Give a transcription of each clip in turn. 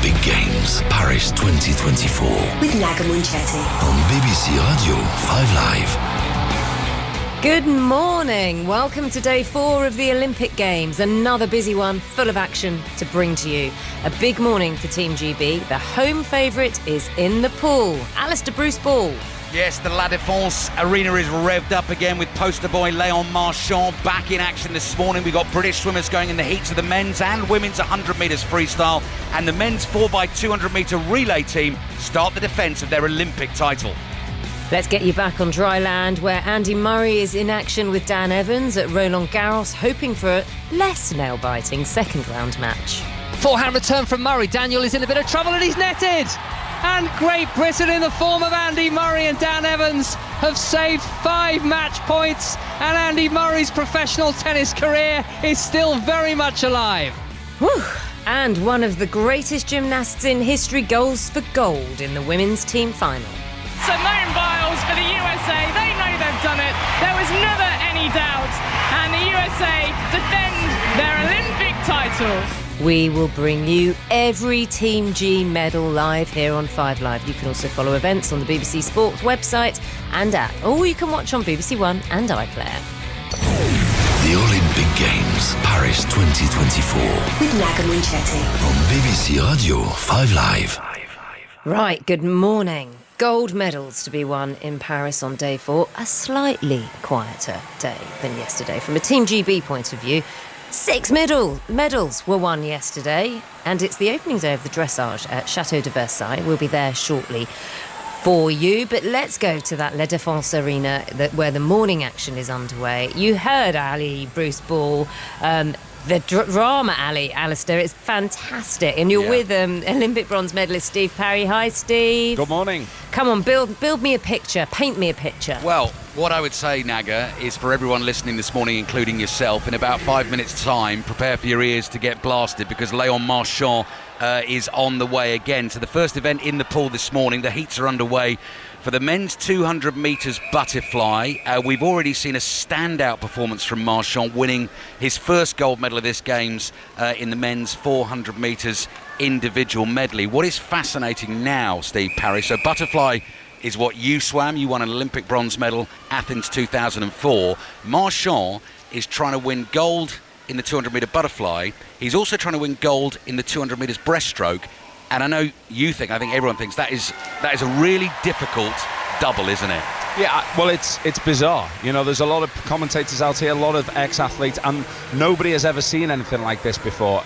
Olympic Games, Paris 2024. With Naga Munchetty. On BBC Radio 5 Live. Good morning. Welcome to day 4 of the Olympic Games. Another busy one, full of action to bring to you. A big morning for Team GB. The home favourite is in the pool. Alistair Bruce Ball. Yes, the La Défense arena is revved up again with poster boy Léon Marchand back in action this morning. We've got British swimmers going in the heats of the men's and women's 100 metres freestyle, and the men's 4x200 metre relay team start the defence of their Olympic title. Let's get you back on dry land, where Andy Murray is in action with Dan Evans at Roland Garros, hoping for a less nail-biting second round match. Forehand return from Murray. Daniel is in a bit of trouble and he's netted. And Great Britain, in the form of Andy Murray and Dan Evans, have saved 5 match points, and Andy Murray's professional tennis career is still very much alive. Whew. And one of the greatest gymnasts in history goes for gold in the women's team final. Simone Biles for the USA. They know they've done it. There was never any doubt. And the USA defend their Olympic titles. We will bring you every Team G medal live here on 5 Live. You can also follow events on the BBC Sports website and app, or you can watch on BBC One and iPlayer. The Olympic Games, Paris 2024. With Naga Munchetty. On BBC Radio 5 Live. Right, good morning. Gold medals to be won in Paris on day 4. A slightly quieter day than yesterday from a Team GB point of view. 6 medals were won yesterday, and it's the opening day of the dressage at Château de Versailles. We'll be there shortly for you, but let's go to that La Défense arena where the morning action is underway. You heard Ali Bruce Ball, the drama, Alistair. It's fantastic. And you're with Olympic bronze medalist Steve Parry. Hi, Steve. Good morning. Come on, build me a picture. Paint me a picture. Well, what I would say, Naga, is for everyone listening this morning, including yourself, in about 5 minutes' time, prepare for your ears to get blasted, because Léon Marchand is on the way again. So the first event in the pool this morning, the heats are underway. For the men's 200 metres butterfly, we've already seen a standout performance from Marchand, winning his first gold medal of this Games in the men's 400 metres individual medley. What is fascinating now, Steve Parry, so butterfly is what you swam. You won an Olympic bronze medal, Athens 2004. Marchand is trying to win gold in the 200 metre butterfly. He's also trying to win gold in the 200 metres breaststroke. And I know you think, I think everyone thinks that is a really difficult double, isn't it? Yeah, well, it's bizarre. You know, there's a lot of commentators out here, a lot of ex-athletes, and nobody has ever seen anything like this before.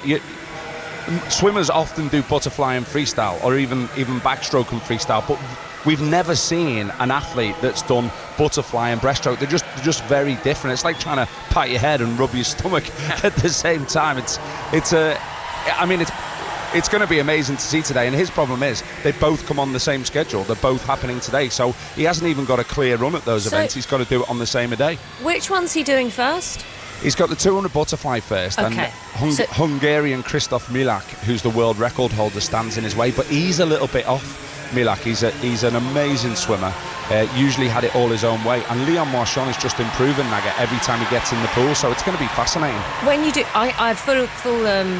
Swimmers often do butterfly and freestyle, or even backstroke and freestyle, but we've never seen an athlete that's done butterfly and breaststroke. They're just very different. It's like trying to pat your head and rub your stomach at the same time. It's going to be amazing to see today, and his problem is they both come on the same schedule. They're both happening today, so he hasn't even got a clear run at those events. He's got to do it on the same day. Which one's he doing first? He's got the 200 butterfly first, okay. And Hungarian Christoph Milak, who's the world record holder, stands in his way, but he's a little bit off. Milak, he's an amazing swimmer, usually had it all his own way, and Léon Marchand is just improving, Naga, every time he gets in the pool, so it's going to be fascinating. When you do, I full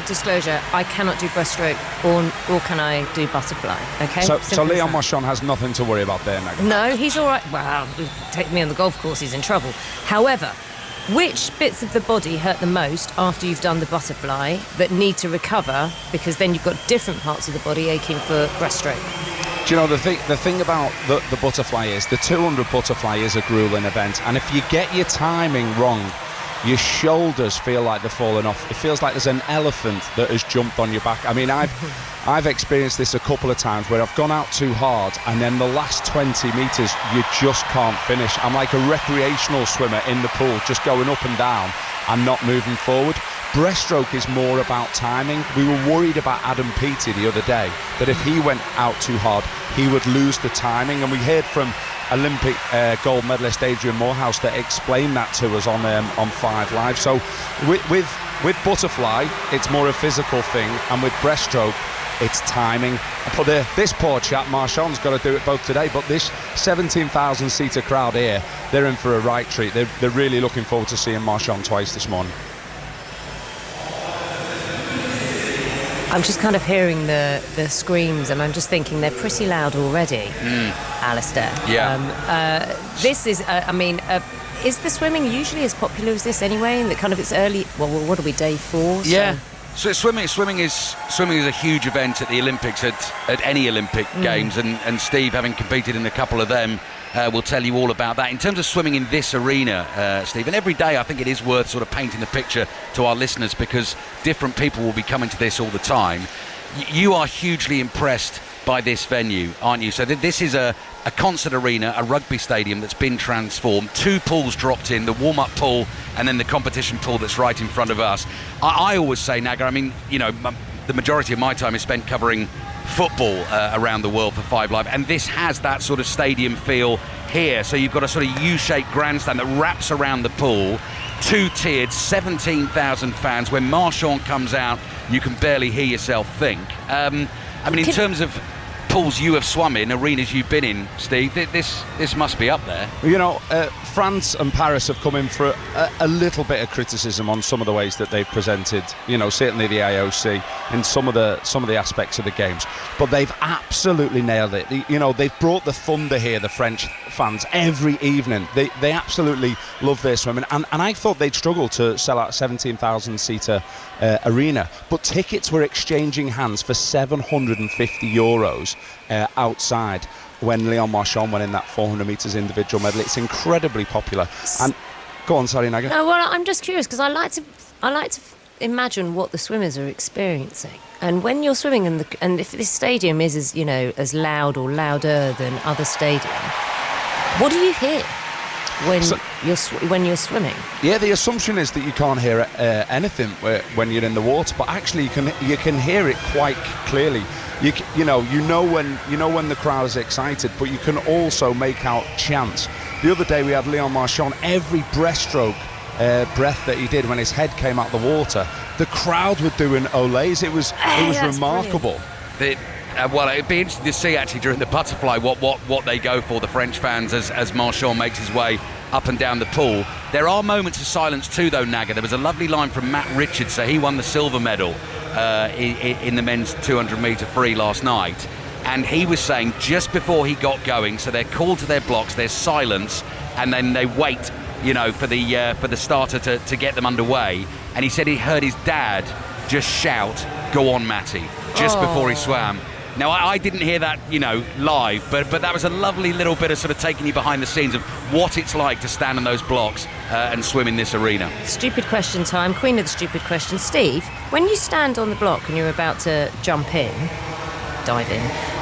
disclosure, I cannot do breaststroke or can I do butterfly, okay? So Léon Marchand has nothing to worry about there, Naga. No, he's all right. Well, take me on the golf course, he's in trouble. However, which bits of the body hurt the most after you've done the butterfly that need to recover, because then you've got different parts of the body aching for breaststroke? Do you know, the thing about the butterfly is, the 200 butterfly is a grueling event, and if you get your timing wrong, your shoulders feel like they're falling off. It feels like there's an elephant that has jumped on your back. I mean, I've experienced this a couple of times where I've gone out too hard, and then the last 20 metres you just can't finish. I'm like a recreational swimmer in the pool, just going up and down and not moving forward. Breaststroke is more about timing. We were worried about Adam Peaty the other day, that if he went out too hard, he would lose the timing. And we heard from Olympic gold medalist Adrian Morehouse that explained that to us on 5 Live. So with butterfly, it's more a physical thing, and with breaststroke, it's timing. But this poor chap, Marchand's got to do it both today, but this 17,000 seater crowd here, they're in for a right treat. They're really looking forward to seeing Marchand twice this morning. I'm just kind of hearing the screams, and I'm just thinking they're pretty loud already, Alistair. Yeah. This is, is the swimming usually as popular as this anyway? And kind of it's early. Well, what are we, day 4? Yeah. So swimming is a huge event at the Olympics, at any Olympic Games, and Steve, having competed in a couple of them, will tell you all about that. In terms of swimming in this arena, Steve, and every day I think it is worth sort of painting the picture to our listeners, because different people will be coming to this all the time. You are hugely impressed by this venue, aren't you? So this is a concert arena, a rugby stadium that's been transformed. 2 pools dropped in, the warm-up pool and then the competition pool that's right in front of us. I always say, Naga, I mean, you know, the majority of my time is spent covering football around the world for 5 Live, and this has that sort of stadium feel here. So you've got a sort of U-shaped grandstand that wraps around the pool, 2-tiered, 17,000 fans. When Marchand comes out, you can barely hear yourself think. In terms of pools you have swum in, arenas you've been in, Steve, this must be up there. You know, France and Paris have come in for a little bit of criticism on some of the ways that they've presented, you know, certainly the IOC in some of the aspects of the games, but they've absolutely nailed it. You know, they've brought the thunder here, the French fans, every evening. They absolutely love their swimming, and I thought they'd struggle to sell out a 17,000 seater arena, but tickets were exchanging hands for €750 outside when Léon Marchand went in that 400 metres individual medley. It's incredibly popular. And go on, sorry, Naga. No, well, I'm just curious, because I like to imagine what the swimmers are experiencing. And when you're swimming and if this stadium is as loud or louder than other stadiums, what do you hear when you're swimming? Yeah, the assumption is that you can't hear anything when you're in the water, but actually you can hear it quite clearly. You know when the crowd is excited, but you can also make out chants. The other day we had Léon Marchand, every breaststroke breath that he did when his head came out the water, the crowd were doing olays. It was remarkable. Well, it'd be interesting to see actually during the butterfly what they go for, the French fans, as Marchand makes his way up and down the pool. There are moments of silence too, though, Naga. There was a lovely line from Matt Richards. So he won the silver medal in the men's 200 metre free last night, and he was saying just before he got going, so they're called to their blocks, there's silence, and then they wait, you know, for the starter to get them underway. And he said he heard his dad just shout, "Go on, Matty," just before he swam. Now, I didn't hear that, you know, live, but that was a lovely little bit of sort of taking you behind the scenes of what it's like to stand on those blocks and swim in this arena. Stupid question time, queen of the stupid questions. Steve, when you stand on the block and you're about to dive in.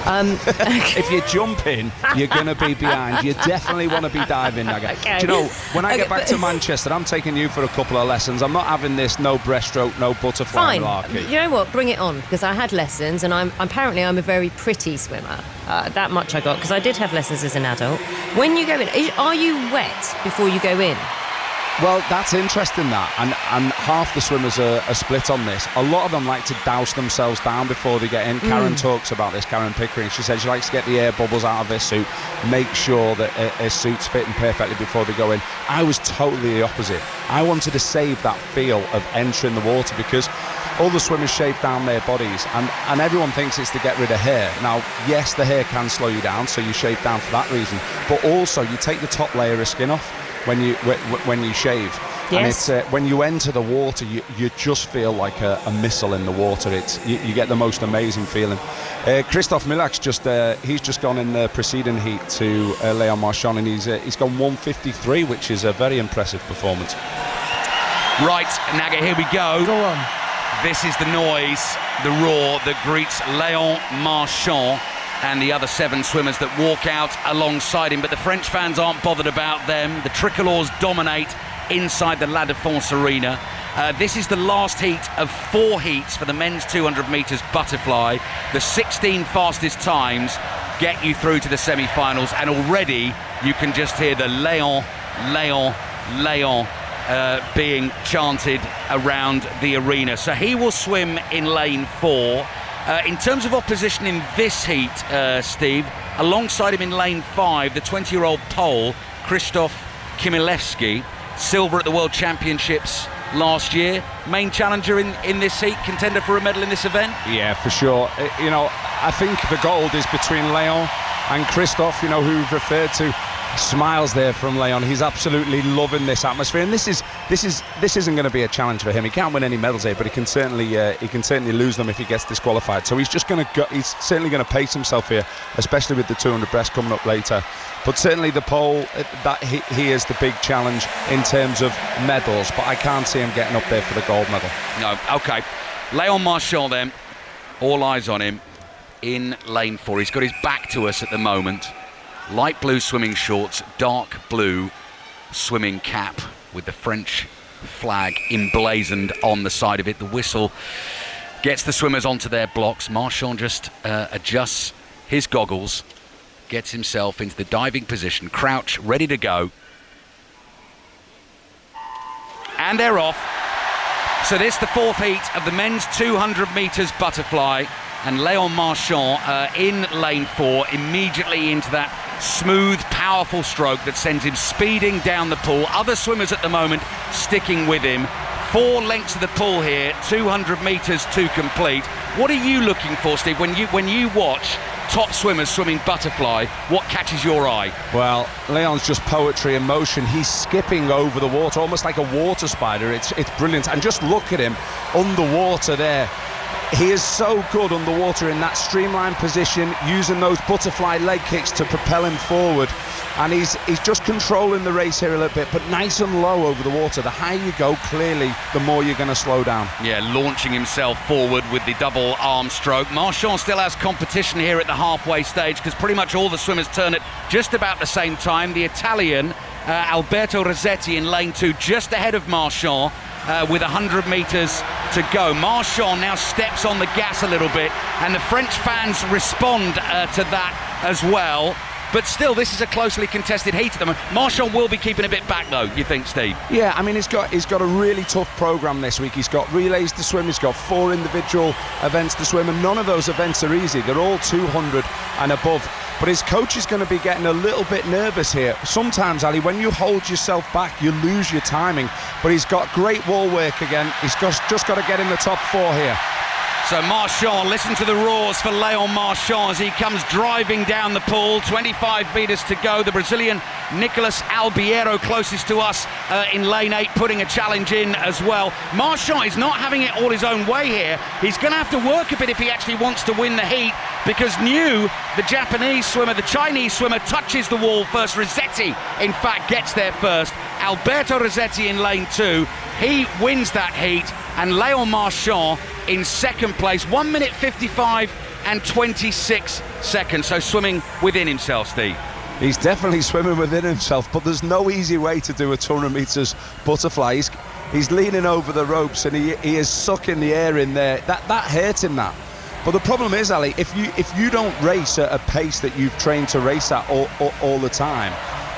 If you jump in, you're going to be behind. You definitely want to be diving, Naga. Okay. Do you know, when I get back to Manchester, I'm taking you for a couple of lessons. I'm not having this no breaststroke, no butterfly malarkey. You know what? Bring it on, because I had lessons, and I'm a very pretty swimmer. That much I got, because I did have lessons as an adult. When you go in, are you wet before you go in? Well, that's interesting, that, and half the swimmers are split on this. A lot of them like to douse themselves down before they get in. Karen talks about this, Karen Pickering. She says she likes to get the air bubbles out of her suit, make sure that her suit's fitting perfectly before they go in. I was totally the opposite. I wanted to save that feel of entering the water, because all the swimmers shave down their bodies, and everyone thinks it's to get rid of hair. Now, yes, the hair can slow you down, so you shave down for that reason, but also you take the top layer of skin off when you shave. Yes. And it's when you enter the water, you just feel like a missile in the water. You get the most amazing feeling. Christophe Milak's he's just gone in the preceding heat to Léon Marchand, and he's gone 1:53, which is a very impressive performance. Right, Naga, here we go. Go on. This is the noise, the roar that greets Léon Marchand and the other 7 swimmers that walk out alongside him. But the French fans aren't bothered about them. The tricolores dominate inside the La Défense Arena. This is the last heat of 4 heats for the men's 200 metres butterfly. The 16 fastest times get you through to the semi-finals, and already you can just hear the Léon, Léon, Léon being chanted around the arena. So he will swim in lane 4. In terms of opposition in this heat, Steve, alongside him in lane 5, the 20-year-old Pole, Krzysztof Chmielewski, silver at the World Championships last year. Main challenger in this heat, contender for a medal in this event? Yeah, for sure. I think the gold is between Leon and Christophe, who we've referred to. Smiles there from Leon. He's absolutely loving this atmosphere, and this isn't going to be a challenge for him. He can't win any medals here, but he can certainly lose them if he gets disqualified. So he's just he's certainly going to pace himself here, especially with the 200 breast coming up later. But certainly the pole, that he is the big challenge in terms of medals. But I can't see him getting up there for the gold medal. No. Okay. Leon Marchand then. All eyes on him in lane 4. He's got his back to us at the moment. Light blue swimming shorts, dark blue swimming cap with the French flag emblazoned on the side of it. The whistle gets the swimmers onto their blocks. Marchand just adjusts his goggles, gets himself into the diving position, crouch, ready to go. And they're off. So this, the fourth heat of the men's 200 metres butterfly. And Leon Marchand in lane 4, immediately into that smooth, powerful stroke that sends him speeding down the pool. Other swimmers at the moment sticking with him. 4 lengths of the pool here, 200 metres to complete. What are you looking for, Steve, when you watch top swimmers swimming butterfly? What catches your eye? Well, Leon's just poetry in motion. He's skipping over the water, almost like a water spider. It's brilliant. And just look at him underwater there. He is so good underwater in that streamlined position, using those butterfly leg kicks to propel him forward. And he's just controlling the race here a little bit, but nice and low over the water. The higher you go, clearly, the more you're going to slow down. Yeah, launching himself forward with the double arm stroke. Marchand still has competition here at the halfway stage because pretty much all the swimmers turn at just about the same time. The Italian, Alberto Rossetti in lane 2, just ahead of Marchand. With 100 metres to go. Marchand now steps on the gas a little bit, and the French fans respond to that as well. But still, this is a closely contested heat at the moment. Marchand will be keeping a bit back, though, you think, Steve? Yeah, I mean, he's got a really tough programme this week. He's got relays to swim, he's got 4 individual events to swim, and none of those events are easy. They're all 200 and above. But his coach is going to be getting a little bit nervous here. Sometimes, Ali, when you hold yourself back, you lose your timing. But he's got great wall work again. He's just got to get in the top 4 here. So Marchand, listen to the roars for Leon Marchand as he comes driving down the pool. 25 metres to go. The Brazilian Nicolas Albiero closest to us in lane 8, putting a challenge in as well. Marchand is not having it all his own way here. He's going to have to work a bit if he actually wants to win the heat, because New, the Japanese swimmer, the Chinese swimmer, touches the wall first. Rossetti, in fact, gets there first. Alberto Rossetti in lane 2. He wins that heat, and Leon Marchand in second place, 1 minute 55 and 26 seconds. So swimming within himself, Steve. He's definitely swimming within himself, but there's no easy way to do a 200 metres butterfly. He's leaning over the ropes and he is sucking the air in there. That hurts him, that. But the problem is, Ali, if you don't race at a pace that you've trained to race at all the time,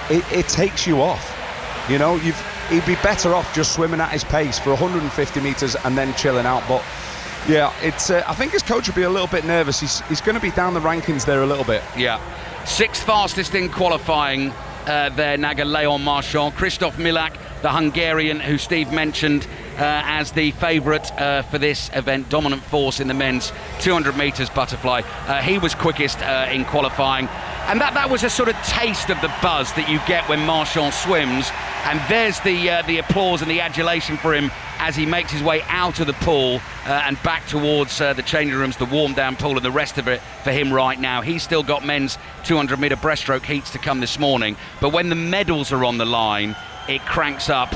it takes you off. He'd be better off just swimming at his pace for 150 metres and then chilling out. But yeah, I think his coach will be a little bit nervous. He's going to be down the rankings there a little bit. Yeah. 6th fastest in qualifying there, Naga, Leon Marchand. Christophe Milak, the Hungarian, who Steve mentioned as the favourite for this event, dominant force in the men's 200 metres butterfly. He was quickest in qualifying. And that was a sort of taste of the buzz that you get when Marchand swims. And there's the applause and the adulation for him as he makes his way out of the pool and back towards the changing rooms, the warm-down pool, and the rest of it for him right now. He's still got men's 200-metre breaststroke heats to come this morning. But when the medals are on the line, it cranks up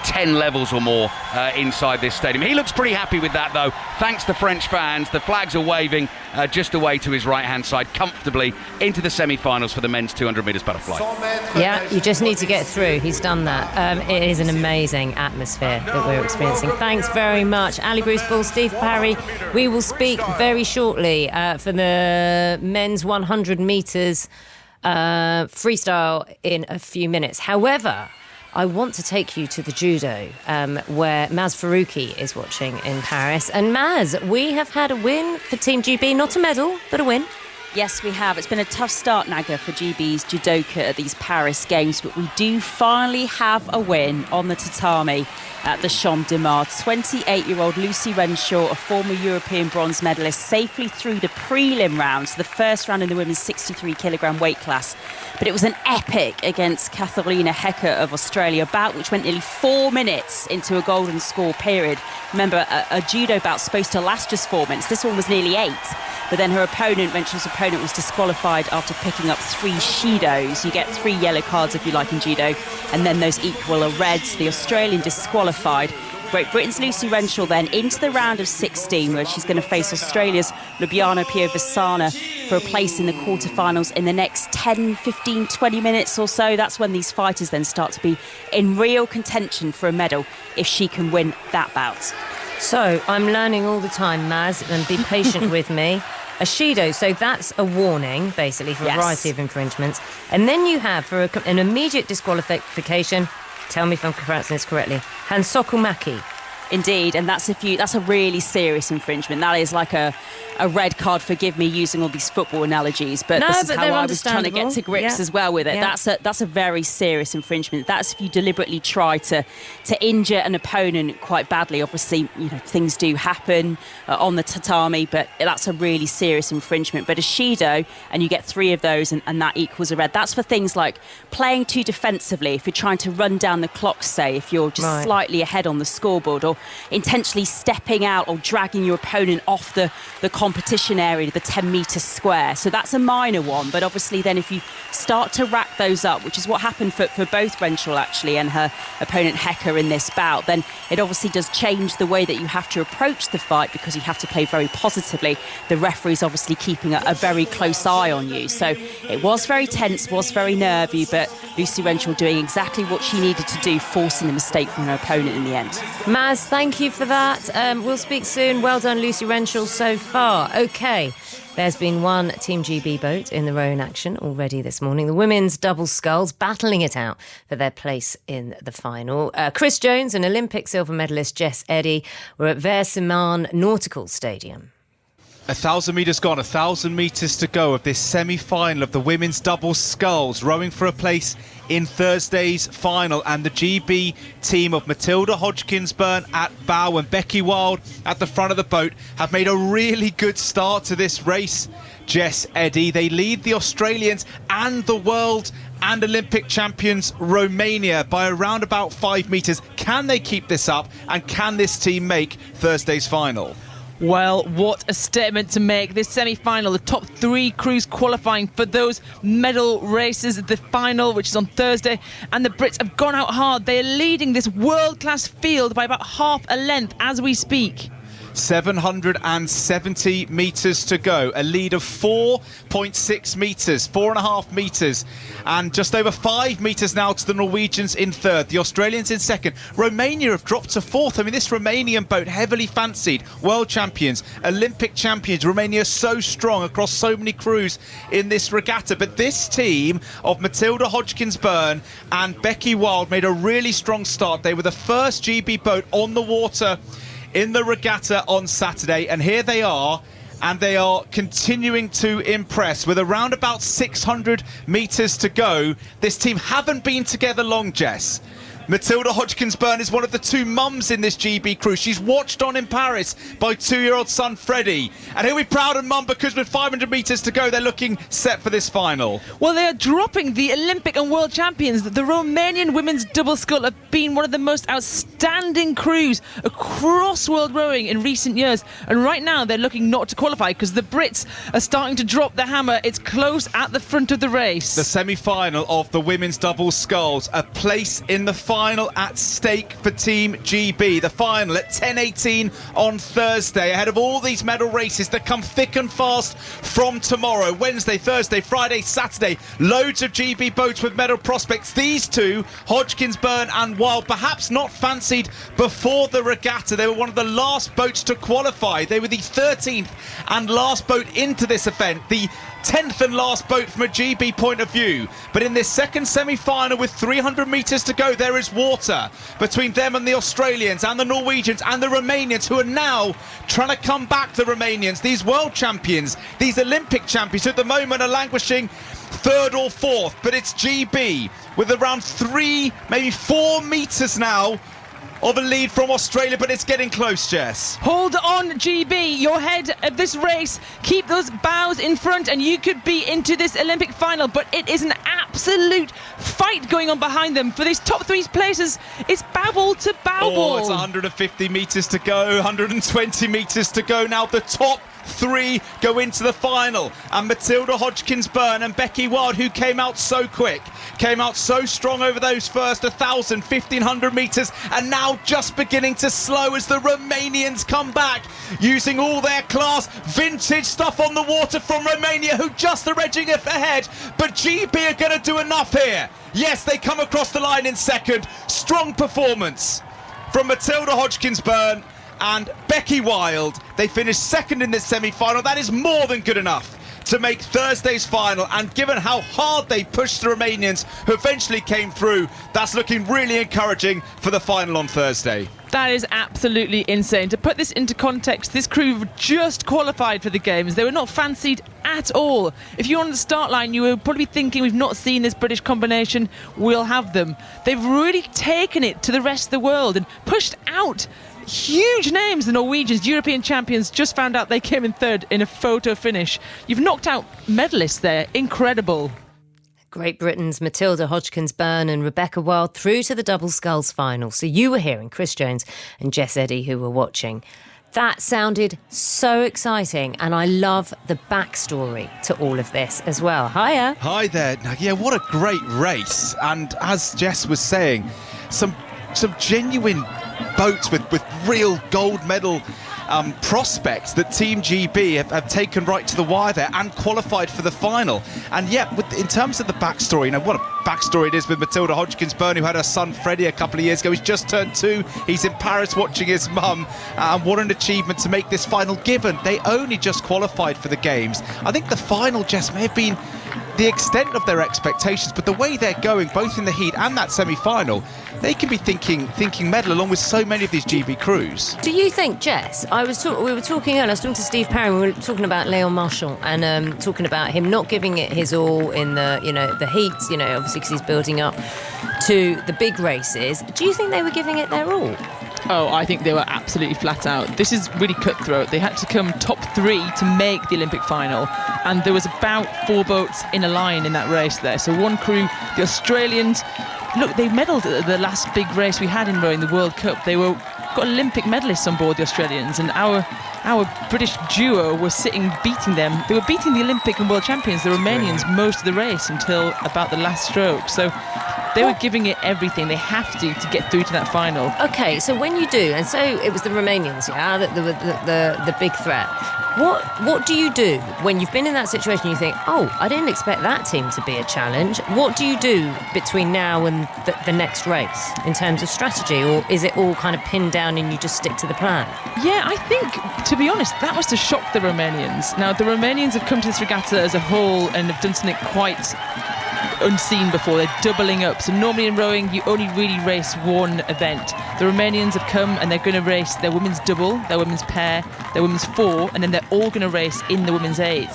10 levels or more inside this stadium. He looks pretty happy with that, though. Thanks to French fans. The flags are waving just away to his right-hand side, comfortably into the semi-finals for the men's 200 metres butterfly. Yeah, you just need to get through. He's done that. It is an amazing atmosphere that we're experiencing. Thanks very much, Ali Bruce Bull, Steve Parry. We will speak very shortly for the men's 100 metres freestyle in a few minutes. However, I want to take you to the judo, where Maz Faruqi is watching in Paris. And Maz, we have had a win for Team GB, not a medal, but a win. Yes, we have. It's been a tough start, Naga, for GB's judoka at these Paris Games, but we do finally have a win on the tatami at the Champ de Mars. 28-year-old Lucy Renshaw, a former European bronze medalist, safely through the prelim round, so the first round in the women's 63-kilogram weight class. But it was an epic against Katharina Hecker of Australia, a bout which went nearly 4 minutes into a golden score period. Remember, a judo bout's supposed to last just 4 minutes. This one was nearly 8. But then her opponent, Renshaw's opponent, was disqualified after picking up 3 shidos. You get 3 yellow cards, if you like, in judo, and then those equal are reds. The Australian disqualified. Great Britain's Lucy Renshaw then into the round of 16, where she's going to face Australia's Lubiana Piovasana for a place in the quarterfinals in the next 10, 15, 20 minutes or so. That's when these fighters then start to be in real contention for a medal if she can win that bout. So I'm learning all the time, Maz, and be patient with me. A shido, so that's a warning, basically, for a variety of infringements. And then you have, for an immediate disqualification, tell me if I'm pronouncing this correctly, Hansokumaki. Indeed, and that's a really serious infringement. That is like a red card. Forgive me using all these football analogies, but this is how I was trying to get to grips as well with it. Yeah. That's a very serious infringement. That's if you deliberately try to injure an opponent quite badly. Obviously, things do happen on the tatami, but that's a really serious infringement. But a shido, and you get 3 of those, and that equals a red. That's for things like playing too defensively. If you're trying to run down the clock, say, if you're just slightly ahead on the scoreboard, or intentionally stepping out or dragging your opponent off the competition area, the 10-metre square. So that's a minor one, but obviously then if you start to rack those up, which is what happened for both Renshaw actually and her opponent Hecker in this bout, then it obviously does change the way that you have to approach the fight, because you have to play very positively. The referee's obviously keeping a very close eye on you. So it was very tense, was very nervy, but Lucy Renshaw doing exactly what she needed to do, forcing the mistake from her opponent in the end. Maz, thank you for that. We'll speak soon. Well done, Lucy Renshaw, so far. OK, there's been one Team GB boat in the rowing action already this morning. The women's double sculls battling it out for their place in the final. Chris Jones and Olympic silver medalist Jess Eddy were at Versimans Nautical Stadium. 1,000 metres gone, 1,000 metres to go of this semi-final of the women's double sculls, rowing for a place in Thursday's final. And the GB team of Matilda Hodgkins-Byrne at bow and Becky Wild at the front of the boat have made a really good start to this race. Jess Eddy, they lead the Australians and the world and Olympic champions Romania by around about 5 metres. Can they keep this up, and can this team make Thursday's final? Well, what a statement to make. This semi-final, the top 3 crews qualifying for those medal races at the final, which is on Thursday. And the Brits have gone out hard. They are leading this world-class field by about half a length as we speak. 770 metres to go. A lead of 4.6 metres, 4.5 metres, and just over 5 metres now to the Norwegians in third. The Australians in second. Romania have dropped to fourth. I mean, this Romanian boat, heavily fancied. World champions, Olympic champions. Romania so strong across so many crews in this regatta. But this team of Matilda Hodgkins-Byrne and Becky Wild made a really strong start. They were the first GB boat on the water in the regatta on Saturday, and here they are, and they are continuing to impress with around about 600 metres to go. This team haven't been together long, Jess. Matilda Hodgkins-Byrne is one of the 2 mums in this GB crew. She's watched on in Paris by 2-year-old son Freddie. And he'll be proud of mum, because with 500 metres to go, they're looking set for this final. Well, they are dropping the Olympic and world champions. The Romanian women's double scull have been one of the most outstanding crews across world rowing in recent years. And right now, they're looking not to qualify, because the Brits are starting to drop the hammer. It's close at the front of the race. The semi-final of the women's double sculls, a place in the final at stake for Team GB. The final at 10:18 on Thursday, ahead of all these medal races that come thick and fast from tomorrow. Wednesday, Thursday, Friday, Saturday. Loads of GB boats with medal prospects. These 2, Hodgkins-Byrne and Wild, perhaps not fancied before the regatta. They were one of the last boats to qualify. They were the 13th and last boat into this event. The 10th and last boat from a GB point of view. But in this second semi-final with 300 metres to go, there is water between them and the Australians and the Norwegians and the Romanians, who are now trying to come back, the Romanians, these world champions, these Olympic champions, who at the moment are languishing third or fourth. But it's GB with around 3, maybe 4 metres now of a lead from Australia, but it's getting close, Jess. Hold on, GB. You're ahead of this race. Keep those bows in front and you could be into this Olympic final, but it is an absolute fight going on behind them. For these top 3 places, it's bow ball to bow ball. It's 150 metres to go, 120 metres to go now. The top 3 go into the final, and Matilda Hodgkins-Byrne and Becky Wild, who came out so quick, came out so strong over those first 1,000, 1,500 metres, and now just beginning to slow as the Romanians come back, using all their class, vintage stuff on the water from Romania, who just are edging ahead, but GB are going to do enough here. Yes, they come across the line in second. Strong performance from Matilda Hodgkins-Byrne and Becky Wild. They finished second in this semi-final. That is more than good enough to make Thursday's final, and given how hard they pushed the Romanians, who eventually came through, that's looking really encouraging for the final on Thursday. That is absolutely insane. To put this into context, this crew just qualified for the Games. They were not fancied at all. If you're on the start line, you were probably thinking, we've not seen this British combination, we'll have them. They've really taken it to the rest of the world and pushed out huge names. The Norwegians, European champions, just found out they came in third in a photo finish. You've knocked out medalists there. Incredible. Great Britain's Matilda Hodgkins-Byrne and Rebecca Wild through to the double sculls final. So you were hearing Chris Jones and Jess Eddy, who were watching. That sounded so exciting, and I love the backstory to all of this as well. Hiya. Hi there. Yeah, what a great race. And as Jess was saying, some genuine boats with real gold medal prospects that Team GB have taken right to the wire there and qualified for the final. And yet, in terms of the backstory, what a backstory it is with Matilda Hodgkins-Byrne, who had her son Freddie a couple of years ago. He's just turned 2. He's in Paris watching his mum. What an achievement to make this final, given they only just qualified for the Games. I think the final just may have been the extent of their expectations, but the way they're going, both in the heat and that semi-final, they can be thinking medal along with so many of these GB crews. Do you think, Jess, we were talking earlier, I was talking to Steve Parry, we were talking about Léon Marchand and talking about him not giving it his all in the heats, obviously because he's building up to the big races. Do you think they were giving it their all? Oh, I think they were absolutely flat out. This is really cutthroat. They had to come top 3 to make the Olympic final, and there was about 4 boats in a line in that race there. So one crew, the Australians, look, they medalled at the last big race we had in rowing, the World Cup. They got Olympic medalists on board, the Australians, and our British duo were beating them. They were beating the Olympic and world champions, the Romanians, most of the race until about the last stroke. So they were giving it everything. They have to get through to that final. Okay, so when you do, and so it was the Romanians, yeah, the big threat. What do you do when you've been in that situation? You think, oh, I didn't expect that team to be a challenge. What do you do between now and the next race in terms of strategy, or is it all kind of pinned down and you just stick to the plan? Yeah, I think, to be honest, that must have shocked the Romanians. Now, the Romanians have come to this regatta as a whole and have done something quite unseen before. They're doubling up. So normally in rowing you only really race one event. The Romanians have come and they're going to race their women's double, their women's pair, their women's 4, and then they're all going to race in the women's 8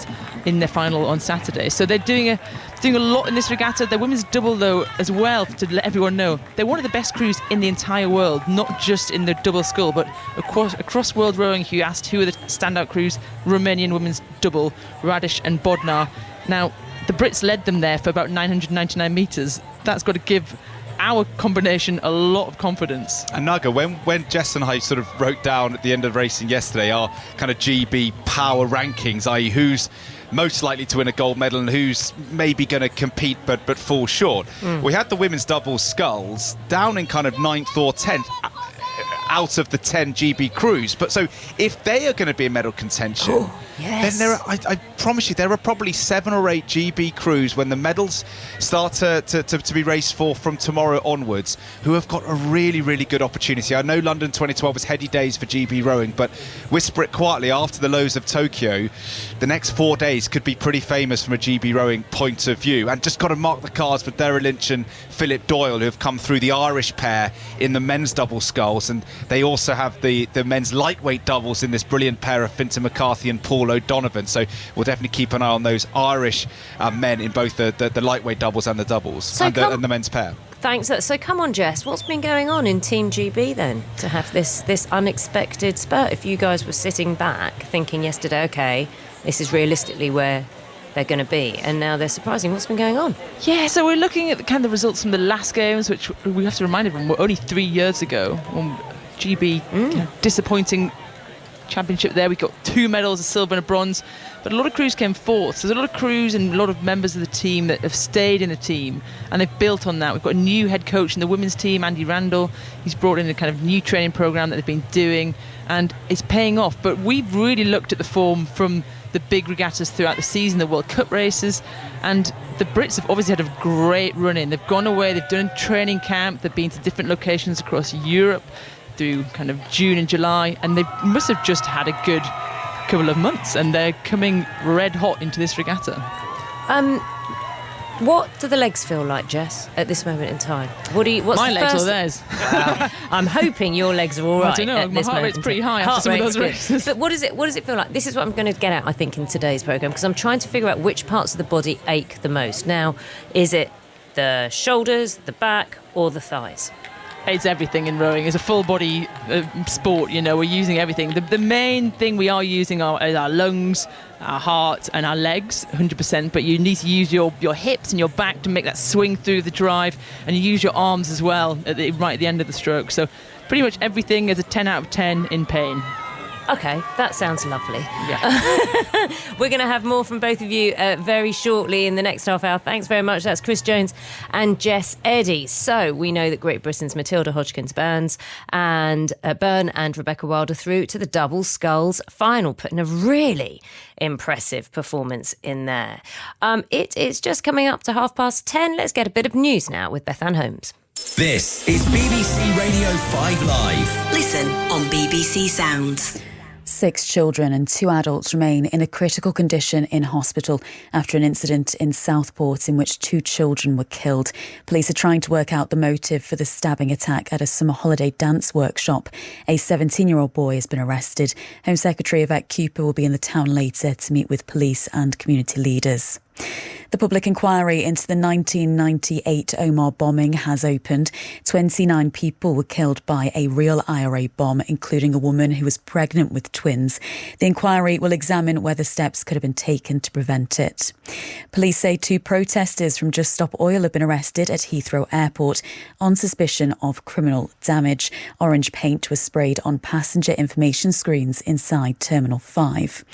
in their final on Saturday. So they're doing a lot in this regatta. Their women's double, though, as well, to let everyone know, they're one of the best crews in the entire world, not just in the double scull, but across world rowing. If you asked who are the standout crews, Romanian women's double, Radish and Bodnar. Now, the Brits led them there for about 999 metres. That's got to give our combination a lot of confidence. And Naga, when Jess and I sort of wrote down at the end of racing yesterday our kind of GB power rankings, i.e. who's most likely to win a gold medal and who's maybe going to compete but fall short, we had the women's double sculls down in kind of 9th or 10th. out of the 10 GB crews. But so if they are going to be in medal contention, yes. then I promise you, there are probably 7 or 8 GB crews when the medals start to be raced for from tomorrow onwards, who have got a really, really good opportunity. I know London 2012 was heady days for GB rowing, but whisper it quietly, after the lows of Tokyo, the next 4 days could be pretty famous from a GB rowing point of view. And just got to mark the cards for Dara Lynch and Philip Doyle, who have come through the Irish pair in the men's double sculls, and they also have the men's lightweight doubles in this brilliant pair of Fintan McCarthy and Paul O'Donovan. So we'll definitely keep an eye on those Irish men in both the lightweight doubles and the doubles, and the men's pair. Thanks. So come on, Jess, what's been going on in Team GB then to have this unexpected spurt? If you guys were sitting back thinking yesterday, OK, this is realistically where they're going to be, and now they're surprising, what's been going on? Yeah, so we're looking at the results from the last games, which we have to remind everyone were only 3 years ago. When GB, disappointing championship there. We got 2 medals, a silver and a bronze, but a lot of crews came fourth. So there's a lot of crews and a lot of members of the team that have stayed in the team, and they've built on that. We've got a new head coach in the women's team, Andy Randall. He's brought in a kind of new training program that they've been doing, and it's paying off. But we've really looked at the form from the big regattas throughout the season, the World Cup races, and the Brits have obviously had a great run in. They've gone away, they've done training camp, they've been to different locations across Europe through kind of June and July, and they must have just had a good couple of months, and they're coming red hot into this regatta. What do the legs feel like, Jess, at this moment in time? What's my the legs first... or theirs? I'm hoping your legs are all right. I don't know, at my this heart moment rate's pretty high after Heart some of rate's those races. But what does it feel like? This is what I'm going to get at, I think, in today's programme, because I'm trying to figure out which parts of the body ache the most. Now, is it the shoulders, the back, or the thighs? It's everything in rowing. It's a full body sport, we're using everything. The main thing we are using is our lungs, our heart and our legs, 100%, but you need to use your hips and your back to make that swing through the drive, and you use your arms as well right at the end of the stroke. So pretty much everything is a 10 out of 10 in pain. OK, that sounds lovely. Yeah. We're going to have more from both of you very shortly in the next half hour. Thanks very much. That's Chris Jones and Jess Eddy. So we know that Great Britain's Matilda Hodgkins-Byrne and Rebecca Wilder through to the double sculls final, putting a really impressive performance in there. It is just coming up to 10:30. Let's get a bit of news now with Beth Ann Holmes. This is BBC Radio 5 Live. Listen on BBC Sounds. 6 children and 2 adults remain in a critical condition in hospital after an incident in Southport in which 2 children were killed. Police are trying to work out the motive for the stabbing attack at a summer holiday dance workshop. A 17-year-old boy has been arrested. Home Secretary Yvette Cooper will be in the town later to meet with police and community leaders. The public inquiry into the 1998 Omagh bombing has opened. 29 people were killed by a real IRA bomb, including a woman who was pregnant with twins. The inquiry will examine whether steps could have been taken to prevent it. Police say 2 protesters from Just Stop Oil have been arrested at Heathrow Airport on suspicion of criminal damage. Orange paint was sprayed on passenger information screens inside Terminal 5.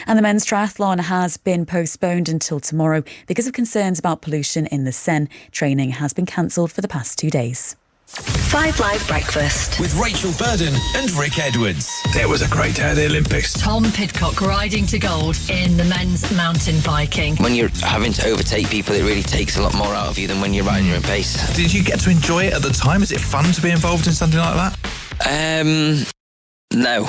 And the men's triathlon has been postponed until tomorrow because of concerns about pollution in the Seine. Training has been cancelled for the past 2 days. 5 Live Breakfast With Rachel Burden and Rick Edwards. It was a great day at the Olympics. Tom Pidcock riding to gold in the men's mountain biking. When you're having to overtake people, it really takes a lot more out of you than when you're riding your own pace. Did you get to enjoy it at the time? Is it fun to be involved in something like that? No. You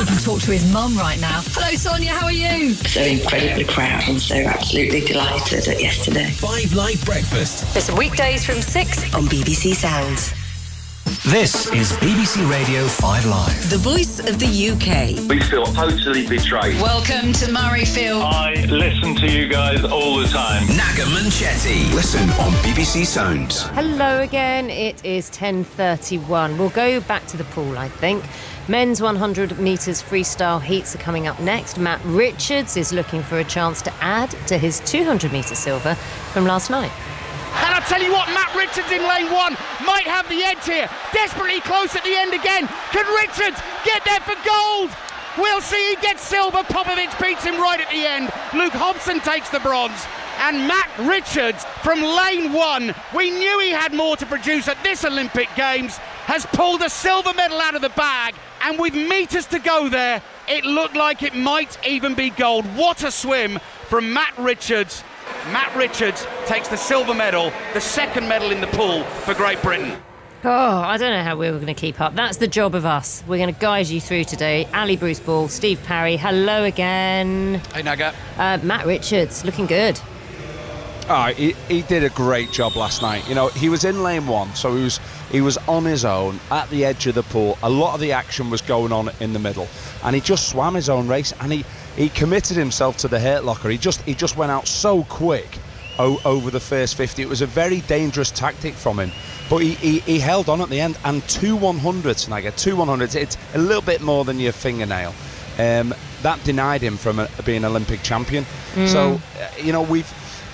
can talk to his mum right now. Hello, Sonia, how are you? So incredibly proud and so absolutely delighted at yesterday. 5 Live Breakfast. Listen weekdays from 6 on BBC Sounds. This is BBC Radio 5 Live. The voice of the UK. We feel totally betrayed. Welcome to Murrayfield. I listen to you guys all the time. Naga Munchetty. Listen on BBC Sounds. Hello again. It is 10:31. We'll go back to the pool, I think. Men's 100 metres freestyle heats are coming up next. Matt Richards is looking for a chance to add to his 200 metre silver from last night. And I'll tell you what, Matt Richards in lane 1 might have the edge here. Desperately close at the end again. Can Richards get there for gold? We'll see. He gets silver. Popovich beats him right at the end. Luke Hobson takes the bronze. And Matt Richards from lane 1. We knew he had more to produce at this Olympic Games. has pulled a silver medal out of the bag, and with metres to go there, it looked like it might even be gold. What a swim from Matt Richards. Matt Richards takes the silver medal, the second medal in the pool for Great Britain. Oh, I don't know how we were going to keep up. That's the job of us. We're going to guide you through today. Ali Bruce Ball, Steve Parry, hello again. Hey, Naga. Matt Richards, looking good. He did a great job last night. You know, he was in lane 1, so he was on his own at the edge of the pool. A lot of the action was going on in the middle, and he just swam his own race, and he committed himself to the hurt locker. He just went out so quick over the first 50. It was a very dangerous tactic from him, but he held on at the end, and 2 100s, Naga, 2 100s. It's a little bit more than your fingernail. That denied him from being Olympic champion. So, you know,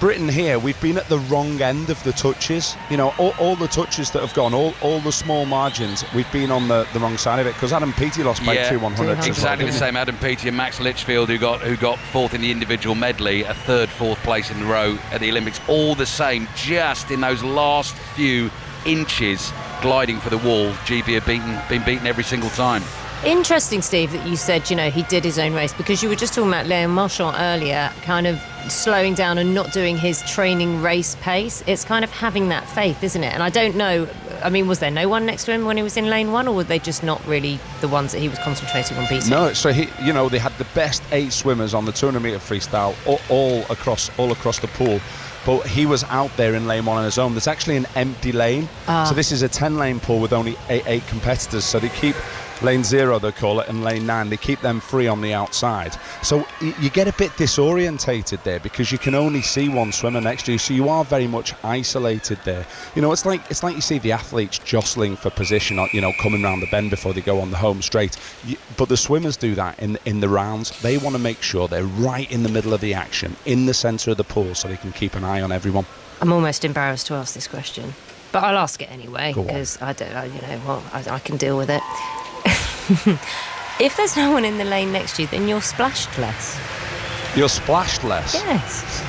Britain here, we've been at the wrong end of the touches. You know, all the touches that have gone, all the small margins, we've been on the wrong side of it, because Adam Peaty lost by 2 100s. Exactly the same. Adam Peaty and Max Litchfield, who got fourth in the individual medley, a third, fourth place in a row at the Olympics, all the same, just in those last few inches gliding for the wall. GB have been beaten every single time. Interesting, Steve, that you said, you know, he did his own race, because you were just talking about Léon Marchand earlier, kind of slowing down and not doing his training race pace. It's kind of having that faith, isn't it? And I don't know, I mean, was there no one next to him when he was in lane 1, or were they just not really the ones that he was concentrating on beating? No, so they had the best 8 swimmers on the 200-metre freestyle all across the pool. But he was out there in lane 1 on his own. There's actually an empty lane. So this is a 10-lane pool with only eight competitors. So they keep lane 0, they call it, and lane 9, they keep them free on the outside. So you get a bit disorientated there, because you can only see one swimmer next to you. So you are very much isolated there. You know, it's like you see the athletes jostling for position, you know, coming round the bend before they go on the home straight. But the swimmers do that in the rounds. They want to make sure they're right in the middle of the action, in the centre of the pool, so they can keep an eye on everyone. I'm almost embarrassed to ask this question, but I'll ask it anyway, because I can deal with it. If there's no one in the lane next to you, then you're splashed less. You're splashed less? Yes.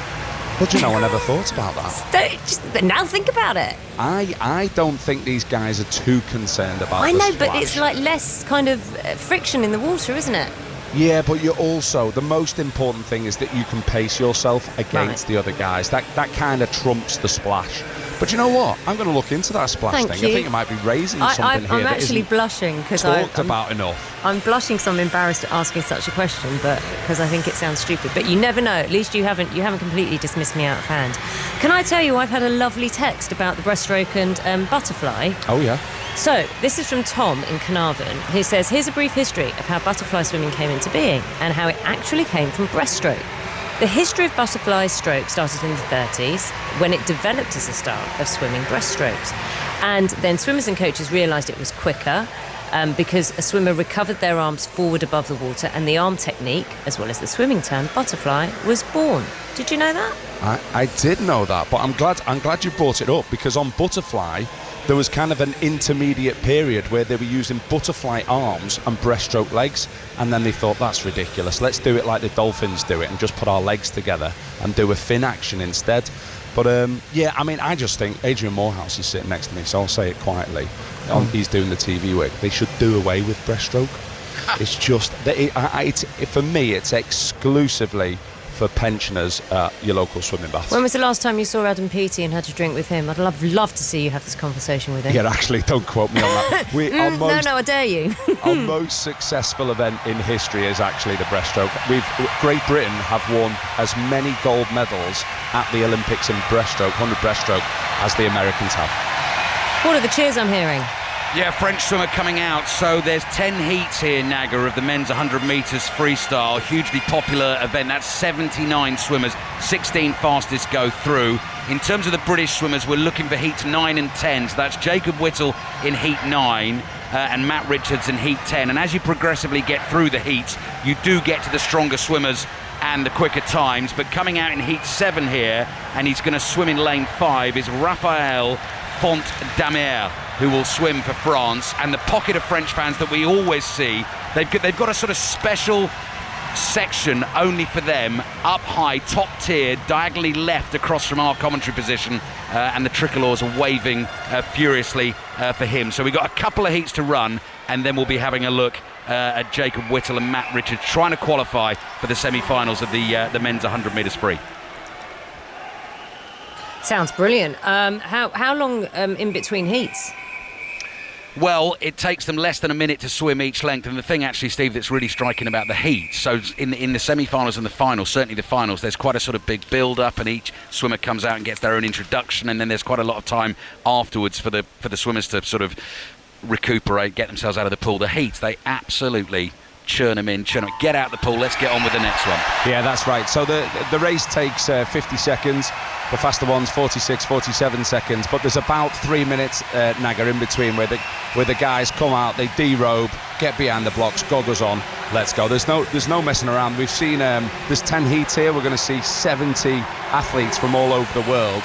Well, do you know, I never thought about that. Now think about it. I don't think these guys are too concerned about I the know, splash. but it's like less kind of friction in the water, isn't it? Yeah, but you're also, the most important thing is that you can pace yourself against the other guys. That kind of trumps the splash. But you know what? I'm going to look into that splash thing. You. I think it might be raising something here. I'm actually blushing because talked about enough. I'm blushing because I'm embarrassed at asking such a question, but because I think it sounds stupid. But you never know. At least you haven't completely dismissed me out of hand. Can I tell you, I've had a lovely text about the breaststroke and butterfly. Oh yeah. So, this is from Tom in Carnarvon, who says, here's a brief history of how butterfly swimming came into being and how it actually came from breaststroke. The history of butterfly stroke started in the 30s when it developed as a style of swimming breaststrokes. And then swimmers and coaches realised it was quicker because a swimmer recovered their arms forward above the water, and the arm technique, as well as the swimming term butterfly, was born. Did you know that? I did know that, but I'm glad you brought it up, because on butterfly there was kind of an intermediate period where they were using butterfly arms and breaststroke legs, and then they thought, that's ridiculous, let's do it like the dolphins do it and just put our legs together and do a fin action instead. But yeah, I mean, I just think Adrian Morehouse is sitting next to me, so I'll say it quietly. He's doing the TV work. They should do away with breaststroke. It's just, for me, it's exclusively for pensioners at your local swimming baths. When was the last time you saw Adam Peaty and had a drink with him? I'd love to see you have this conversation with him. Yeah, actually, don't quote me on that. No, I dare you. Our most successful event in history is actually the breaststroke. Great Britain have won as many gold medals at the Olympics in breaststroke, 100 breaststroke, as the Americans have. What are the cheers I'm hearing? Yeah, French swimmer coming out. So there's 10 heats here, Naga, of the men's 100 metres freestyle. Hugely popular event. That's 79 swimmers. 16 fastest go through. In terms of the British swimmers, we're looking for heats 9 and 10. So that's Jacob Whittle in heat 9 and Matt Richards in heat 10. And as you progressively get through the heats, you do get to the stronger swimmers and the quicker times. But coming out in heat 7 here, and he's going to swim in lane 5, is Raphael Font-Damer, who will swim for France. And the pocket of French fans that we always see, they've got a sort of special section only for them, up high, top tier, diagonally left across from our commentary position, and the tricolours are waving furiously for him. So we've got a couple of heats to run, and then we'll be having a look at Jacob Whittle and Matt Richards trying to qualify for the semi-finals of the men's 100 metres free. Sounds brilliant. How long in between heats? Well, it takes them less than a minute to swim each length, and the thing actually, Steve, that's really striking about the heat, so in the semi-finals and the finals, certainly the finals, there's quite a sort of big build-up, and each swimmer comes out and gets their own introduction, and then there's quite a lot of time afterwards for the swimmers to sort of recuperate, get themselves out of the pool. The heats, they absolutely churn them in, get out the pool, let's get on with the next one. Yeah, that's right. So the race takes 50 seconds. The faster ones 46, 47 seconds, but there's about 3 minutes, Naga, in between where the guys come out, they derobe, get behind the blocks, goggles on, let's go. There's no messing around. We've seen there's 10 heats here. We're going to see 70 athletes from all over the world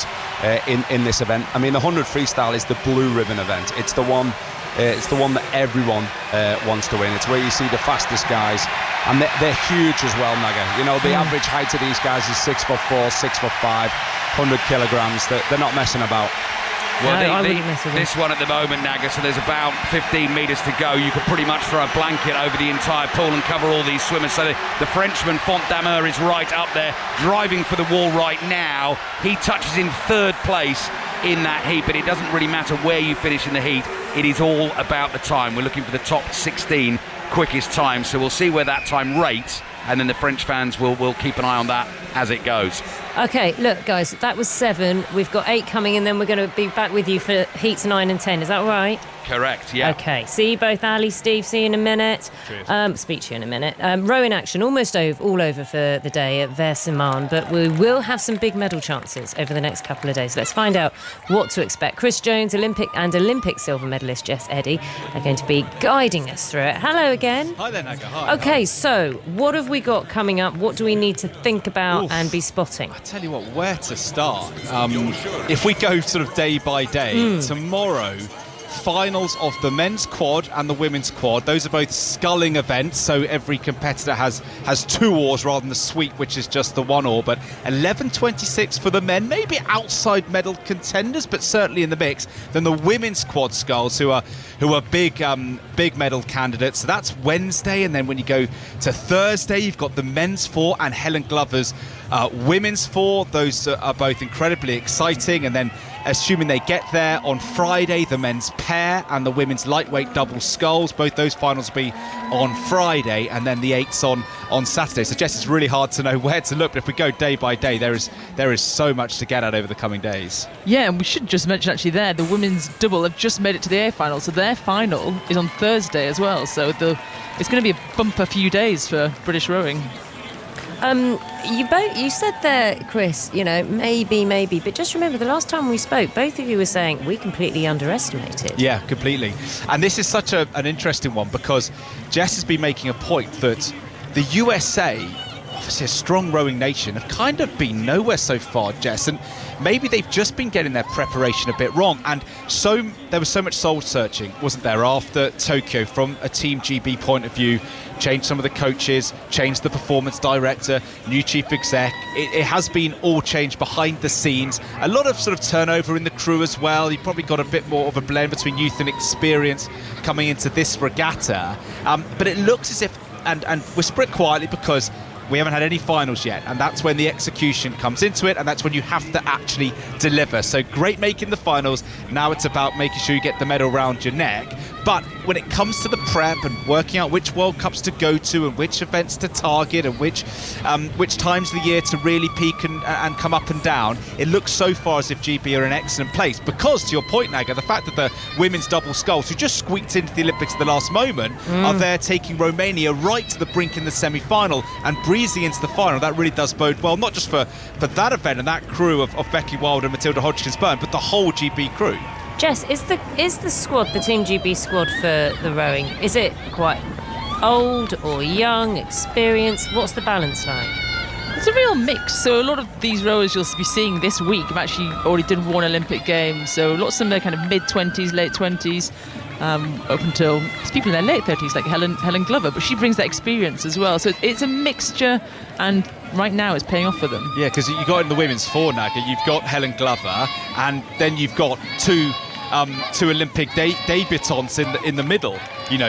in this event. I mean, the 100 freestyle is the blue ribbon event. It's the one that everyone wants to win. It's where you see the fastest guys, and they're huge as well, Naga. You know, the average height of these guys is 6'4", 6'5", 100 kilograms. They're not messing about. Well, this one at the moment, Naga, so there's about 15 metres to go. You could pretty much throw a blanket over the entire pool and cover all these swimmers. So the Frenchman, Font-Damer, is right up there, driving for the wall right now. He touches in third place in that heat, but it doesn't really matter where you finish in the heat. It is all about the time. We're looking for the top 16 quickest times, so we'll see where that time rates, and then the French fans will keep an eye on that as it goes. Okay, look, guys, that was 7. We've got 8 coming, and then we're going to be back with you for heats 9 and 10. Is that all right? Correct, yeah. Okay, see you both, Ali, Steve, see you in a minute. Speak to you in a minute. Rowing action almost all over for the day at Versimans, but we will have some big medal chances over the next couple of days. Let's find out what to expect. Chris Jones, Olympic silver medalist Jess Eddy are going to be guiding us through it. Hello again. Hi there, Naga. Hi. Okay, so what have we got coming up? What do we need to think about and be spotting? I tell you what, where to start? If we go sort of day by day, tomorrow, finals of the men's quad and the women's quad. Those are both sculling events, so every competitor has 2 oars rather than the sweep, which is just the 1 oar. But 11:26 for the men, maybe outside medal contenders, but certainly in the mix. Then the women's quad sculls, who are big medal candidates. So that's Wednesday, and then when you go to Thursday, you've got the men's 4 and Helen Glover's women's 4. Those are both incredibly exciting. And then, assuming they get there on Friday, the men's pair and the women's lightweight double sculls. Both those finals will be on Friday, and then the 8s on Saturday. So, Jess, it's really hard to know where to look, but if we go day by day, there is so much to get at over the coming days. Yeah, and we should just mention actually there, the women's double have just made it to the air final, so their final is on Thursday as well. So it's going to be a bumper few days for British rowing. You said there, Chris, maybe, but just remember the last time we spoke, both of you were saying we completely underestimated. Yeah, completely. And this is such an interesting one, because Jess has been making a point that the USA, obviously a strong rowing nation, have kind of been nowhere so far, Jess, and maybe they've just been getting their preparation a bit wrong. And so there was so much soul searching, wasn't there, after Tokyo, from a Team GB point of view. Changed some of the coaches, changed the performance director, new chief exec. It has been all changed behind the scenes. A lot of sort of turnover in the crew as well. You've probably got a bit more of a blend between youth and experience coming into this regatta. But it looks as if, and whisper it quietly, because we haven't had any finals yet, and that's when the execution comes into it, and that's when you have to actually deliver. So great making the finals. Now it's about making sure you get the medal around your neck. But when it comes to the prep and working out which World Cups to go to and which events to target and which times of the year to really peak and come up and down, it looks so far as if GB are in an excellent place. Because, to your point, Naga, the fact that the women's double sculls, who just squeaked into the Olympics at the last moment, are there taking Romania right to the brink in the semi-final and breezing into the final. That really does bode well, not just for that event and that crew of Becky Wilde and Matilda Hodgkins-Byrne, but the whole GB crew. Jess, is the squad, the Team GB squad for the rowing, is it quite old or young, experienced? What's the balance like? It's a real mix. So a lot of these rowers you'll be seeing this week have actually already done one Olympic Games. So lots of them are kind of mid-20s, late 20s, up until there's people in their late 30s like Helen Glover, but she brings that experience as well. So it's a mixture, and right now it's paying off for them. Yeah, because you got in the women's four, Naga, you've got Helen Glover, and then you've got two Olympic debutants in the middle.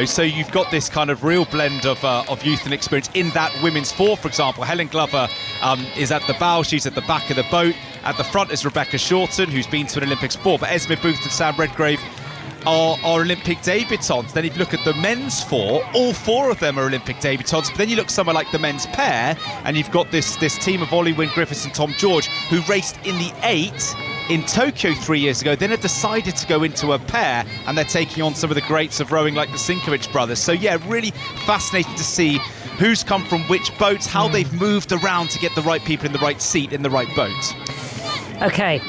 So you've got this kind of real blend of youth and experience in that women's four. For example, Helen Glover is at the bow, she's at the back of the boat. At the front is Rebecca Shorten, who's been to an Olympics before, but Esme Booth and Sam Redgrave are Olympic debutants. Then if you look at the men's four, all four of them are Olympic debutants. But then you look somewhere like the men's pair, and you've got this team of Ollie Wynne-Griffiths and Tom George, who raced in the 8 in Tokyo 3 years ago, then have decided to go into a pair, and they're taking on some of the greats of rowing like the Sinkovich brothers. So yeah, really fascinating to see who's come from which boats, how they've moved around to get the right people in the right seat in the right boat. Okay,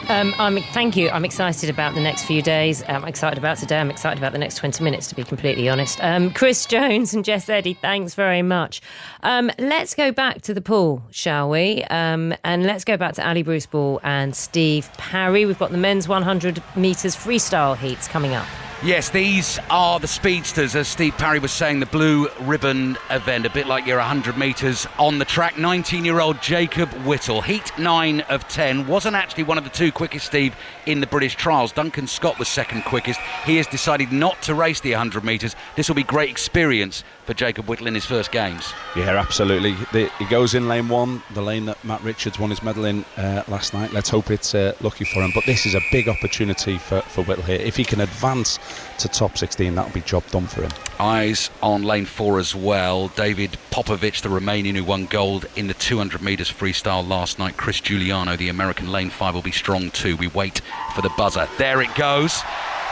thank you. I'm excited about the next few days. I'm excited about today. I'm excited about the next 20 minutes, to be completely honest. Chris Jones and Jess Eddy, thanks very much. Let's go back to the pool, shall we? And let's go back to Ali Bruce Ball and Steve Parry. We've got the men's 100 metres freestyle heats coming up. Yes, these are the speedsters, as Steve Parry was saying, the blue ribbon event, a bit like your 100 metres on the track. 19-year-old Jacob Whittle, heat 9 of 10, wasn't actually one of the two quickest, Steve, in the British trials. Duncan Scott was second quickest. He has decided not to race the 100 metres. This will be great experience for Jacob Whittle in his first games. Yeah, absolutely. He goes in lane 1, the lane that Matt Richards won his medal in last night. Let's hope it's lucky for him. But this is a big opportunity for Whittle here. If he can advance to top 16, that'll be job done for him. Eyes on lane 4 as well. David Popovic, the Romanian who won gold in the 200 metres freestyle last night. Chris Giuliano, the American, lane 5 will be strong too. We wait for the buzzer. There it goes.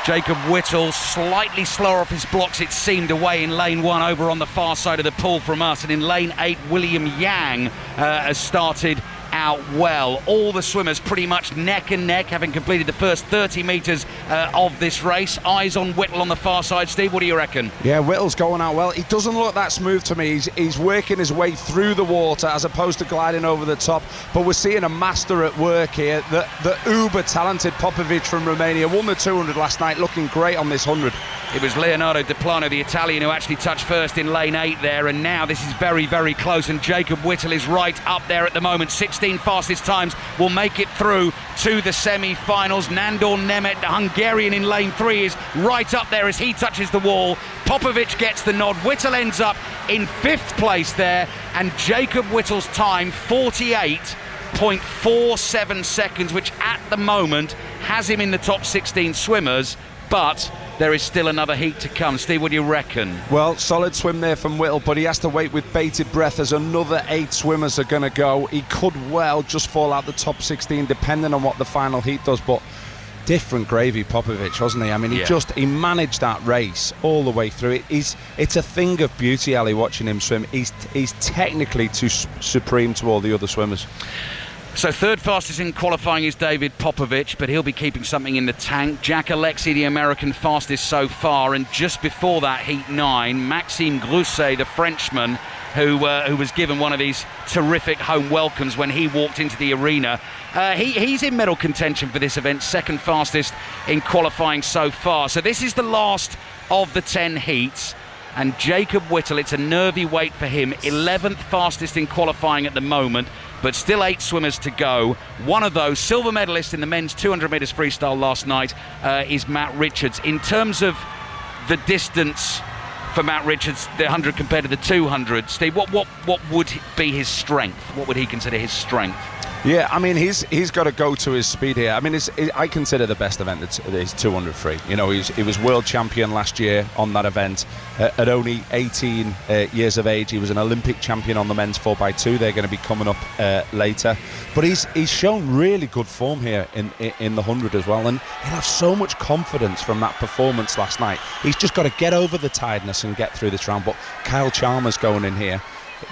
Jacob Whittle slightly slower off his blocks, it seemed, away in lane 1 over on the far side of the pool from us. And in lane 8, William Yang has started out well. All the swimmers pretty much neck and neck, having completed the first 30 metres of this race. Eyes on Whittle on the far side. Steve, what do you reckon? Yeah, Whittle's going out well. He doesn't look that smooth to me. He's working his way through the water as opposed to gliding over the top. But we're seeing a master at work here. The uber talented Popovic from Romania won the 200 last night, looking great on this 100. It was Leonardo De Plano, the Italian, who actually touched first in lane 8 there, and now this is very, very close, and Jacob Whittle is right up there at the moment. 16 fastest times will make it through to the semi-finals. Nandor Nemeth, the Hungarian, in lane 3 is right up there as he touches the wall. Popovic gets the nod. Whittle ends up in 5th place there, and Jacob Whittle's time, 48.47 seconds, which at the moment has him in the top 16 swimmers, but there is still another heat to come. Steve, what do you reckon? Well, solid swim there from Whittle, but he has to wait with bated breath as another 8 swimmers are going to go. He could well just fall out the top 16 depending on what the final heat does, but different gravy Popovic, wasn't he? I mean, he managed that race all the way through. It's a thing of beauty, Ali, watching him swim. He's technically too supreme to all the other swimmers. So 3rd fastest in qualifying is David Popovic, but he'll be keeping something in the tank. Jack Alexi, the American, fastest so far, and just before that, heat 9, Maxime Grousset, the Frenchman, who was given one of these terrific home welcomes when he walked into the arena. He's in medal contention for this event, 2nd fastest in qualifying so far. So this is the last of the 10 heats. And Jacob Whittle, it's a nervy wait for him, 11th fastest in qualifying at the moment, but still 8 swimmers to go. One of those, silver medalist in the men's 200 metres freestyle last night, is Matt Richards. In terms of the distance for Matt Richards, the 100 compared to the 200, Steve, what would be his strength? What would he consider his strength? Yeah, I mean, he's got to go to his speed here. I mean, I consider the best event is 200 free. You know, he was world champion last year on that event. At only 18 years of age, he was an Olympic champion on the men's 4x2. They're going to be coming up later. But he's shown really good form here in the 100 as well. And he'll have so much confidence from that performance last night. He's just got to get over the tiredness and get through this round. But Kyle Chalmers going in here.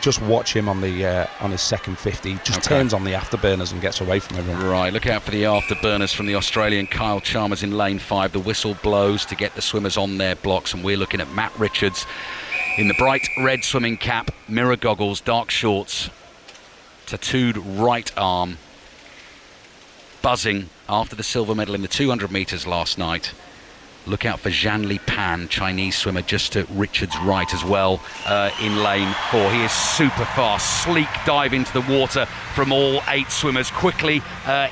Just watch him on his second 50. He just turns on the afterburners and gets away from everyone. Right, look out for the afterburners from the Australian Kyle Chalmers in lane 5. The whistle blows to get the swimmers on their blocks, and we're looking at Matt Richards in the bright red swimming cap, mirror goggles, dark shorts, tattooed right arm, buzzing after the silver medal in the 200 metres last night. Look out for Zhanli Pan, Chinese swimmer, just to Richard's right as well, in lane 4. He is super fast, sleek dive into the water from all 8 swimmers, quickly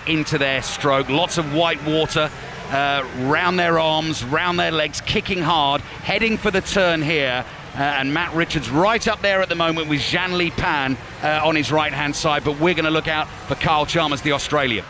into their stroke. Lots of white water round their arms, round their legs, kicking hard, heading for the turn here. And Matt Richards right up there at the moment with Zhanli Pan on his right-hand side. But we're going to look out for Kyle Chalmers, the Australian.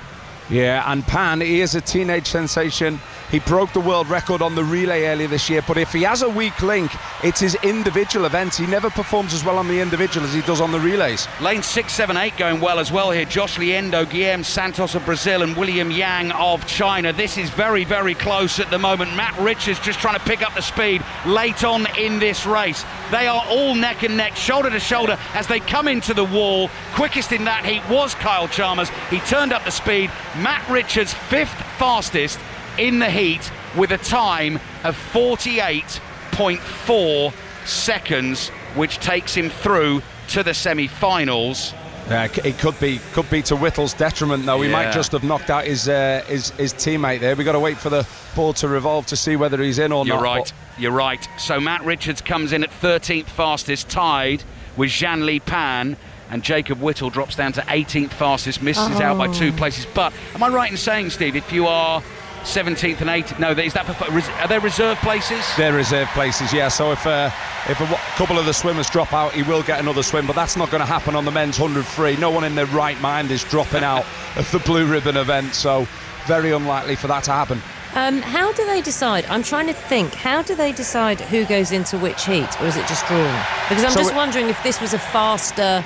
Yeah, and Pan, he is a teenage sensation. He broke the world record on the relay earlier this year, but if he has a weak link, it's his individual events. He never performs as well on the individual as he does on the relays. Lane 6, 7, 8 going well as well here. Josh Liendo, Guillermo Santos of Brazil and William Yang of China. This is very, very close at the moment. Matt Richards just trying to pick up the speed late on in this race. They are all neck and neck, shoulder to shoulder as they come into the wall. Quickest in that heat was Kyle Chalmers. He turned up the speed. Matt Richards, 5th fastest in the heat with a time of 48.4 seconds, which takes him through to the semi-finals. It could be to Whittle's detriment, though. He might just have knocked out his teammate there. We've got to wait for the board to revolve to see whether he's in or not. You're right. So Matt Richards comes in at 13th fastest, tied with Zhanli Pan, and Jacob Whittle drops down to 18th fastest, misses out by 2 places. But am I right in saying, Steve, if you are 17th and 18th, no, is that for, are there reserve places? They're reserve places, yeah. So if a couple of the swimmers drop out, he will get another swim, but that's not going to happen on the men's 100 free. No one in their right mind is dropping out of the blue ribbon event, so very unlikely for that to happen. How do they decide? I'm trying to think. How do they decide who goes into which heat, or is it just drawn? Because I'm just wondering if this was a faster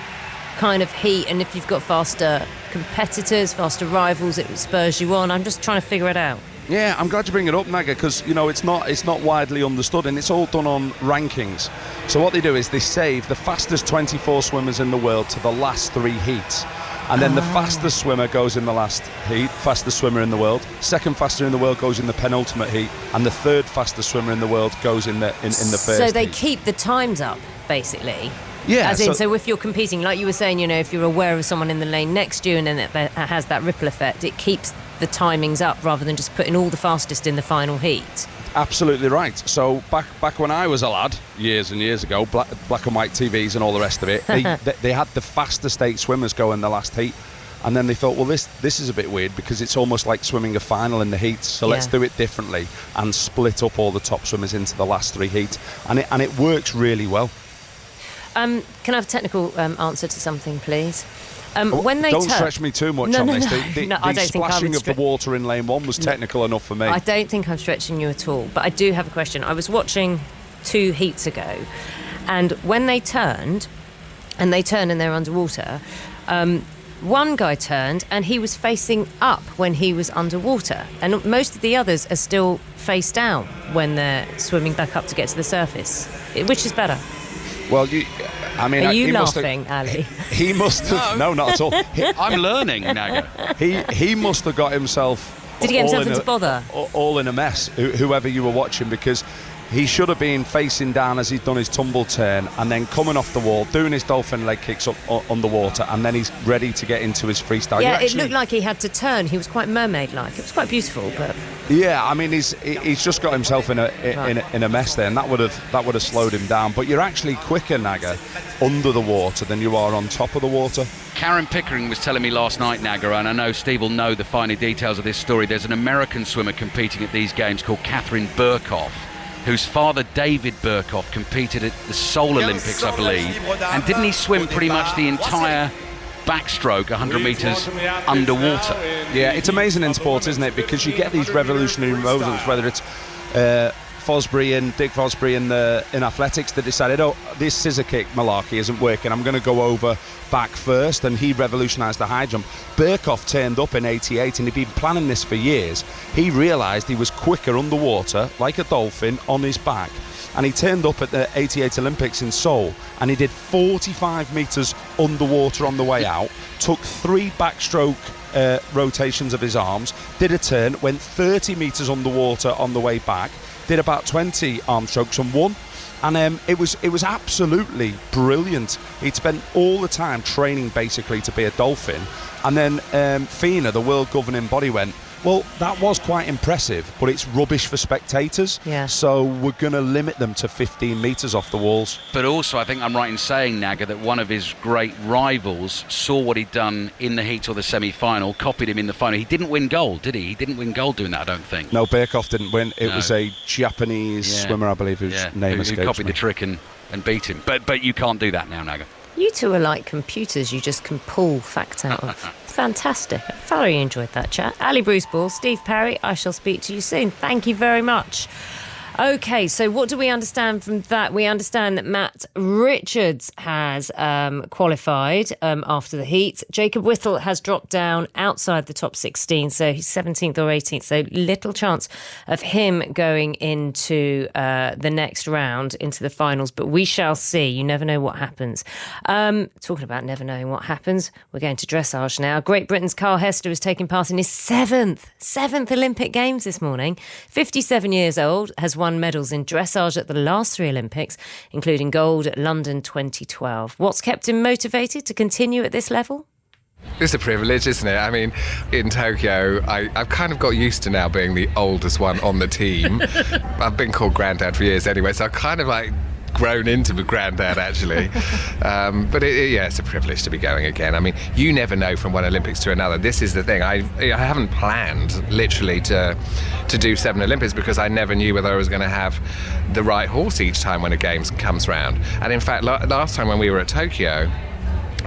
kind of heat, and if you've got faster competitors, faster rivals, it spurs you on. I'm just trying to figure it out. Yeah, I'm glad you bring it up, Naga, because it's not widely understood, and it's all done on rankings. So what they do is they save the fastest 24 swimmers in the world to the last 3 heats. And then the fastest swimmer goes in the last heat, fastest swimmer in the world. Second fastest in the world goes in the penultimate heat, and the third fastest swimmer in the world goes in the first heat. So they keep the times up, basically. Yeah. So if you're competing, like you were saying, if you're aware of someone in the lane next to you, and then it has that ripple effect, it keeps the timings up rather than just putting all the fastest in the final heat. Absolutely right. So back when I was a lad, years and years ago, black and white TVs and all the rest of it, they had the fastest 8 swimmers go in the last heat, and then they thought, well, this is a bit weird because it's almost like swimming a final in the heats, so let's do it differently and split up all the top swimmers into the last 3 heats, and it works really well. Can I have a technical answer to something, please? When they don't stretch me too much on this. The splashing of the water in lane 1 was technical enough for me. I don't think I'm stretching you at all, but I do have a question. I was watching 2 heats ago, and when they turned, and they're underwater, one guy turned and he was facing up when he was underwater, and most of the others are still face down when they're swimming back up to get to the surface. Which is better? Well, are you laughing, Ali? He must have. No, not at all. I'm learning, Naga. He must have got himself. Did he get himself into bother? All in a mess. Whoever you were watching, because he should have been facing down as he'd done his tumble turn, and then coming off the wall, doing his dolphin leg kicks up underwater, and then he's ready to get into his freestyle. Yeah, it looked like he had to turn. He was quite mermaid-like. It was quite beautiful, but. Yeah, I mean, he's just got himself in a mess there, and that would have slowed him down. But you're actually quicker, Naga, under the water than you are on top of the water. Karen Pickering was telling me last night, Naga, and I know Steve will know the finer details of this story. There's an American swimmer competing at these games called Catherine Burkhoff, whose father, David Burkhoff, competed at the Seoul Olympics, I believe. And didn't he swim pretty much the entire backstroke 100 metres underwater? Yeah, it's amazing in sports, isn't it? Because you get these revolutionary moments, whether it's Dick Fosbury in athletics, that decided, this scissor kick malarkey isn't working, I'm going to go over back first, and he revolutionised the high jump. Burkhoff turned up in 88, and he'd been planning this for years. He realised he was quicker underwater, like a dolphin, on his back, and he turned up at the 88 Olympics in Seoul, and he did 45 metres underwater on the way out, took 3 backstroke rotations of his arms, did a turn, went 30 metres underwater on the way back, did about 20 arm strokes and won. And it was absolutely brilliant. He'd spent all the time training basically to be a dolphin, and then FINA, the world governing body, went, well, that was quite impressive, but it's rubbish for spectators. Yeah. So we're going to limit them to 15 metres off the walls. But also, I think I'm right in saying, Naga, that one of his great rivals saw what he'd done in the heat or the semi-final, copied him in the final. He didn't win gold, did he? He didn't win gold doing that, I don't think. No, Birkhoff didn't win. It was a Japanese swimmer, I believe, whose name escapes me. Who copied the trick and beat him. But you can't do that now, Naga. You two are like computers. You just can pull facts out of. Fantastic. I thoroughly enjoyed that chat. Ali Bruce Ball, Steve Parry, I shall speak to you soon. Thank you very much. Okay, so what do we understand from that? We understand that Matt Richards has qualified after the heat. Jacob Whittle has dropped down outside the top 16, so he's 17th or 18th, so little chance of him going into the next round, into the finals, but we shall see. You never know what happens. Talking about never knowing what happens, we're going to dressage now. Great Britain's Carl Hester is taking part in his seventh Olympic Games this morning. 57 years old, has won medals in dressage at the last 3 Olympics, including gold at London 2012. What's kept him motivated to continue at this level? It's a privilege, isn't it? I mean, in Tokyo, I've kind of got used to now being the oldest one on the team. I've been called Grandad for years anyway, so I've kind of grown into the Grandad, actually. But it's a privilege to be going again. I mean, you never know from one Olympics to another. This is the thing. I haven't planned literally to do 7 Olympics because I never knew whether I was going to have the right horse each time when a game comes round. And in fact, last time when we were at Tokyo,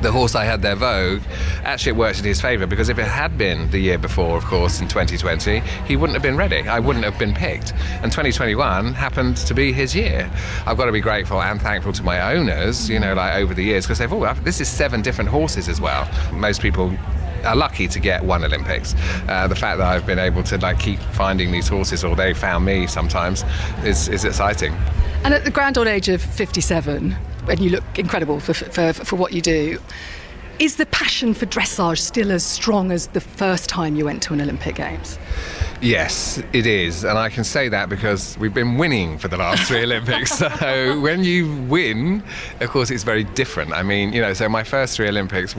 the horse I had there, Vogue, actually it worked in his favour, because if it had been the year before, of course, in 2020, he wouldn't have been ready. I wouldn't have been picked. And 2021 happened to be his year. I've got to be grateful and thankful to my owners, over the years, because this is 7 different horses as well. Most people are lucky to get 1 Olympics. The fact that I've been able to keep finding these horses, or they found me sometimes, is exciting. And at the grand old age of 57, and you look incredible for what you do, is the passion for dressage still as strong as the first time you went to an Olympic Games? Yes, it is. And I can say that because we've been winning for the last 3 Olympics. So when you win, of course, it's very different. I mean, so my first 3 Olympics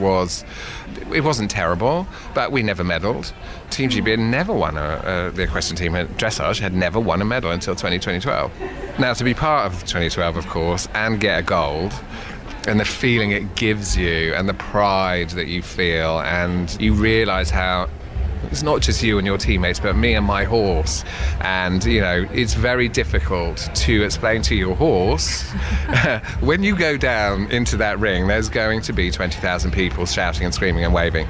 it wasn't terrible, but we never medalled. Team GB had never won, the equestrian team at dressage had never won a medal until 2012. Now, to be part of 2012, of course, and get a gold, and the feeling it gives you and the pride that you feel, and you realise how it's not just you and your teammates, but me and my horse. And, it's very difficult to explain to your horse when you go down into that ring, there's going to be 20,000 people shouting and screaming and waving.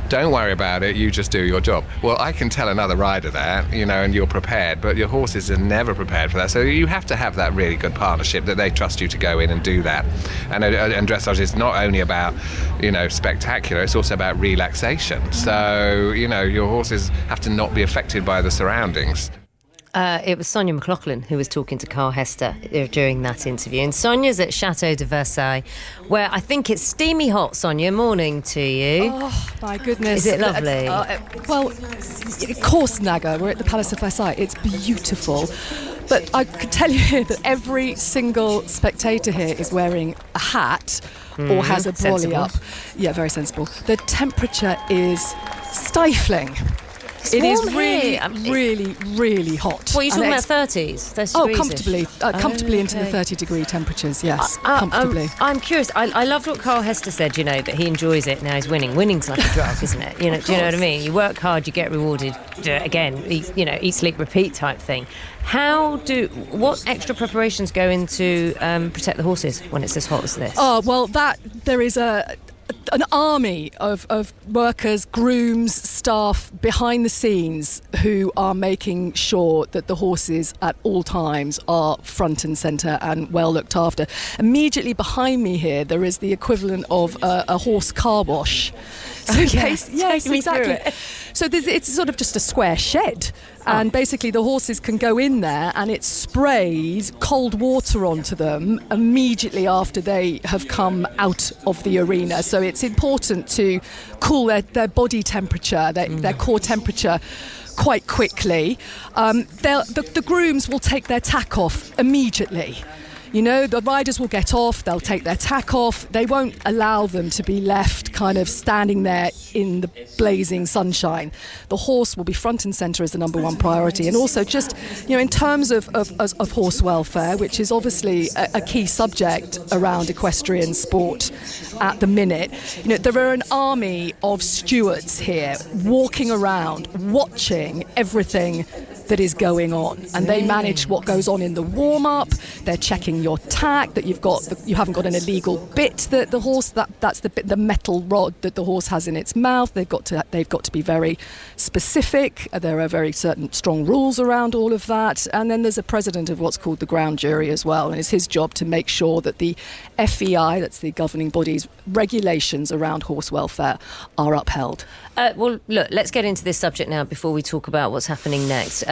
Don't worry about it, you just do your job. Well, I can tell another rider that, and you're prepared, but your horses are never prepared for that. So you have to have that really good partnership that they trust you to go in and do that. And dressage is not only about, spectacular, it's also about relaxation. So, your horses have to not be affected by the surroundings. It was Sonia McLaughlin who was talking to Carl Hester during that interview. And Sonia's at Chateau de Versailles, where I think it's steamy hot. Sonia, morning to you. Oh, my goodness. Is it lovely? Well, of course, Naga. We're at the Palace of Versailles. It's beautiful. But I could tell you here that every single spectator here is wearing a hat or has a brolly up. Yeah, very sensible. The temperature is stifling. It is really hot. What are you talking about, 30s? 30 degrees? Comfortably into the 30-degree temperatures, yes, comfortably. I'm curious. I loved what Carl Hester said, that he enjoys it now he's winning. Winning's like a drug, isn't it? Do you know what I mean? You work hard, you get rewarded. Do it again, eat, sleep, repeat type thing. What extra preparations go into protect the horses when it's as hot as this? Oh, well, there is an army of workers, grooms, staff behind the scenes who are making sure that the horses at all times are front and centre and well looked after. Immediately behind me here, there is the equivalent of a horse car wash. So yes, exactly. So it's sort of just a square shed, and basically the horses can go in there and it sprays cold water onto them immediately after they have come out of the arena. So it's important to cool their body temperature, their core temperature quite quickly. The grooms will take their tack off immediately. You know, the riders will get off, they'll take their tack off, they won't allow them to be left kind of standing there in the blazing sunshine. The horse will be front and centre as the number one priority. And also just, you know, in terms of horse welfare, which is obviously a key subject around equestrian sport at the minute, you know, there are an army of stewards here walking around, watching everything that is going on, and they manage what goes on in the warm-up. They're checking your tack, that you haven't got an illegal bit that the horse, that's the metal rod that the horse has in its mouth. They've got to be very specific. There are very certain strong rules around all of that. And then there's a president of what's called the ground jury as well, and it's his job to make sure that the FEI, that's the governing body's regulations around horse welfare, are upheld. Well, look, let's get into this subject now before we talk about what's happening next.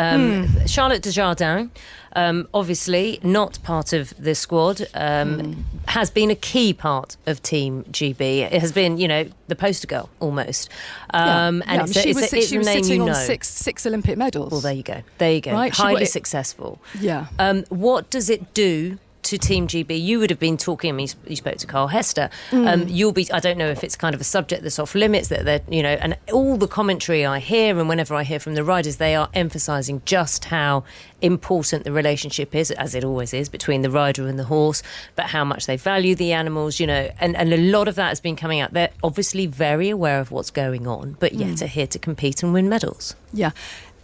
Charlotte Desjardins, obviously not part of the squad, has been a key part of Team GB. It has been, you know, the poster girl almost. And she was sitting on know. six Olympic medals. Well, there you go. Right? Highly successful. Yeah. What does it do to Team GB? You would have been talking, I mean, you spoke to Carl Hester. You'll be, I don't know if it's kind of a subject that's off limits, that they're, you know, and all the commentary I hear, and whenever I hear from the riders, they are emphasising just how important the relationship is, as it always is, between the rider and the horse, but how much they value the animals, you know, and a lot of that has been coming out. They're obviously very aware of what's going on, but yet are here to compete and win medals. Yeah.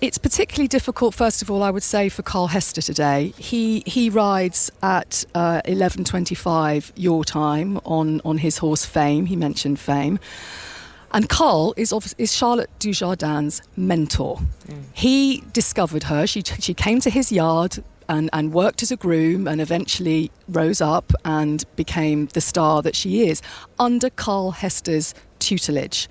It's particularly difficult, first of all, I would say, for Carl Hester today. He rides at 11:25 your time on his horse Fame. He mentioned Fame. And Carl is Charlotte Desjardins' mentor. He discovered her. She came to his yard and worked as a groom and eventually rose up and became the star that she is under Carl Hester's tutelage.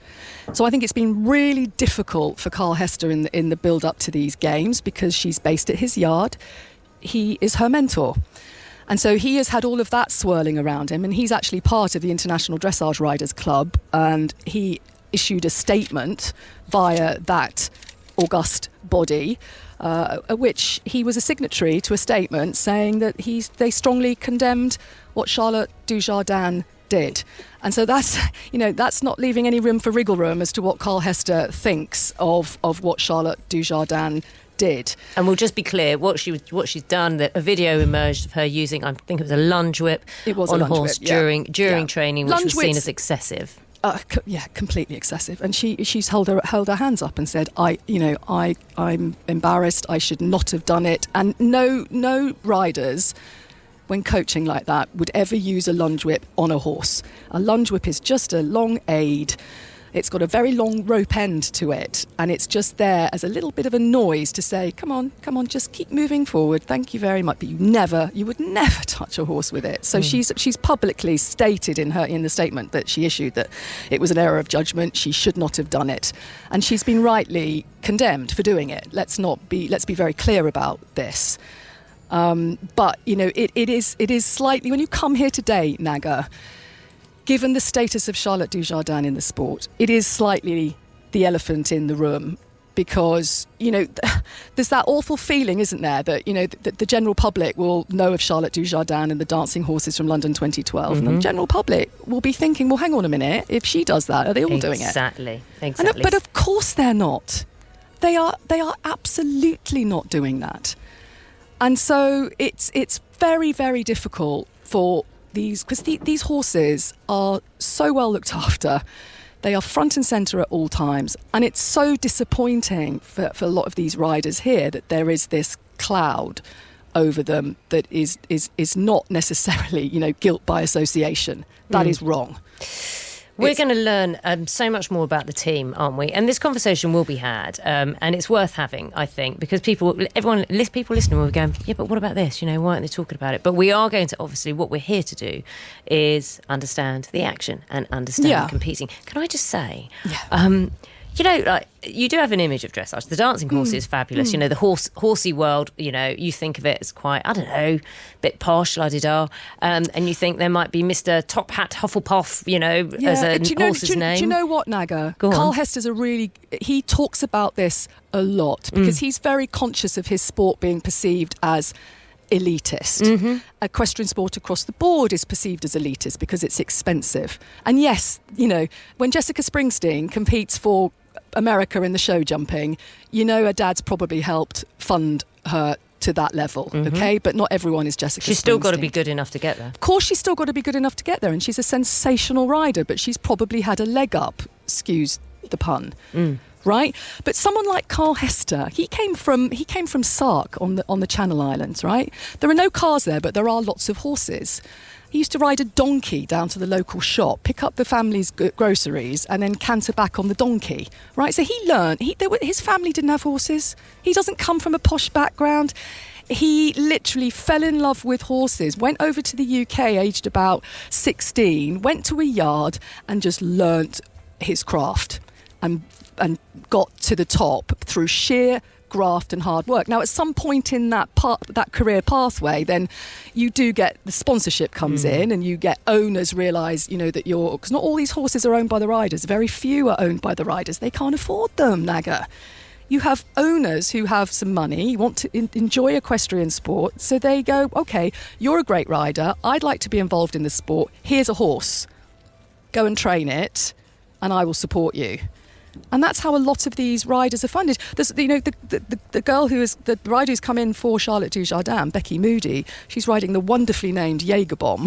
So I think it's been really difficult for Carl Hester in the build-up to these games because she's based at his yard. He is her mentor. And so he has had all of that swirling around him, and he's actually part of the International Dressage Riders Club, and he issued a statement via that august body, which he was a signatory to a statement saying that they strongly condemned what Charlotte Desjardins did. And so that's not leaving any room for wriggle room as to what Carl Hester thinks of what Charlotte Desjardins did. And we'll just be clear, what she's done, that a video emerged of her using, I think it was a lunge whip on a horse during training, which was seen as excessive. Completely excessive. And she's held her hands up and said, I'm embarrassed, I should not have done it. And no riders, when coaching like that, would ever use a lunge whip on a horse. A lunge whip is just a long aid. It's got a very long rope end to it, and it's just there as a little bit of a noise to say, come on, just keep moving forward, thank you very much. But you would never touch a horse with it. So she's publicly stated in the statement that she issued that it was an error of judgment, she should not have done it. And she's been rightly condemned for doing it. Let's be very clear about this. But you know, it is slightly, when you come here today, Naga, given the status of Charlotte Desjardins in the sport, it is slightly the elephant in the room, because you know there's that awful feeling, isn't there, that you know the general public will know of Charlotte Desjardins and the dancing horses from London 2012, and the general public will be thinking, well, hang on a minute, if she does that, are they all doing it? Exactly. But of course they're not. They are absolutely not doing that. And so it's very, very difficult for these, because these horses are so well looked after. They are front and centre at all times. And it's so disappointing for a lot of these riders here that there is this cloud over them that is not necessarily, you know, guilt by association. That is wrong. We're going to learn so much more about the team, aren't we? And this conversation will be had, and it's worth having, I think, because people listening will be going, yeah, but what about this? You know, why aren't they talking about it? But we are going to, obviously, what we're here to do is understand the action and understand competing. Can I just say, you know, like, you do have an image of dressage. The dancing horse is fabulous. You know, the horsey world, you know, you think of it as quite, I don't know, a bit posh, la-di-da. And you think there might be Mr. Top Hat Hufflepuff, you know, as a horse's name. Do you know what, Naga? Go on. Carl Hester's he talks about this a lot because he's very conscious of his sport being perceived as elitist. Equestrian sport across the board is perceived as elitist because it's expensive. And yes, when Jessica Springsteen competes for America in the show jumping, her dad's probably helped fund her to that level, okay? But not everyone is Jessica Springsteen. She's still got to be good enough to get there. Of course she's still got to be good enough to get there, and she's a sensational rider, but she's probably had a leg up, excuse the pun. Right, but someone like Carl Hester, he came from Sark on the Channel Islands, right? There are no cars there, but there are lots of horses. He used to ride a donkey down to the local shop, pick up the family's groceries, and then canter back on the donkey, right? So he learned. His family didn't have horses. He doesn't come from a posh background. He literally fell in love with horses, went over to the UK aged about 16, went to a yard and just learnt his craft and got to the top through sheer graft and hard work. Now, at some point in that career pathway, then you do get the sponsorship comes in, and you get owners realise, that because not all these horses are owned by the riders. Very few are owned by the riders. They can't afford them, Naga. You have owners who have some money, want to enjoy equestrian sport, so they go, okay, you're a great rider. I'd like to be involved in the sport. Here's a horse. Go and train it, and I will support you. And that's how a lot of these riders are funded. There's, the girl the rider who's come in for Charlotte Dujardin, Becky Moody, she's riding the wonderfully named Jägerbomb.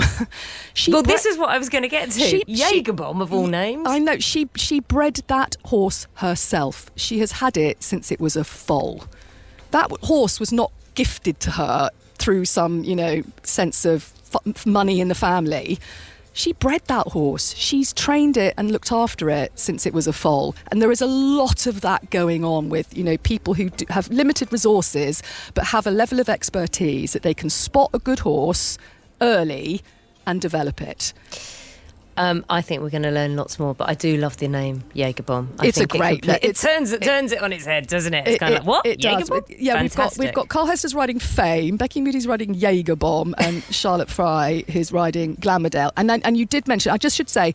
This is what I was going to get to. Jägerbomb, of all names. I know. She bred that horse herself. She has had it since it was a foal. That horse was not gifted to her through some, sense of money in the family. She bred that horse. She's trained it and looked after it since it was a foal. And there is a lot of that going on with, people who have limited resources but have a level of expertise that they can spot a good horse early and develop it. I think we're going to learn lots more, but I do love the name Jägerbomb. It's a great... It turns it on its head, doesn't it? It's kind of like, what? It does. Yeah, we've got Carl Hester's riding Fame, Becky Moody's riding Jägerbomb, and Charlotte Fry, who's riding Glamourdale. And you did mention, I just should say,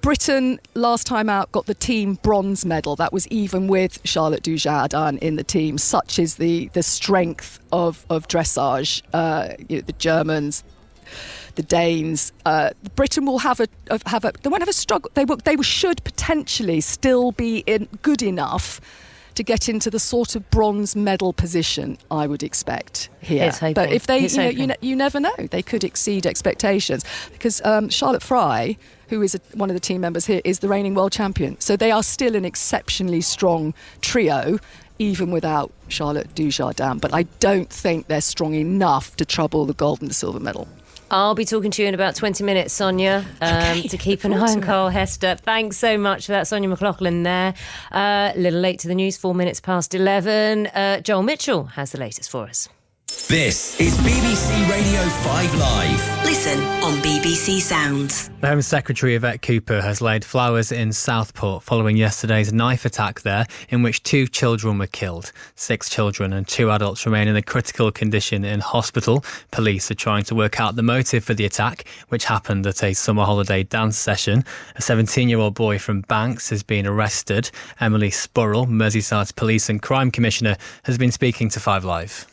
Britain, last time out, got the team bronze medal. That was even with Charlotte Dujardin in the team. Such is the strength of dressage. The Germans, the Danes, Britain will have they won't have a struggle. They should potentially still be good enough to get into the sort of bronze medal position, I would expect here. But if they, you never know, they could exceed expectations because Charlotte Fry, who is one of the team members here, is the reigning world champion. So they are still an exceptionally strong trio, even without Charlotte Dujardin. But I don't think they're strong enough to trouble the gold and the silver medal. I'll be talking to you in about 20 minutes, Sonia, to keep an eye on Carl Hester. Thanks so much for that, Sonia McLaughlin there. A little late to the news, 4 minutes past 11. Joel Mitchell has the latest for us. This is BBC Radio 5 Live. Listen on BBC Sounds. The Home Secretary Yvette Cooper has laid flowers in Southport following yesterday's knife attack there in which 2 children were killed. 6 children and 2 adults remain in a critical condition in hospital. Police are trying to work out the motive for the attack, which happened at a summer holiday dance session. A 17-year-old boy from Banks has been arrested. Emily Spurrell, Merseyside's Police and Crime Commissioner, has been speaking to 5 Live.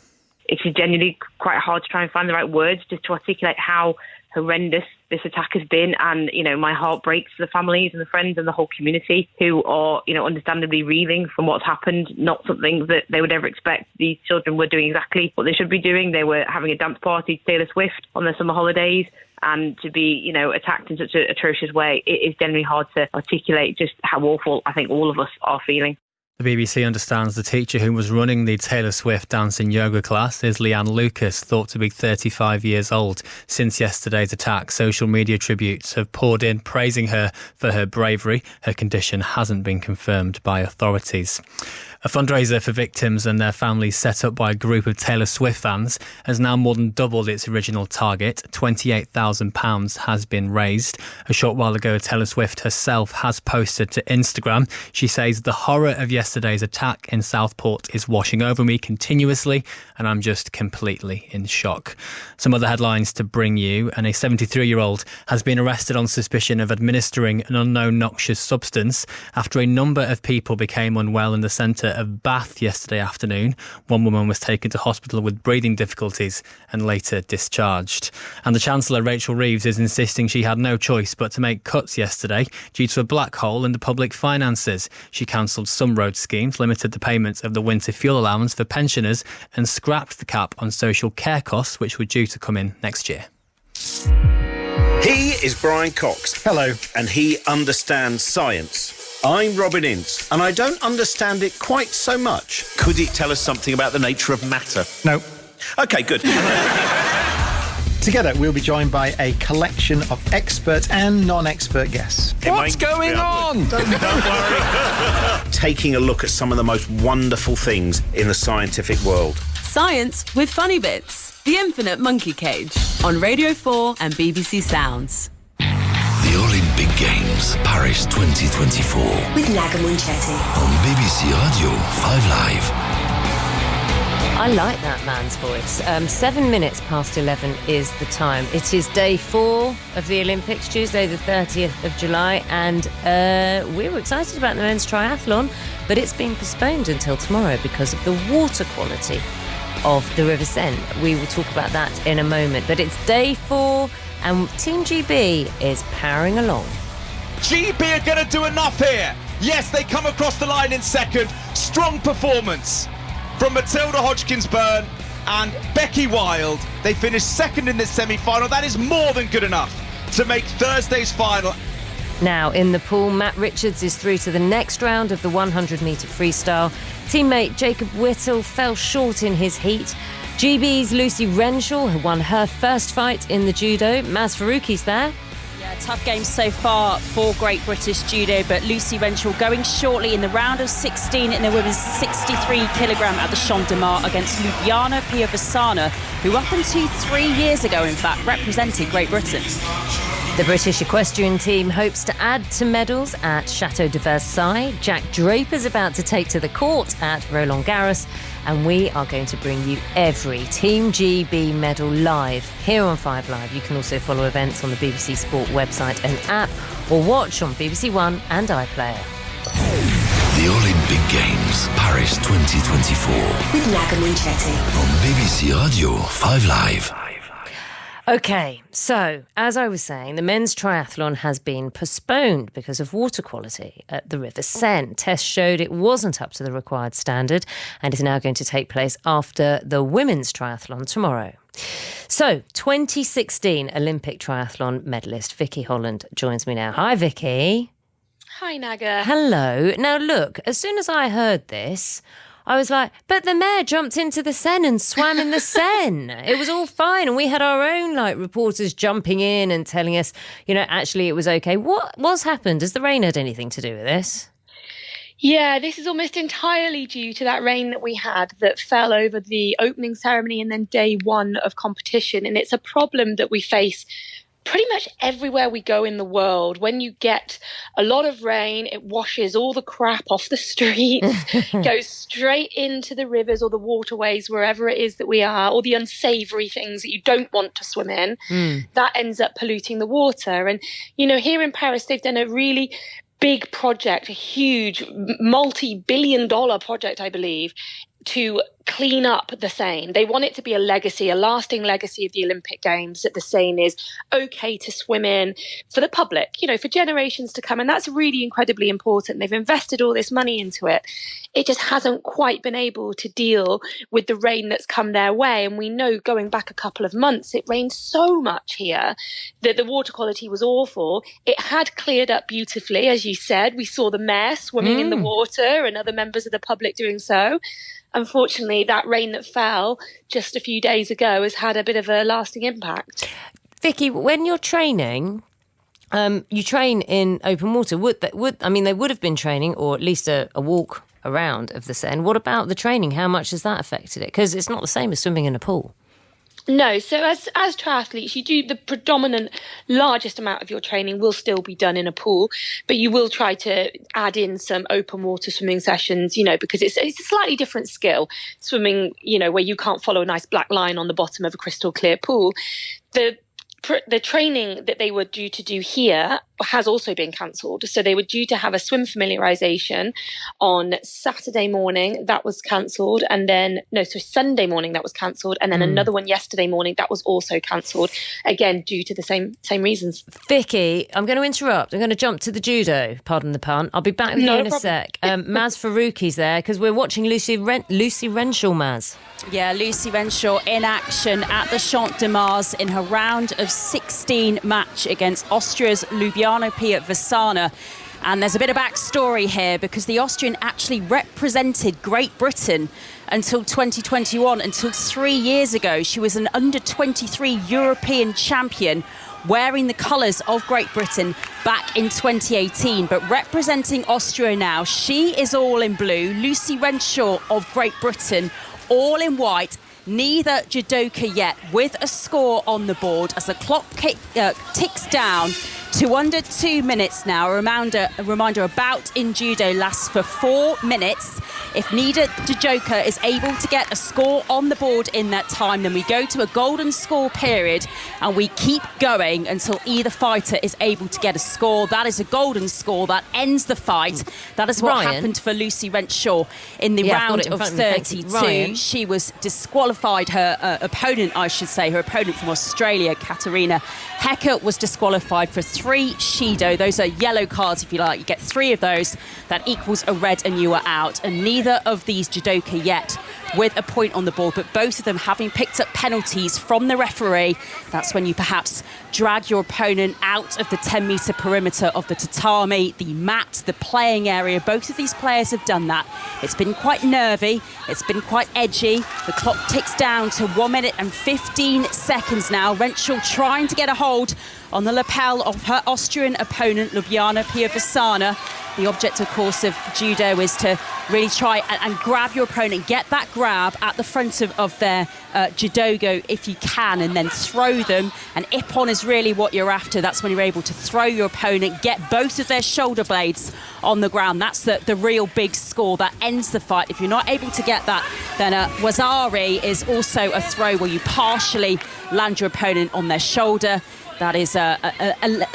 It's genuinely quite hard to try and find the right words just to articulate how horrendous this attack has been. And, my heart breaks for the families and the friends and the whole community who are, understandably reeling from what's happened. Not something that they would ever expect. These children were doing exactly what they should be doing. They were having a dance party to Taylor Swift on their summer holidays. And to be, attacked in such an atrocious way, it is generally hard to articulate just how awful I think all of us are feeling. The BBC understands the teacher who was running the Taylor Swift dance and yoga class is Leanne Lucas, thought to be 35 years old. Since yesterday's attack, social media tributes have poured in praising her for her bravery. Her condition hasn't been confirmed by authorities. A fundraiser for victims and their families set up by a group of Taylor Swift fans has now more than doubled its original target. £28,000 has been raised. A short while ago, Taylor Swift herself has posted to Instagram. She says the horror of yesterday's yesterday's attack in Southport is washing over me continuously, and I'm just completely in shock. Some other headlines to bring you, and a 73-year-old has been arrested on suspicion of administering an unknown noxious substance after a number of people became unwell in the centre of Bath yesterday afternoon. One woman was taken to hospital with breathing difficulties and later discharged. And the Chancellor, Rachel Reeves, is insisting she had no choice but to make cuts yesterday due to a black hole in the public finances. She cancelled some road schemes, limited the payment of the winter fuel allowance for pensioners and scrapped the cap on social care costs, which were due to come in next year. He is Brian Cox. Hello. And he understands science. I'm Robin Ince, and I don't understand it quite so much. Could it tell us something about the nature of matter? No. OK, good. Together, we'll be joined by a collection of expert and non-expert guests. What's going on? Don't worry. Taking a look at some of the most wonderful things in the scientific world. Science with funny bits. The Infinite Monkey Cage on Radio 4 and BBC Sounds. The Olympic Games, Paris 2024. With Naga Munchetty on BBC Radio 5 Live. I like that man's voice. 7 minutes past 11 is the time. It is day 4 of the Olympics, Tuesday the 30th of July, and we were excited about the men's triathlon, but it's been postponed until tomorrow because of the water quality of the River Seine. We will talk about that in a moment, but it's day 4 and Team GB is powering along. GB are going to do enough here. Yes, they come across the line in second. Strong performance from Matilda Hodgkins-Byrne and Becky Wild. They finished second in this semi-final. That is more than good enough to make Thursday's final. Now, in the pool, Matt Richards is through to the next round of the 100-metre freestyle. Teammate Jacob Whittle fell short in his heat. GB's Lucy Renshaw, who won her first fight in the judo. Maz Faruqi's there. Yeah, tough game so far for Great British Judo, but Lucy Renshaw going shortly in the round of 16 in the women's 63 kilogram at the Champ de Mars against Ljubljana Piovasana, who up until 3 years ago, in fact, represented Great Britain. The British equestrian team hopes to add to medals at Chateau de Versailles. Jack Draper's about to take to the court at Roland Garros, and we are going to bring you every Team GB medal live here on 5 Live. You can also follow events on the BBC Sport website and app, or watch on BBC One and iPlayer. The Olympic Games, Paris 2024. with Naga Munchetty on BBC Radio 5 Live. OK, so, as I was saying, the men's triathlon has been postponed because of water quality at the River Seine. Tests showed it wasn't up to the required standard and is now going to take place after the women's triathlon tomorrow. So, 2016 Olympic triathlon medalist Vicky Holland joins me now. Hi, Vicky. Hi, Naga. Hello. Now, look, as soon as I heard this, I was like, but the mayor jumped into the Seine and swam in the Seine. It was all fine. And we had our own, reporters jumping in and telling us, actually it was okay. What's happened? Has the rain had anything to do with this? Yeah, this is almost entirely due to that rain that we had that fell over the opening ceremony and then day 1 of competition. And it's a problem that we face pretty much everywhere we go in the world. When you get a lot of rain, it washes all the crap off the streets, goes straight into the rivers or the waterways, wherever it is that we are, or the unsavoury things that you don't want to swim in. That ends up polluting the water. And, here in Paris, they've done a really big project, a huge multi-billion-dollar project, I believe, to clean up the Seine. They want it to be a legacy, a lasting legacy of the Olympic Games, that the Seine is okay to swim in for the public, for generations to come. And that's really incredibly important. They've invested all this money into it. It just hasn't quite been able to deal with the rain that's come their way. And we know going back a couple of months, it rained so much here that the water quality was awful. It had cleared up beautifully, as you said. We saw the mayor swimming in the water and other members of the public doing so. Unfortunately, that rain that fell just a few days ago has had a bit of a lasting impact. Vicky, when you're training, you train in open water. They would have been training, or at least a walk around of the Seine. What about the training? How much has that affected it? Because it's not the same as swimming in a pool. No, so as triathletes, you do the predominant largest amount of your training will still be done in a pool, but you will try to add in some open water swimming sessions, because it's a slightly different skill. Swimming, where you can't follow a nice black line on the bottom of a crystal clear pool. The training that they were due to do here has also been cancelled. So they were due to have a swim familiarisation on Saturday morning. That was cancelled. And then, Sunday morning that was cancelled. And then another one yesterday morning that was also cancelled. Again, due to the same reasons. Vicky, I'm going to interrupt. I'm going to jump to the judo, pardon the pun. I'll be back with you in a sec. Maz Faruqi's there because we're watching Lucy Renshaw, Maz. Yeah, Lucy Renshaw in action at the Champ de Mars in her round of 16 match against Austria's Ljubljana Pia Vesana. And there's a bit of backstory here because the Austrian actually represented Great Britain until 2021, until 3 years ago. She was an under-23 European champion wearing the colours of Great Britain back in 2018. But representing Austria now, she is all in blue. Lucy Renshaw of Great Britain, all in white. Neither judoka yet with a score on the board as the clock ticks down to under 2 minutes now. A reminder, a bout in judo lasts for 4 minutes. If neither judoka is able to get a score on the board in that time, then we go to a golden score period and we keep going until either fighter is able to get a score. That is a golden score. That ends the fight. That is what happened for Lucy Renshaw in the round of 32. She was disqualified. Her opponent, her opponent from Australia, Katarina Hecker, was disqualified for 3 Shido. Those are yellow cards, if you like. You get 3 of those. That equals a red and you are out. And neither of these judoka yet with a point on the board, but both of them having picked up penalties from the referee. That's when you perhaps drag your opponent out of the 10-metre perimeter of the tatami, the mat, the playing area. Both of these players have done that. It's been quite nervy. It's been quite edgy. The clock ticks down to 1 minute and 15 seconds now. Renshaw trying to get a hold on the lapel of her Austrian opponent, Ljubljana Pia Vesana. The object, of course, of judo is to really try and grab your opponent, get that grab at the front of their judogo if you can, and then throw them. And ippon is really what you're after. That's when you're able to throw your opponent, get both of their shoulder blades on the ground. That's the real big score. That ends the fight. If you're not able to get that, then wazari is also a throw where you partially land your opponent on their shoulder. That is a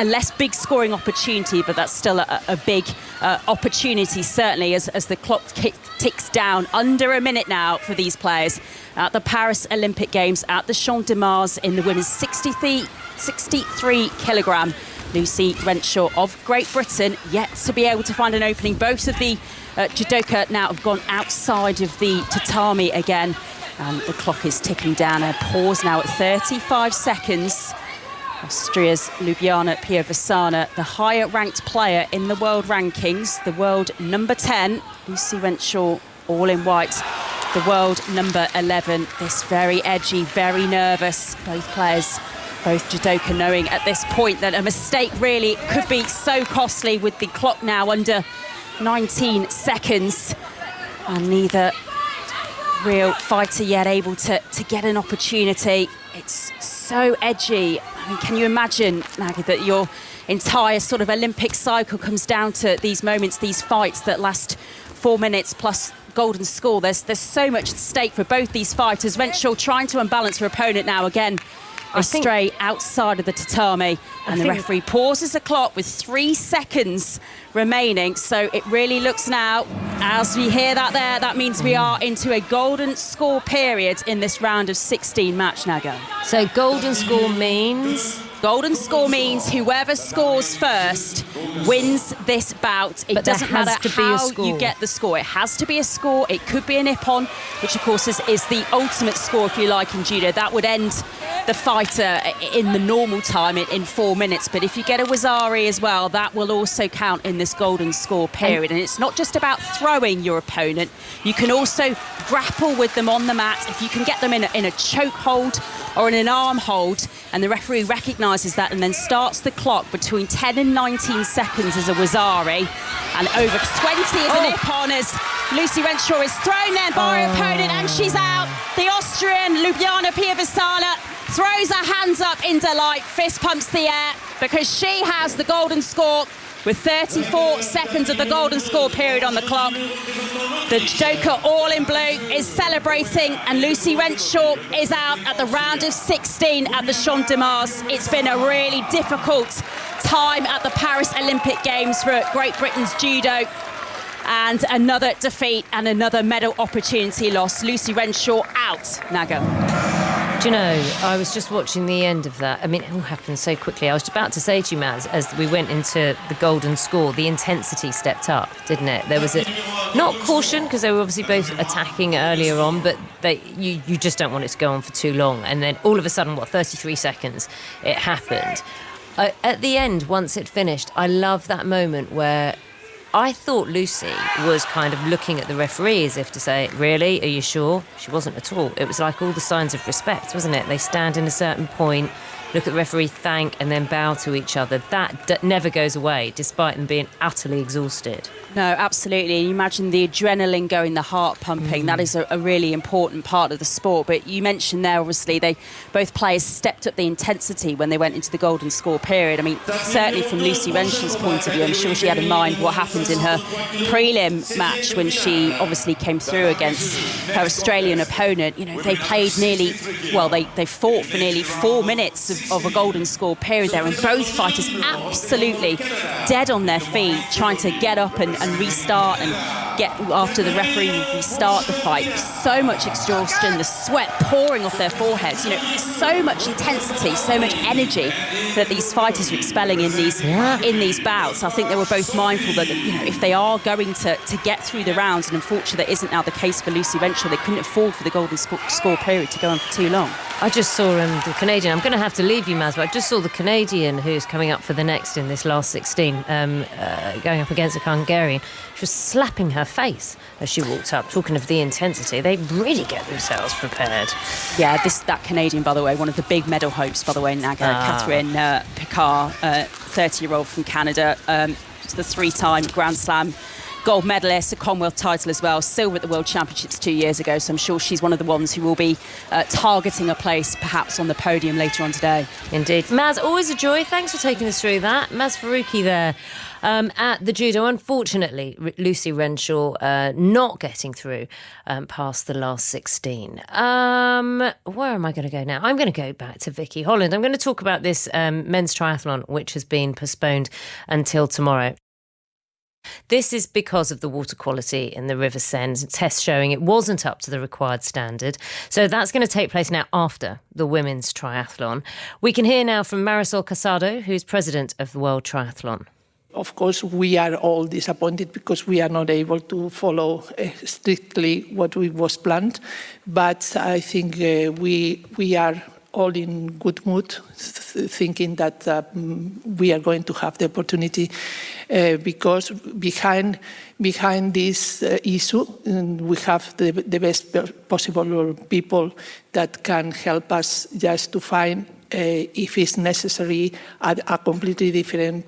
less big scoring opportunity, but that's still a big opportunity, certainly, as the clock ticks down. Under a minute now for these players at the Paris Olympic Games at the Champ de Mars in the women's 63 kilogram. Lucy Renshaw of Great Britain yet to be able to find an opening. Both of the judoka now have gone outside of the tatami again, and the clock is ticking down. A pause now at 35 seconds. Austria's Ljubljana Pia Vesana, the higher ranked player in the world rankings, the world number 10. Lucy Renshaw, all in white, the world number 11. This very edgy, very nervous. Both players, both judoka, knowing at this point that a mistake really could be so costly, with the clock now under 19 seconds. And neither real fighter yet able to get an opportunity. It's so edgy. I mean, can you imagine, Naga, that your entire sort of Olympic cycle comes down to these moments, these fights that last 4 minutes plus golden score? There's so much at stake for both these fighters. Renshaw trying to unbalance her opponent now again. Stray outside of the tatami, and the referee pauses the clock with 3 seconds remaining. So it really looks now, as we hear that there, that means we are into a golden score period in this round of 16 match, Naga. So golden score means? Golden score means whoever scores first wins this bout. It doesn't matter how you get the score. It has to be a score. It could be an ippon, which of course is the ultimate score, if you like, in judo. That would end the fighter in the normal time in 4 minutes. But if you get a Wazari as well, that will also count in this golden score period. And it's not just about throwing your opponent. You can also grapple with them on the mat. If you can get them in a choke hold or in an arm hold, and the referee recognises that and then starts the clock between 10 and 19 seconds as a Wazari, and over 20 as an Ippon, as Lucy Renshaw is thrown then by her opponent, and she's out. The Austrian Ljubljana Piavasala throws her hands up in delight, fist pumps the air, because she has the golden score with 34 seconds of the golden score period on the clock. The judoka, all in blue, is celebrating, and Lucy Renshaw is out at the round of 16 at the Champ de Mars. It's been a really difficult time at the Paris Olympic Games for Great Britain's judo. And another defeat and another medal opportunity lost. Lucy Renshaw out, Naga. Do you know, I was just watching the end of that. I mean, it all happened so quickly. I was about to say to you, Maz, as we went into the golden score, the intensity stepped up, didn't it? There was not caution, because they were obviously both attacking earlier on, but you just don't want it to go on for too long. And then all of a sudden, 33 seconds, it happened. At the end, once it finished, I love that moment where I thought Lucy was kind of looking at the referee as if to say, really, are you sure? She wasn't at all. It was like all the signs of respect, wasn't it? They stand in a certain point, look at the referee, thank, and then bow to each other. That never goes away, despite them being utterly exhausted. No, absolutely. You imagine the adrenaline going, the heart pumping. That is a really important part of the sport. But you mentioned there, obviously, both players stepped up the intensity when they went into the golden score period. I mean, certainly from Lucy Renshaw's point of view, I'm sure she had in mind what happened in her prelim match when she obviously came through against her Australian opponent. You know, they fought for nearly 4 minutes of a golden score period there, and both fighters absolutely dead on their feet, trying to get up and restart and get after the referee restart the fight. So much exhaustion, the sweat pouring off their foreheads. You know, so much intensity, so much energy that these fighters are expelling in these bouts. I think they were both mindful that, you know, if they are going to get through the rounds, and unfortunately that isn't now the case for Lucy Renshaw, they couldn't afford for the golden score period to go on for too long. I just saw the Canadian. I'm going to have to leave you, Maz, but I just saw the Canadian who's coming up for the next in this last 16, going up against a Hungarian. She was slapping her face as she walked up, talking of the intensity. They really get themselves prepared. Yeah, that Canadian, by the way, one of the big medal hopes, by the way, Naga, Catherine Picard, 30-year-old from Canada, the 3-time Grand Slam gold medalist, a Commonwealth title as well, silver at the World Championships 2 years ago. So I'm sure she's one of the ones who will be targeting a place perhaps on the podium later on today. Indeed. Maz, always a joy. Thanks for taking us through that. Maz Faruqi there at the judo. Unfortunately, Lucy Renshaw not getting through past the last 16. Where am I going to go now? I'm going to go back to Vicky Holland. I'm going to talk about this men's triathlon, which has been postponed until tomorrow. This is because of the water quality in the River Seine, tests showing it wasn't up to the required standard. So that's going to take place now after the women's triathlon. We can hear now from Marisol Casado, who's president of the World Triathlon. Of course, we are all disappointed because we are not able to follow strictly what was planned. But I think we are all in good mood, thinking that we are going to have the opportunity because behind this issue, we have the best possible people that can help us just to find, if it's necessary, a completely different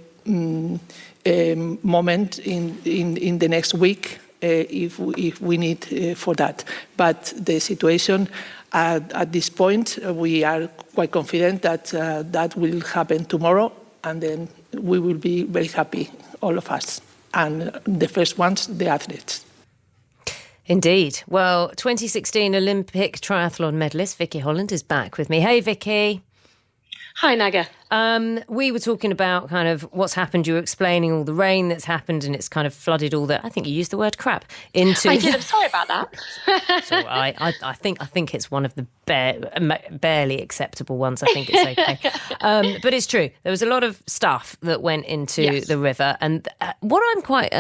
moment in the next week if we need for that. But the situation at this point, we are quite confident that that will happen tomorrow, and then we will be very happy, all of us, and the first ones, the athletes. Indeed. Well, 2016 Olympic triathlon medalist Vicky Holland is back with me. Hey, Vicky. Hi, Naga. We were talking about kind of what's happened. You were explaining all the rain that's happened, and it's kind of flooded all the. I think you used the word crap into. I did. I'm sorry about that. It's all right. I think it's one of the barely acceptable ones. I think it's okay. But it's true. There was a lot of stuff that went into the river, and what I'm quite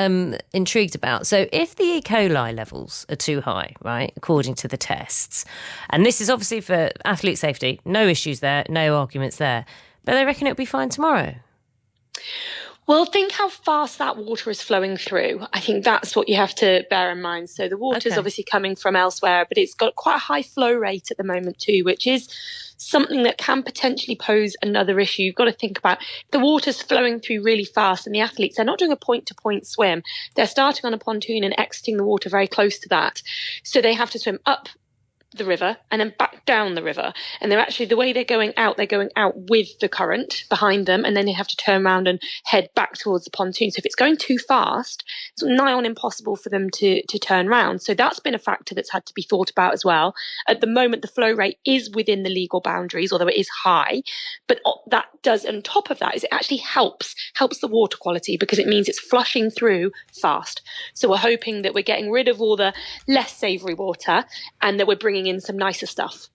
intrigued about. So if the E. coli levels are too high, right, according to the tests, and this is obviously for athlete safety, no issues there, no arguments there. But they reckon it'll be fine tomorrow. Well, think how fast that water is flowing through. I think that's what you have to bear in mind. So the water is obviously coming from elsewhere, but it's got quite a high flow rate at the moment too, which is something that can potentially pose another issue. You've got to think about the water's flowing through really fast, and the athletes, they're not doing a point-to-point swim. They're starting on a pontoon and exiting the water very close to that. So they have to swim up the river and then back down the river, and they're actually, the way they're going out with the current behind them, and then they have to turn around and head back towards the pontoon. So if it's going too fast, it's nigh on impossible for them to turn around. So that's been a factor that's had to be thought about as well. At the moment, the flow rate is within the legal boundaries, although it is high, but that does, on top of that, is it actually helps the water quality, because it means it's flushing through fast. So we're hoping that we're getting rid of all the less savoury water, and that we're bringing in some nicer stuff.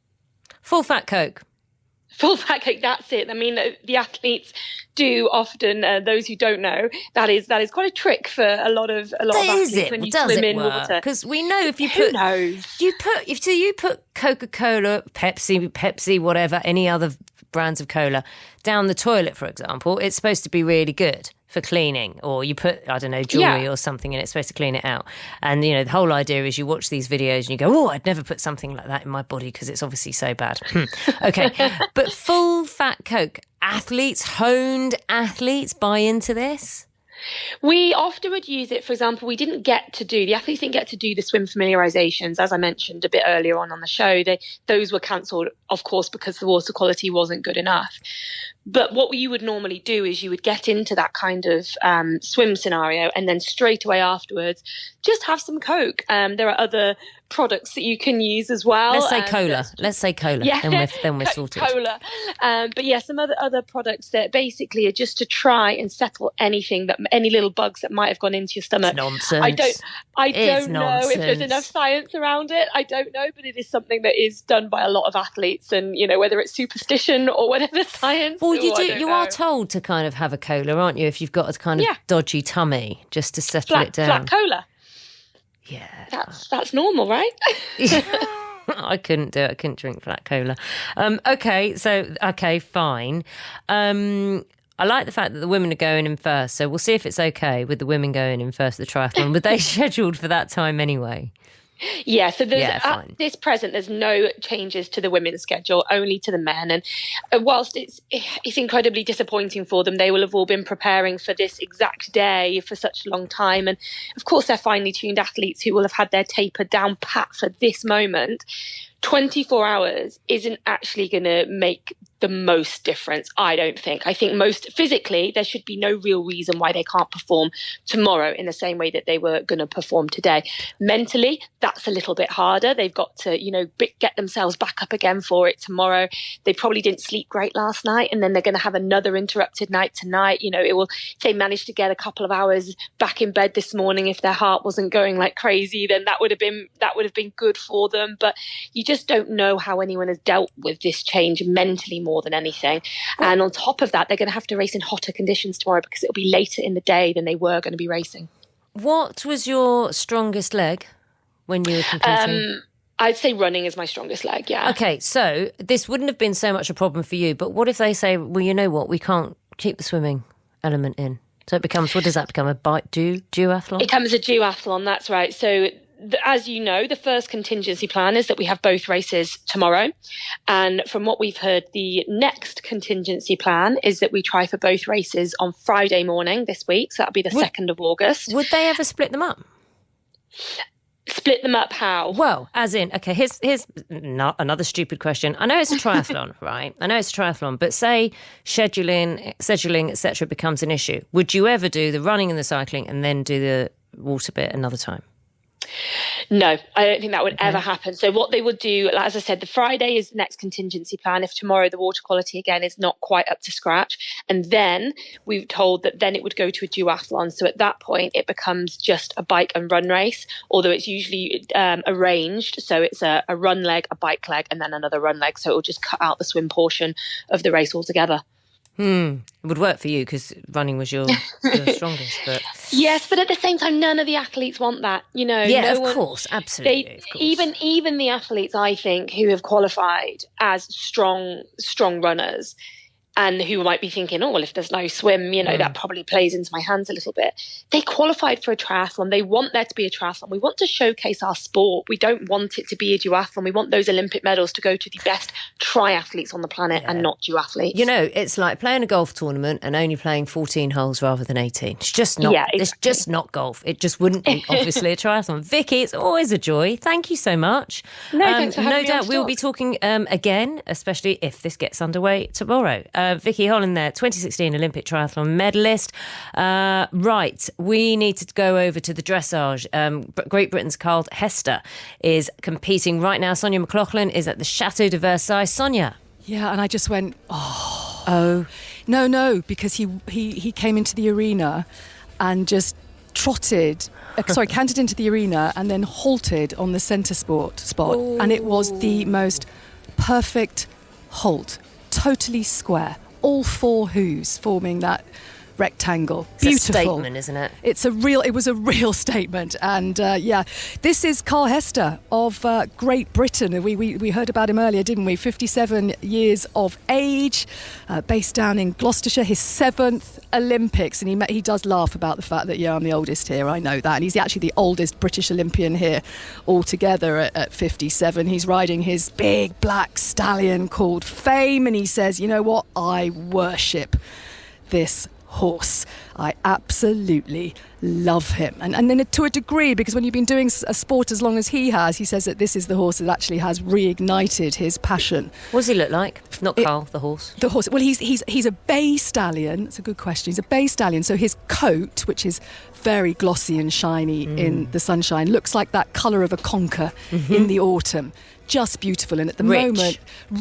Full fat Coke. Full fat Coke, that's it. I mean, the athletes do often, those who don't know, that is quite a trick for a lot of athletes when you swim in water. Because we know if you put, you put Coca-Cola, Pepsi, whatever, any other brands of cola down the toilet, for example, it's supposed to be really good for cleaning, or you put, I don't know, jewellery or something, and it's supposed to clean it out. And, you know, the whole idea is you watch these videos and you go, oh, I'd never put something like that in my body because it's obviously so bad. Okay, but full fat Coke, honed athletes buy into this? We often would use it, for example, the athletes didn't get to do the swim familiarisations, as I mentioned a bit earlier on the show. Those were cancelled, of course, because the water quality wasn't good enough. But what you would normally do is you would get into that kind of swim scenario, and then straight away afterwards, just have some Coke. There are other products that you can use as well. Let's say cola. Yeah, then we're sorted. Cola. But yeah, some other products that basically are just to try and settle any little bugs that might have gone into your stomach. It's nonsense. I don't know if there's enough science around it. I don't know, but it is something that is done by a lot of athletes, and you know, whether it's superstition or whatever science. Well, you are told to kind of have a cola, aren't you? If you've got a kind of dodgy tummy, just to settle it down. Flat cola. Yeah, that's normal, right? I couldn't do it. I couldn't drink flat cola. Okay, fine. I like the fact that the women are going in first, so we'll see if it's okay with the women going in first for the triathlon. Were they scheduled for that time anyway? Yeah, so at this present, there's no changes to the women's schedule, only to the men. And whilst it's incredibly disappointing for them, they will have all been preparing for this exact day for such a long time. And of course, they're finely tuned athletes who will have had their taper down pat for this moment. 24 hours isn't actually going to make the most difference, I don't think. I think most physically, there should be no real reason why they can't perform tomorrow in the same way that they were going to perform today. Mentally, that's a little bit harder. They've got to, get themselves back up again for it tomorrow. They probably didn't sleep great last night, and then they're going to have another interrupted night tonight. If they managed to get a couple of hours back in bed this morning, if their heart wasn't going like crazy, then that would have been good for them. But you just don't know how anyone has dealt with this change mentally more than anything. And on top of that, they're going to have to race in hotter conditions tomorrow because it'll be later in the day than they were going to be racing. What was your strongest leg when you were competing? I'd say running is my strongest leg, yeah. Okay, so this wouldn't have been so much a problem for you, but what if they say, well, you know what, we can't keep the swimming element in? So it becomes, what does that become, a duathlon? It becomes a duathlon, that's right. So as you know, the first contingency plan is that we have both races tomorrow. And from what we've heard, the next contingency plan is that we try for both races on Friday morning this week. So that'll be the 2nd of August. Would they ever split them up? Split them up how? Well, as in, okay, here's not another stupid question. I know it's a triathlon, right? I know it's a triathlon, but say scheduling, etc. becomes an issue. Would you ever do the running and the cycling and then do the water bit another time? No, I don't think that would ever happen. So what they would do, as I said, the Friday is the next contingency plan if tomorrow the water quality again is not quite up to scratch. And then we've told that then it would go to a duathlon. So at that point, it becomes just a bike and run race, although it's usually arranged. So it's a run leg, a bike leg, and then another run leg. So it will just cut out the swim portion of the race altogether. It would work for you because running was your strongest. But yes, but at the same time, none of the athletes want that. Yeah, of course, absolutely. Of course. Even the athletes, I think, who have qualified as strong runners, and who might be thinking, oh, well, if there's no swim, that probably plays into my hands a little bit. They qualified for a triathlon. They want there to be a triathlon. We want to showcase our sport. We don't want it to be a duathlon. We want those Olympic medals to go to the best triathletes on the planet and not duathletes. It's like playing a golf tournament and only playing 14 holes rather than 18. It's just not. Yeah, exactly. It's just not golf. It just wouldn't be, obviously, a triathlon. Vicky, it's always a joy. Thank you so much. No, thanks for having me No on doubt we'll be talking again, especially if this gets underway tomorrow. Vicky Holland there, 2016 Olympic triathlon medalist. Right, we need to go over to the dressage. Great Britain's Carl Hester is competing right now. Sonia McLaughlin is at the Chateau de Versailles. Sonia. Yeah, and I just went, oh. No, because he came into the arena and just cantered into the arena and then halted on the centre spot. Ooh. And it was the most perfect halt, totally square. All four hooves forming that rectangle. It's beautiful. a statement, isn't it? It was a real statement. And this is Carl Hester of Great Britain. We heard about him earlier, didn't we? 57 years of age, based down in Gloucestershire, his 7th Olympics. And he does laugh about the fact that, I'm the oldest here, I know that. And he's actually the oldest British Olympian here altogether at 57. He's riding his big black stallion called Fame. And he says, you know what? I worship this horse. I absolutely love him. And then to a degree, because when you've been doing a sport as long as he has, he says that this is the horse that actually has reignited his passion. What does he look like? Not Carl, the horse. The horse. Well, he's a bay stallion. That's a good question. He's a bay stallion. So his coat, which is very glossy and shiny in the sunshine, looks like that colour of a conker in the autumn. Just beautiful. And at the moment,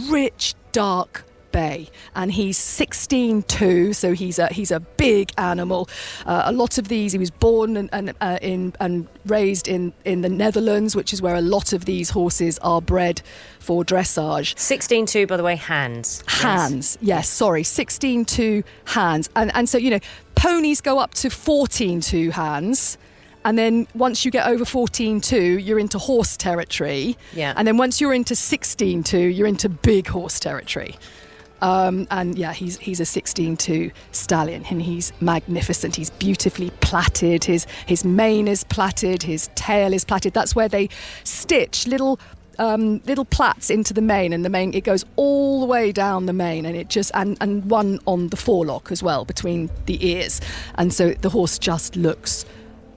rich, dark bay, and he's 16'2", so he's a big animal. A lot of these, he was born and raised in the Netherlands, which is where a lot of these horses are bred for dressage. 16'2", by the way, hands. Yes, sorry, 16'2" hands, and so ponies go up to 14'2" hands. And then once you get over 14'2", you're into horse territory. Yeah. And then once you're into 16'2", you're into big horse territory. He's a 16'2" stallion, and he's magnificent. He's beautifully plaited. His mane is plaited. His tail is plaited. That's where they stitch little plaits into the mane, and the mane, it goes all the way down the mane, and it just and one on the forelock as well between the ears, and so the horse just looks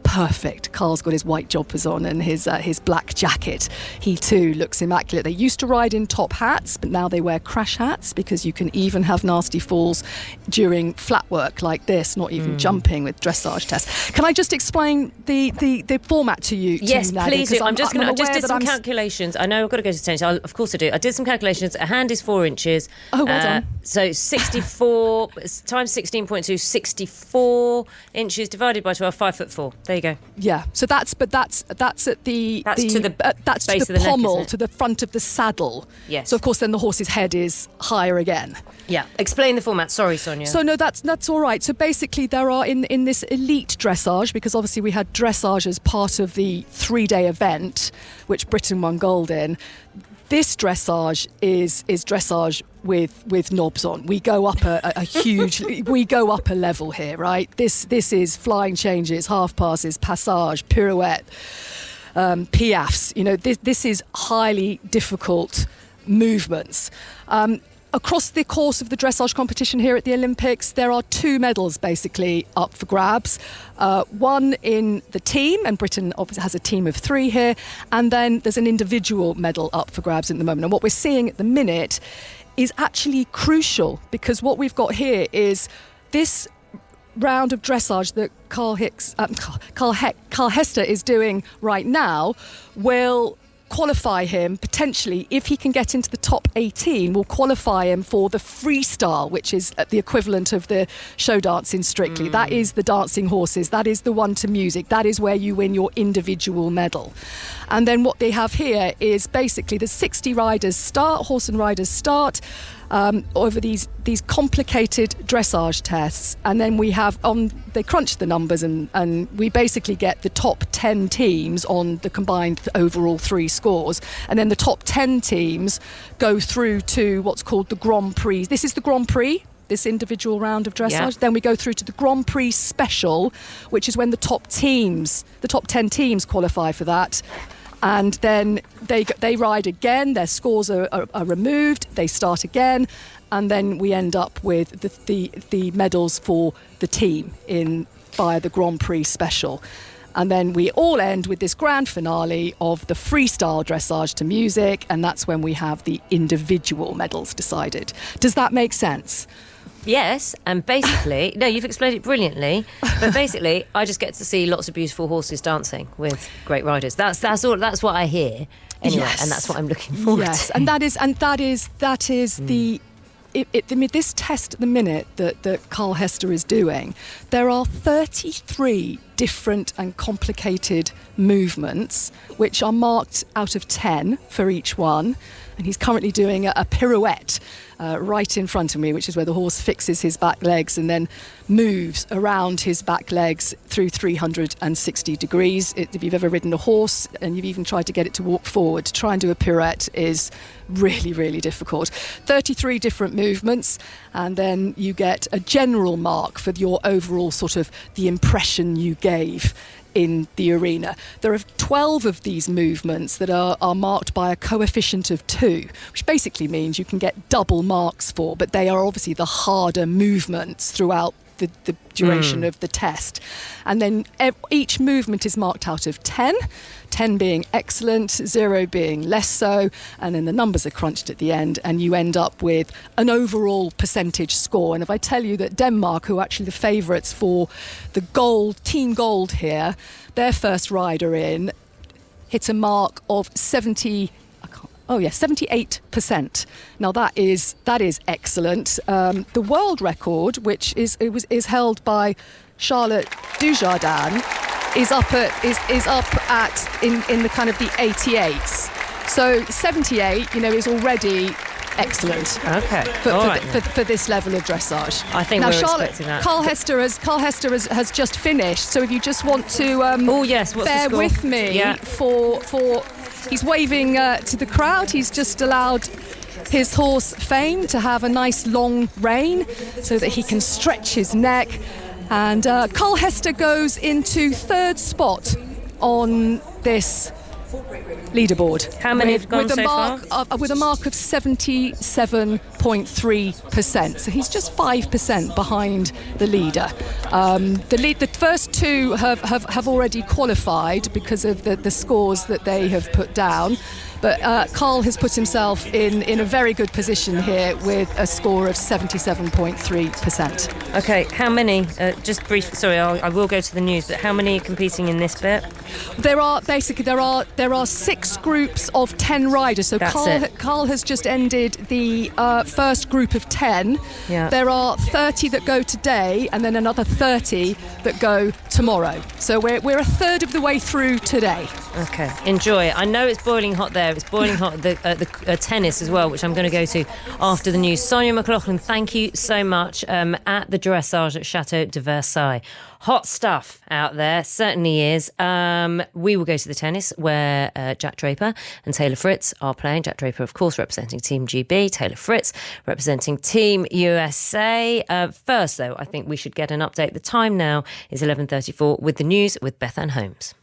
perfect. Carl's got his white jumpers on and his black jacket. He too looks immaculate. They used to ride in top hats, but now they wear crash hats because you can even have nasty falls during flat work like this, not even jumping with dressage tests. Can I just explain the format to you? Yes, Naga, please do. I just did some calculations. calculations. I know I've got to go to tennis. Of course I do. I did some calculations. A hand is 4 inches. Oh, well done. So 64 times 16.2, 64 inches divided by 12, 5'4". There you go. Yeah, so that's at the to the pommel, neck, to the front of the saddle. Yes. So of course then the horse's head is higher again. Yeah. Explain the format. Sorry, Sonia. So no, that's all right. So basically there are in this elite dressage, because obviously we had dressage as part of the 3-day event, which Britain won gold in. This dressage is dressage with knobs on. We go up a huge, we go up a level here, right? This is flying changes, half passes, passage, pirouette, piafs. This is highly difficult movements. Across the course of the dressage competition here at the Olympics, there are 2 medals basically up for grabs. One in the team, and Britain obviously has a team of 3 here, and then there's an individual medal up for grabs at the moment. And what we're seeing at the minute is actually crucial, because what we've got here is this round of dressage that Carl Hester is doing right now will qualify him potentially, if he can get into the top 18, will qualify him for the freestyle, which is the equivalent of the show dance in Strictly. That is the dancing horses, that is the one to music, that is where you win your individual medal. And then what they have here is basically the 60 horse and riders start over these complicated dressage tests, and then we have they crunch the numbers and we basically get the top 10 teams on the combined overall 3 scores, and then the top 10 teams go through to what's called the Grand Prix. This is the Grand Prix, this individual round of dressage. Yeah. Then we go through to the Grand Prix Special, which is when the top 10 teams qualify for that. And then they ride again, their scores are removed, they start again, and then we end up with the medals for the team via the Grand Prix Special. And then we all end with this grand finale of the freestyle dressage to music, and that's when we have the individual medals decided. Does that make sense? Yes, and basically, no, you've explained it brilliantly. But basically, I just get to see lots of beautiful horses dancing with great riders. That's all. That's what I hear anyway, yes. And that's what I'm looking forward to. And that is the. This test at the minute that Carl Hester is doing, there are 33 different and complicated movements which are marked out of 10 for each one, and he's currently doing a pirouette right in front of me, which is where the horse fixes his back legs and then moves around his back legs through 360 degrees. If you've ever ridden a horse and you've even tried to get it to walk forward, to try and do a pirouette is really, really difficult. 33 different movements, and then you get a general mark for your overall sort of the impression you gave in the arena. There are 12 of these movements that are marked by a coefficient of 2, which basically means you can get double marks for, but they are obviously the harder movements throughout the duration of the test. And then each movement is marked out of 10 being excellent, 0 being less so, and then the numbers are crunched at the end, and you end up with an overall percentage score. And if I tell you that Denmark, who are actually the favourites for the team gold here, their first rider in hit a mark of 78%. Now that is excellent. The world record, which is held by Charlotte Dujardin, is up at in the kind of the 88s. So 78, is already excellent. Okay. For this level of dressage. I think now, we're Charlotte, expecting that. Carl Hester has just finished. So if you just want to bear with me for he's waving to the crowd. He's just allowed his horse Fame to have a nice long rein so that he can stretch his neck. And Carl Hester goes into 3rd spot on this leaderboard. How many have gone so far? With a mark of 77.3%. So he's just 5% behind the leader. The first 2 have already qualified because of the scores that they have put down. But Carl has put himself in a very good position here with a score of 77.3%. Okay, how many? Just brief. Sorry, I will go to the news. But how many are competing in this bit? There are 6 groups of 10 riders. So Carl has just ended the first group of 10. Yeah. There are 30 that go today, and then another 30 that go tomorrow. So we're a third of the way through today. Okay, enjoy it. I know it's boiling hot there. It's boiling hot at the tennis as well, which I'm going to go to after the news. Sonia McLaughlin, thank you so much at the dressage at Chateau de Versailles. Hot stuff out there, certainly is. We will go to the tennis where Jack Draper and Taylor Fritz are playing. Jack Draper, of course, representing Team GB. Taylor Fritz representing Team USA. First, though, I think we should get an update. The time now is 11:34 with the news with Beth Ann Holmes.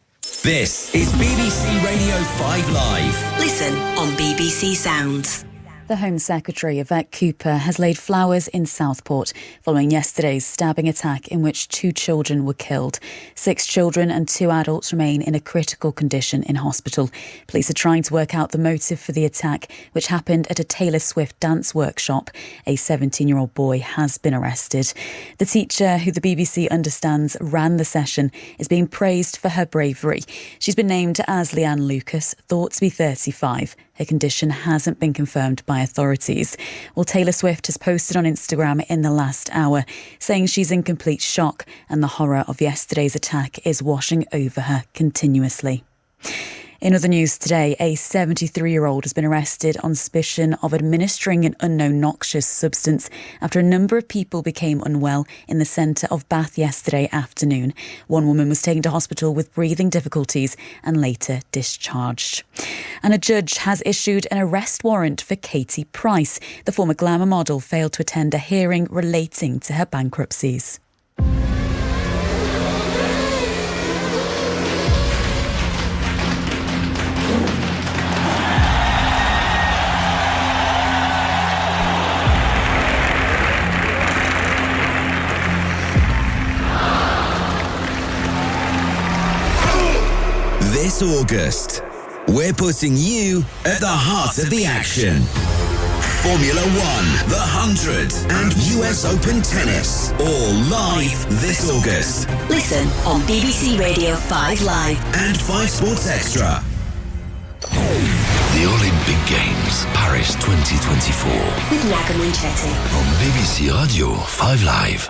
This is BBC Radio 5 Live. Listen on BBC Sounds. The Home Secretary, Yvette Cooper, has laid flowers in Southport following yesterday's stabbing attack in which 2 children were killed. 6 children and 2 adults remain in a critical condition in hospital. Police are trying to work out the motive for the attack, which happened at a Taylor Swift dance workshop. A 17-year-old boy has been arrested. The teacher, who the BBC understands ran the session, is being praised for her bravery. She's been named as Leanne Lucas, thought to be 35. Her condition hasn't been confirmed by authorities. Well, Taylor Swift has posted on Instagram in the last hour, saying she's in complete shock and the horror of yesterday's attack is washing over her continuously. In other news today, a 73-year-old has been arrested on suspicion of administering an unknown noxious substance after a number of people became unwell in the centre of Bath yesterday afternoon. One woman was taken to hospital with breathing difficulties and later discharged. And a judge has issued an arrest warrant for Katie Price. The former glamour model failed to attend a hearing relating to her bankruptcies. This August, we're putting you at the heart of the action. Formula One, the 100, and US Open Tennis, all live this August. Listen on BBC Radio 5 Live and 5 Sports Extra. The Olympic Games, Paris 2024. with Naga Munchetty. On BBC Radio 5 Live.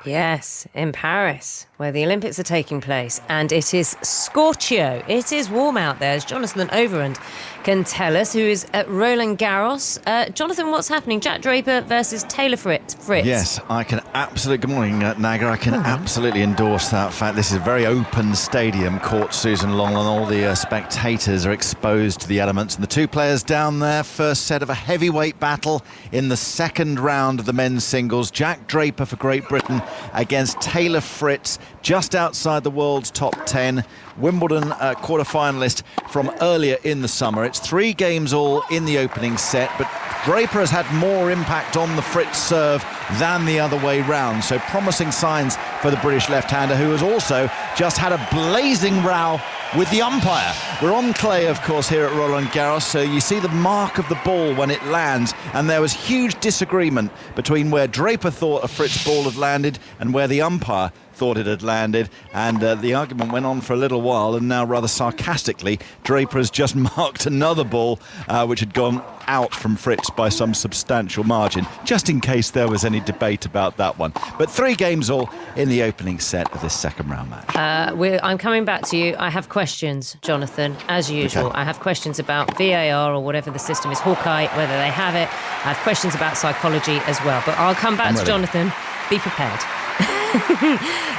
Yes, in Paris, where the Olympics are taking place, and it is scorchio. It is warm out there, as Jonathan Overend can tell us, who is at Roland Garros. Jonathan, what's happening? Jack Draper versus Taylor Fritz. Yes, I can absolutely... Good morning, Naga. I can absolutely endorse that fact. This is a very open stadium, Court Susan Long, and all the spectators are exposed to the elements. And the 2 players down there, first set of a heavyweight battle in the second round of the men's singles. Jack Draper for Great Britain against Taylor Fritz, just outside the world's top 10. Wimbledon quarter-finalist from earlier in the summer. It's 3 games all in the opening set, but Draper has had more impact on the Fritz serve than the other way round. So promising signs for the British left-hander, who has also just had a blazing row with the umpire. We're on clay, of course, here at Roland Garros, so you see the mark of the ball when it lands, and there was huge disagreement between where Draper thought a Fritz ball had landed and where the umpire thought it had landed, and the argument went on for a little while, and now rather sarcastically Draper has just marked another ball which had gone out from Fritz by some substantial margin, just in case there was any debate about that one. But 3 games all in the opening set of this second round match. I'm coming back to you. I have questions, Jonathan, as usual. Okay. I have questions about VAR or whatever the system is, Hawkeye, whether they have it. I have questions about psychology as well, but I'll come back to Jonathan. Be prepared.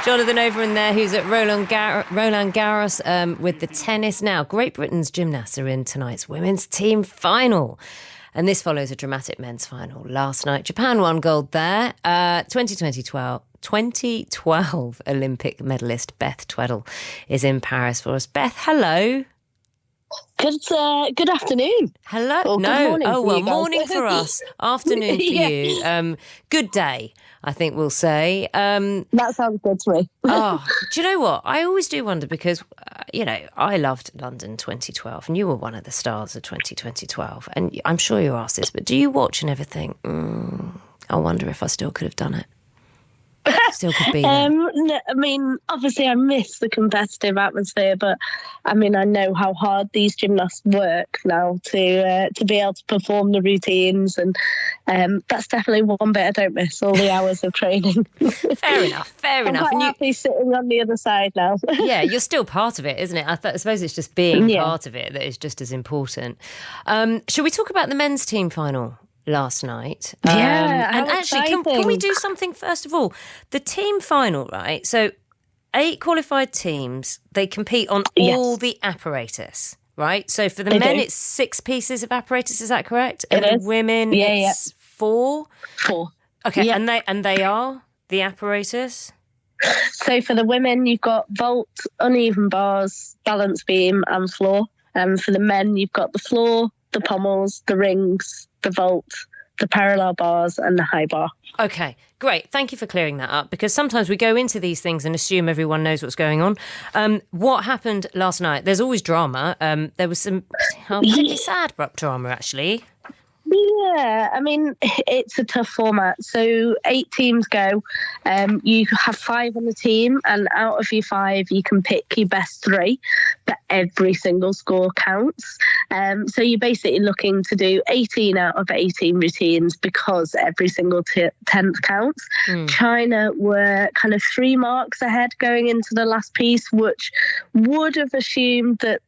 Jonathan over in there, who's at Roland Garros with the tennis. Now, Great Britain's gymnasts are in tonight's women's team final. And this follows a dramatic men's final. Last night, Japan won gold there. 2012 Olympic medalist Beth Tweddle is in Paris for us. Beth, hello. Good afternoon. Hello. Or no. Good morning well, for morning for us, afternoon for you. Good day, I think we'll say. That sounds good to me. Do you know what? I always do wonder because, I loved London 2012 and you were one of the stars of 2012. And I'm sure you're asked this, but do you watch and ever think, I wonder if I still could have done it? Still could be there. No, I mean, obviously I miss the competitive atmosphere, but I mean, I know how hard these gymnasts work now to be able to perform the routines, and that's definitely one bit I don't miss, all the hours of training. Fair enough. I'm quite happy sitting on the other side now. Yeah, you're still part of it, isn't it? I suppose it's just being part of it that is just as important. Should we talk about the men's team final last night? And actually, can we do something first of all? The team final, right? So 8 qualified teams, they compete on all the apparatus, right? So for the men, it's 6 pieces of apparatus, is that correct? And the women, it's 4? 4. Okay, and they are the apparatus? So for the women, you've got vault, uneven bars, balance beam and floor. For the men, you've got the floor, the pommels, the rings, the vault, the parallel bars and the high bar. Okay, great. Thank you for clearing that up, because sometimes we go into these things and assume everyone knows what's going on. What happened last night? There's always drama. There was some pretty sad drama, actually. Yeah, I mean, it's a tough format. So 8 teams go. You have 5 on the team, and out of your 5, you can pick your best 3, but every single score counts. So you're basically looking to do 18 out of 18 routines because every single 10th counts. China were kind of 3 marks ahead going into the last piece, which would have assumed that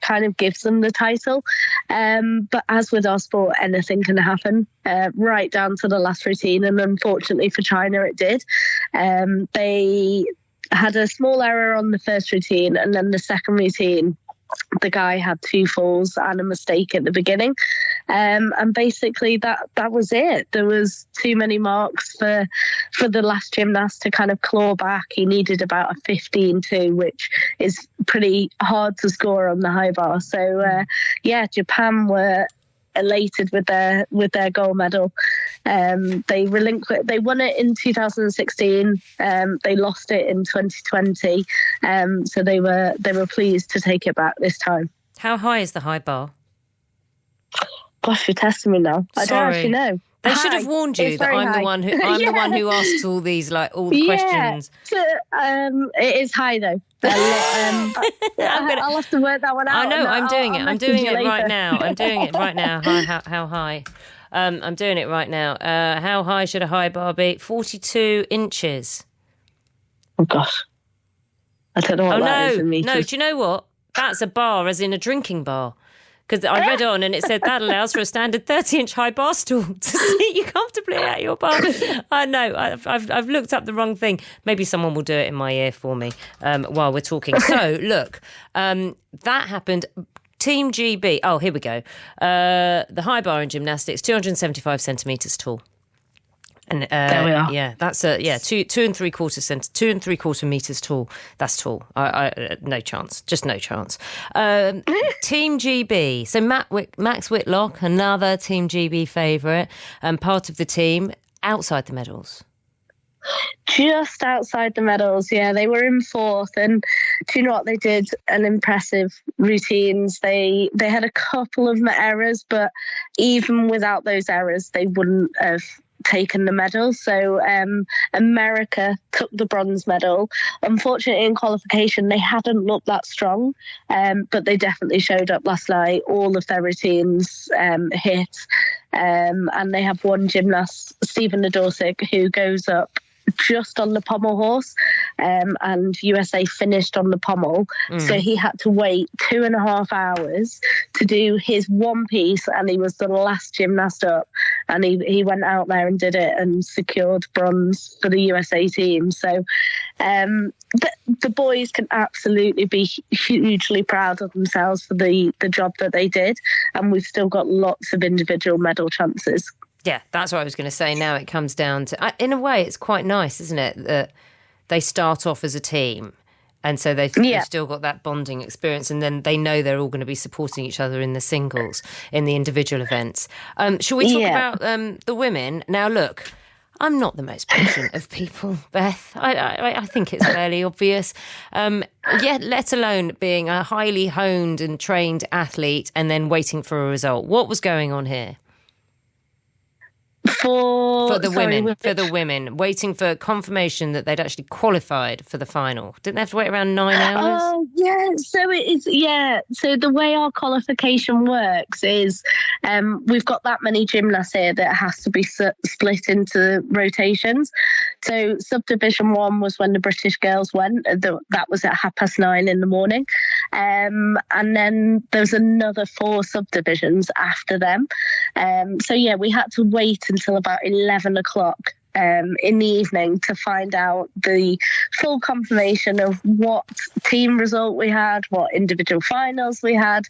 kind of gives them the title. But as with our sport, anything can happen right down to the last routine. And unfortunately for China, it did. They had a small error on the first routine, and then the second routine, the guy had 2 falls and a mistake at the beginning. And basically that was it. There was too many marks for the last gymnast to kind of claw back. He needed about a 15-2, which is pretty hard to score on the high bar. So Japan were elated with their gold medal. They won it in 2016. They lost it in 2020. So they were pleased to take it back this time. How high is the high bar? Gosh, you're testing me now. I don't actually know. They should have warned you that I'm the one who the one who asks all these all the questions. It is high though. I'll have to work that one out. I know. I'm doing it. I'm doing it right now. I'm doing it right now. How high? I'm doing it right now. How high should a high bar be? 42 inches. Oh gosh, I don't know what that is in meters. No, do you know what? That's a bar, as in a drinking bar. Because I read on and it said that allows for a standard 30-inch high bar stool to seat you comfortably at your bar. I know, I've looked up the wrong thing. Maybe someone will do it in my ear for me while we're talking. So, look, that happened. Team GB, oh, here we go. The high bar in gymnastics, 275 centimetres tall. And there we are. Yeah, that's 2 3/4 meters tall. That's tall. I no chance. Just no chance. Team GB. So Max Whitlock, another Team GB favourite, and part of the team outside the medals. Just outside the medals, yeah. They were in 4th, and do you know what? They did an impressive routines. They had a couple of errors, but even without those errors, they wouldn't have taken the medal. So America took the bronze medal. Unfortunately, in qualification, they hadn't looked that strong, but they definitely showed up last night. All of their routines hit, and they have one gymnast, Stephen Nadorsic, who goes up just on the pommel horse, and USA finished on the pommel. So he had to wait 2.5 hours to do his one piece, and he was the last gymnast up, and he went out there and did it and secured bronze for the USA team. So the boys can absolutely be hugely proud of themselves for the job that they did, and we've still got lots of individual medal chances. Yeah, that's what I was going to say. Now it comes down to, in a way, it's quite nice, isn't it, that they start off as a team, and so they've still got that bonding experience, and then they know they're all going to be supporting each other in the singles, in the individual events. Shall we talk about the women? Now, look, I'm not the most patient of people, Beth. I think it's fairly obvious. Let alone being a highly honed and trained athlete and then waiting for a result. What was going on here? For the women, waiting for confirmation that they'd actually qualified for the final. Didn't they have to wait around 9 hours? Oh, yeah. So it is, yeah. So the way our qualification works is we've got that many gymnasts here that has to be split into rotations. So subdivision 1 was when the British girls went. That was at 9:30 in the morning. And then there's another 4 subdivisions after them. So, yeah, we had to wait until about 11 o'clock in the evening to find out the full confirmation of what team result we had, what individual finals we had.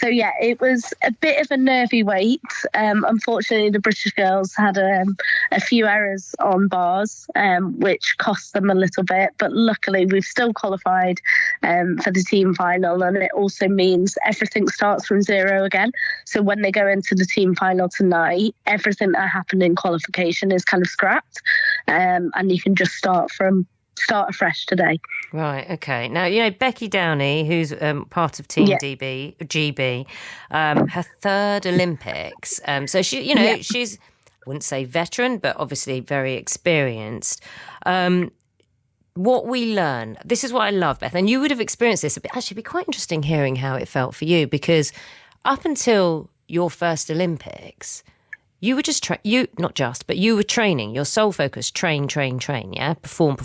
So yeah, it was a bit of a nervy wait. Unfortunately, the British girls had a few errors on bars, which cost them a little bit. But luckily, we've still qualified for the team final, and it also means everything starts from zero again. So when they go into the team final tonight, everything that happened in qualification is kind of scrapped, and you can just start afresh today. Right, okay. Now, Becky Downey, who's part of Team GB, her third Olympics. So she, she's, I wouldn't say veteran, but obviously very experienced. What we learn, this is what I love, Beth, and you would have experienced this. Actually, it'd be quite interesting hearing how it felt for you, because up until your first Olympics, you were just you were training. Your sole focus, train, yeah? Perform.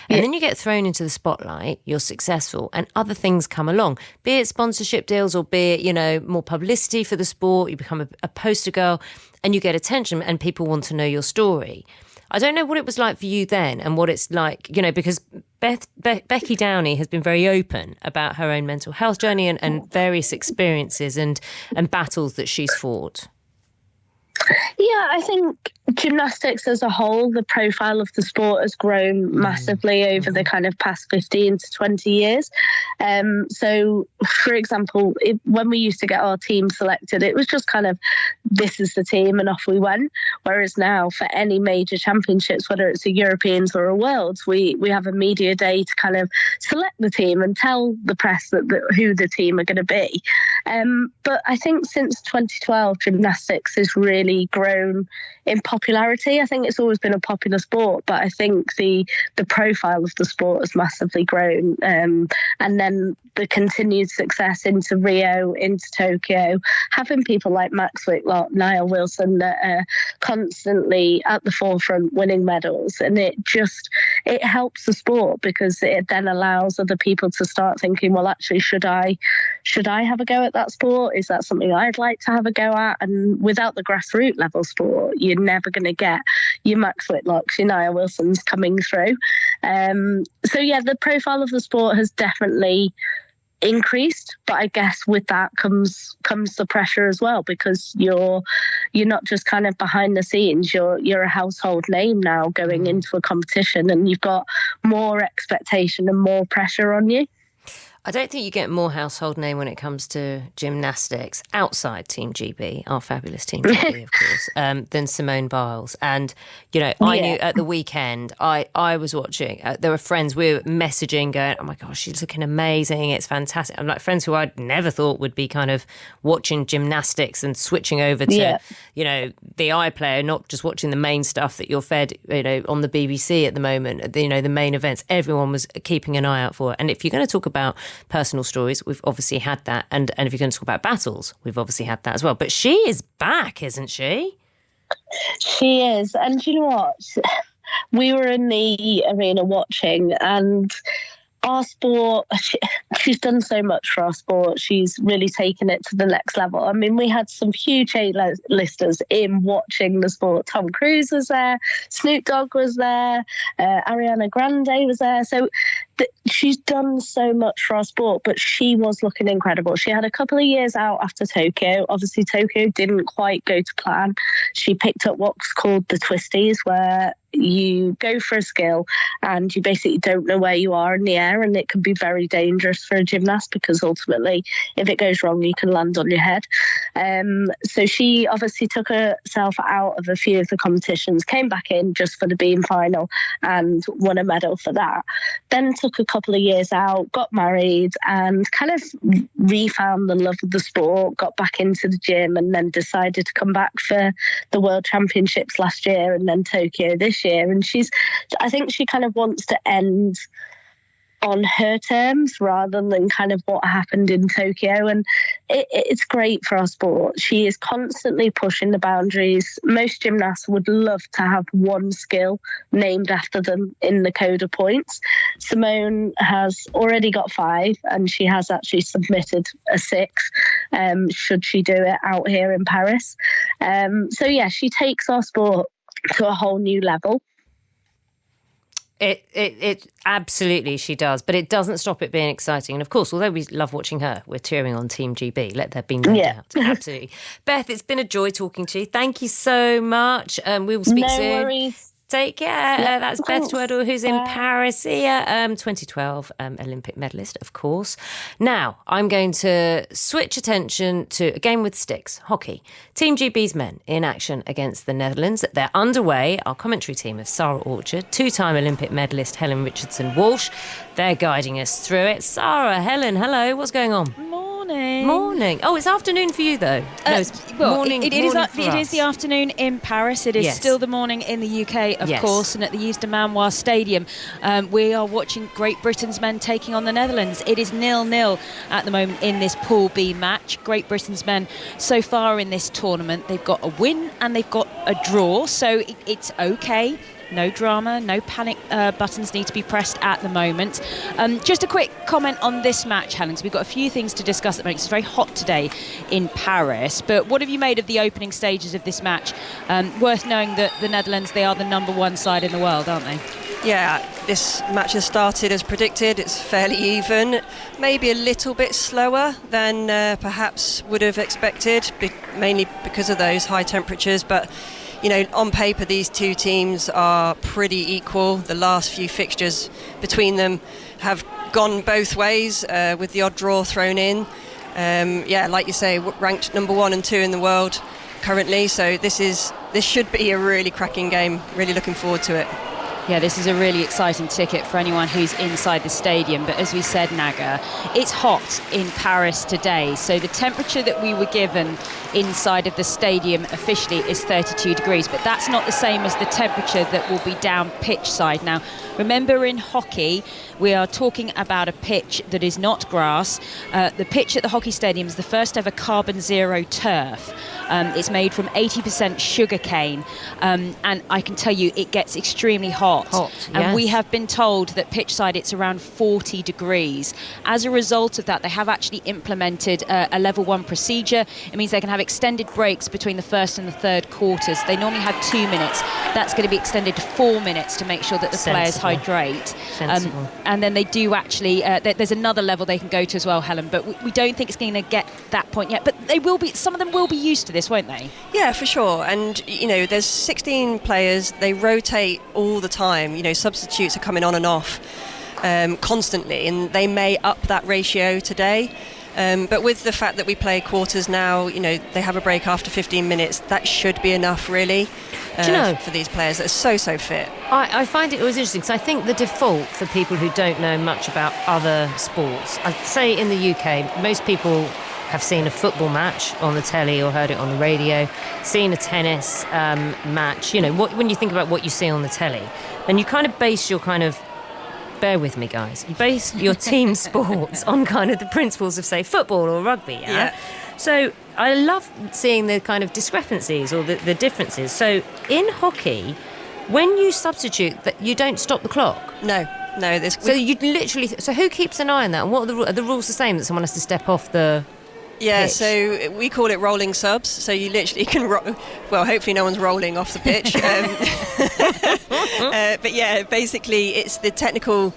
And then you get thrown into the spotlight, you're successful, and other things come along, be it sponsorship deals or be it, more publicity for the sport. You become a poster girl and you get attention and people want to know your story. I don't know what it was like for you then and what it's like, because Becky Downey has been very open about her own mental health journey and various experiences and battles that she's fought. Yeah, I think gymnastics as a whole, the profile of the sport has grown massively over the kind of past 15 to 20 years. So, for example, when we used to get our team selected, it was just kind of, this is the team and off we went. Whereas now, for any major championships, whether it's a Europeans or a Worlds, we have a media day to kind of select the team and tell the press who the team are going to be. But I think since 2012, gymnastics has really grown in popularity. I think it's always been a popular sport, but I think the profile of the sport has massively grown. And then the continued success into Rio, into Tokyo, having people like Max Whitlock, Niall Wilson that are constantly at the forefront winning medals. And it helps the sport, because it then allows other people to start thinking, well, actually, should I have a go at that sport? Is that something I'd like to have a go at? And without the grassroots level sport, you're never going to get your Max Whitlocks, your Niall Wilsons coming through. So yeah, the profile of the sport has definitely increased, but I guess with that comes the pressure as well, because you're not just kind of behind the scenes, you're a household name now going into a competition, and you've got more expectation and more pressure on you. I don't think you get more household name when it comes to gymnastics outside Team GB, our fabulous Team GB, of course, than Simone Biles. And, I knew at the weekend, I was watching, there were friends, we were messaging going, oh my gosh, she's looking amazing, it's fantastic. I'm like friends who I'd never thought would be kind of watching gymnastics and switching over to, the iPlayer, not just watching the main stuff that you're fed, on the BBC at the moment, the main events. Everyone was keeping an eye out for it. And if you're going to talk about personal stories, we've obviously had that, and if you're going to talk about battles, we've obviously had that as well. But she is back, isn't she? She is. And you know what? We were in the arena watching, and our sport, she's done so much for our sport. She's really taken it to the next level. I mean, we had some huge A-listers in watching the sport. Tom Cruise was there, Snoop Dogg was there, Ariana Grande was there. So she's done so much for our sport, but she was looking incredible. She had a couple of years out after Tokyo. Obviously, Tokyo didn't quite go to plan. She picked up what's called the twisties, where you go for a skill and you basically don't know where you are in the air, and it can be very dangerous for a gymnast, because ultimately if it goes wrong you can land on your head. So she obviously took herself out of a few of the competitions, came back in just for the beam final and won a medal for that. Then took a couple of years out, got married, and kind of refound the love of the sport, got back into the gym, and then decided to come back for the World Championships last year and then Tokyo this year. And I think she kind of wants to end on her terms rather than kind of what happened in Tokyo. And it's great for our sport. She is constantly pushing the boundaries. Most gymnasts would love to have one skill named after them in the code of points. Simone has already got 5, and she has actually submitted a 6, should she do it out here in Paris. So yeah, she takes our sport to a whole new level. It absolutely she does, but it doesn't stop it being exciting. And of course, although we love watching her, we're cheering on Team GB. Let there be no doubt. Absolutely. Beth, it's been a joy talking to you. Thank you so much. We will speak soon. No worries. Take care. Yeah, That's Beth Tweddle, who's in Paris here, 2012 Olympic medalist, of course. Now, I'm going to switch attention to a game with sticks, hockey. Team GB's men in action against the Netherlands. They're underway. Our commentary team of Sarah Orchard, two-time Olympic medalist Helen Richardson-Walsh. They're guiding us through it. Sarah, Helen, hello. What's going on? Morning. Oh, it's afternoon for you, though. No, it's morning. It is the afternoon in Paris. It is still the morning in the UK, of course, and at the Yves de Manoir Stadium. We are watching Great Britain's men taking on the Netherlands. It is 0-0 at the moment in this Pool B match. Great Britain's men so far in this tournament, they've got a win and they've got a draw, so it's okay. No drama, no panic buttons need to be pressed at the moment. Just a quick comment on this match, Helen, because we've got a few things to discuss at the moment. It's very hot today in Paris, but what have you made of the opening stages of this match? Worth knowing that the Netherlands, they are the number one side in the world, aren't they? Yeah, this match has started as predicted. It's fairly even, maybe a little bit slower than perhaps would have expected, mainly because of those high temperatures, but you know, on paper, these two teams are pretty equal. The last few fixtures between them have gone both ways, with the odd draw thrown in. Like you say, ranked number 1 and 2 in the world currently. So this should be a really cracking game. Really looking forward to it. Yeah, this is a really exciting ticket for anyone who's inside the stadium. But as we said, Naga, it's hot in Paris today. So the temperature that we were given inside of the stadium officially is 32 degrees. But that's not the same as the temperature that will be down pitch side. Now, remember in hockey, we are talking about a pitch that is not grass. The pitch at the hockey stadium is the first ever carbon zero turf. It's made from 80% sugarcane. And I can tell you, it gets extremely hot. And we have been told that pitch side it's around 40 degrees. As a result of that, they have actually implemented a level 1 procedure. It means they can have extended breaks between the first and the third quarters. They normally had 2 minutes. That's going to be extended to 4 minutes to make sure that the players hydrate. And then they do actually, there's another level they can go to as well, Helen, but we don't think it's going to get that point yet. But they will be. Some of them will be used to this, won't they? Yeah, for sure. And, you know, there's 16 players. They rotate all the time. You know, substitutes are coming on and off constantly, and they may up that ratio today. But with the fact that we play quarters now, you know, they have a break after 15 minutes. That should be enough, really, for these players that are so fit. I find it always interesting because I think the default for people who don't know much about other sports, I'd say in the UK, most people have seen a football match on the telly or heard it on the radio, seen a tennis match. You know, when you think about what you see on the telly, then you kind of base your bear with me, guys. You base your team sports on kind of the principles of, say, football or rugby, yeah? So I love seeing the kind of discrepancies or the differences. So in hockey, when you substitute, that you don't stop the clock. No. So you literally. So who keeps an eye on that? And what are the rules the same that someone has to step off the? Yeah, pitch? So we call it rolling subs. So you literally can hopefully no one's rolling off the pitch. But yeah, basically it's the technical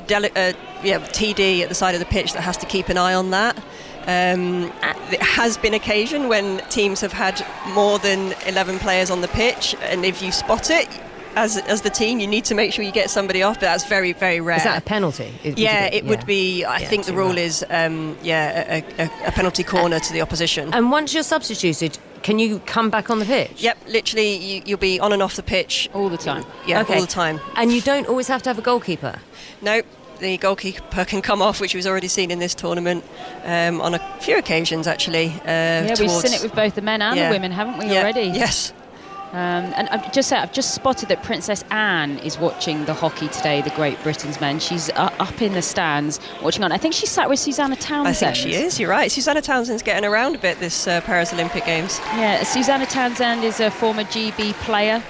TD at the side of the pitch that has to keep an eye on that. There has been occasion when teams have had more than 11 players on the pitch, and if you spot it, as the team, you need to make sure you get somebody off, but that's very, very rare. Is that a penalty? It would be. I think the rule is a penalty corner to the opposition. And once you're substituted, can you come back on the pitch? Yep, literally you'll be on and off the pitch all the time. Yeah, all the time. And you don't always have to have a goalkeeper? Nope. The goalkeeper can come off, which we've already seen in this tournament on a few occasions, actually. We've seen it with both the men and the women, haven't we, already? Yes. And I've just spotted that Princess Anne is watching the hockey today, the Great Britain's men. She's up in the stands watching on. I think she's sat with Susanna Townsend. I think she is, you're right. Susanna Townsend's getting around a bit this Paris Olympic Games. Yeah, Susanna Townsend is a former GB player.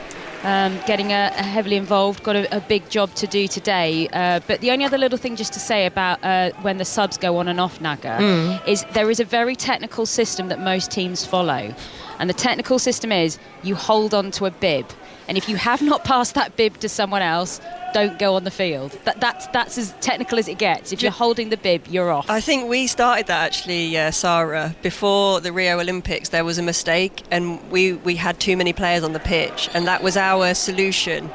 Getting heavily involved, got a big job to do today. But the only other little thing just to say about when the subs go on and off, Naga, is there is a very technical system that most teams follow. And the technical system is you hold on to a bib. And if you have not passed that bib to someone else, don't go on the field. That's as technical as it gets. If you're holding the bib, you're off. I think we started that actually, Sarah. Before the Rio Olympics, there was a mistake, and we had too many players on the pitch, and that was our solution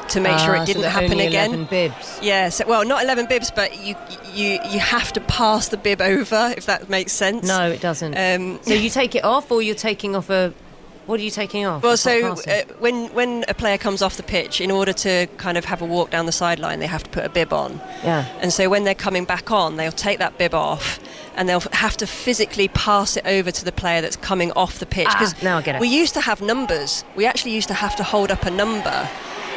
to make sure it didn't happen only again. 11 bibs. Yeah, so, well, not 11 bibs, but you have to pass the bib over, if that makes sense. No, it doesn't. So you take it off, or you're taking off a... What are you taking off? Well, so when a player comes off the pitch, in order to kind of have a walk down the sideline, they have to put a bib on. Yeah. And so when they're coming back on, they'll take that bib off, and they'll have to physically pass it over to the player that's coming off the pitch. Now I get it. We used to have numbers. We actually used to have to hold up a number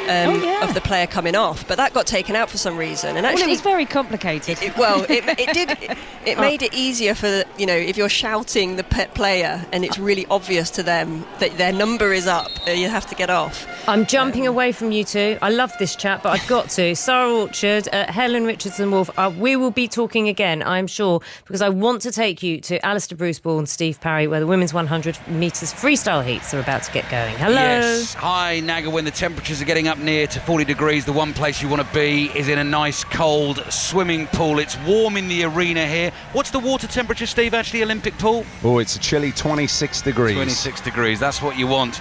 of the player coming off, but that got taken out for some reason. And actually, it was very complicated. It made it easier for, if you're shouting the player and it's really obvious to them that their number is up, you have to get off. I'm jumping away from you two. I love this chat, but I've got to. Sarah Orchard, Helen Richardson-Wolf, we will be talking again, I'm sure, because I want to take you to Alistair Bruce-Ball and Steve Parry, where the women's 100 metres freestyle heats are about to get going. Hello. Yes. Hi, Naga. When the temperatures are getting up near to 40 degrees, the one place you want to be is in a nice cold swimming pool. It's warm in the arena here. What's the water temperature, Steve, actually, Olympic pool? Oh, it's a chilly 26 degrees. 26 degrees, that's what you want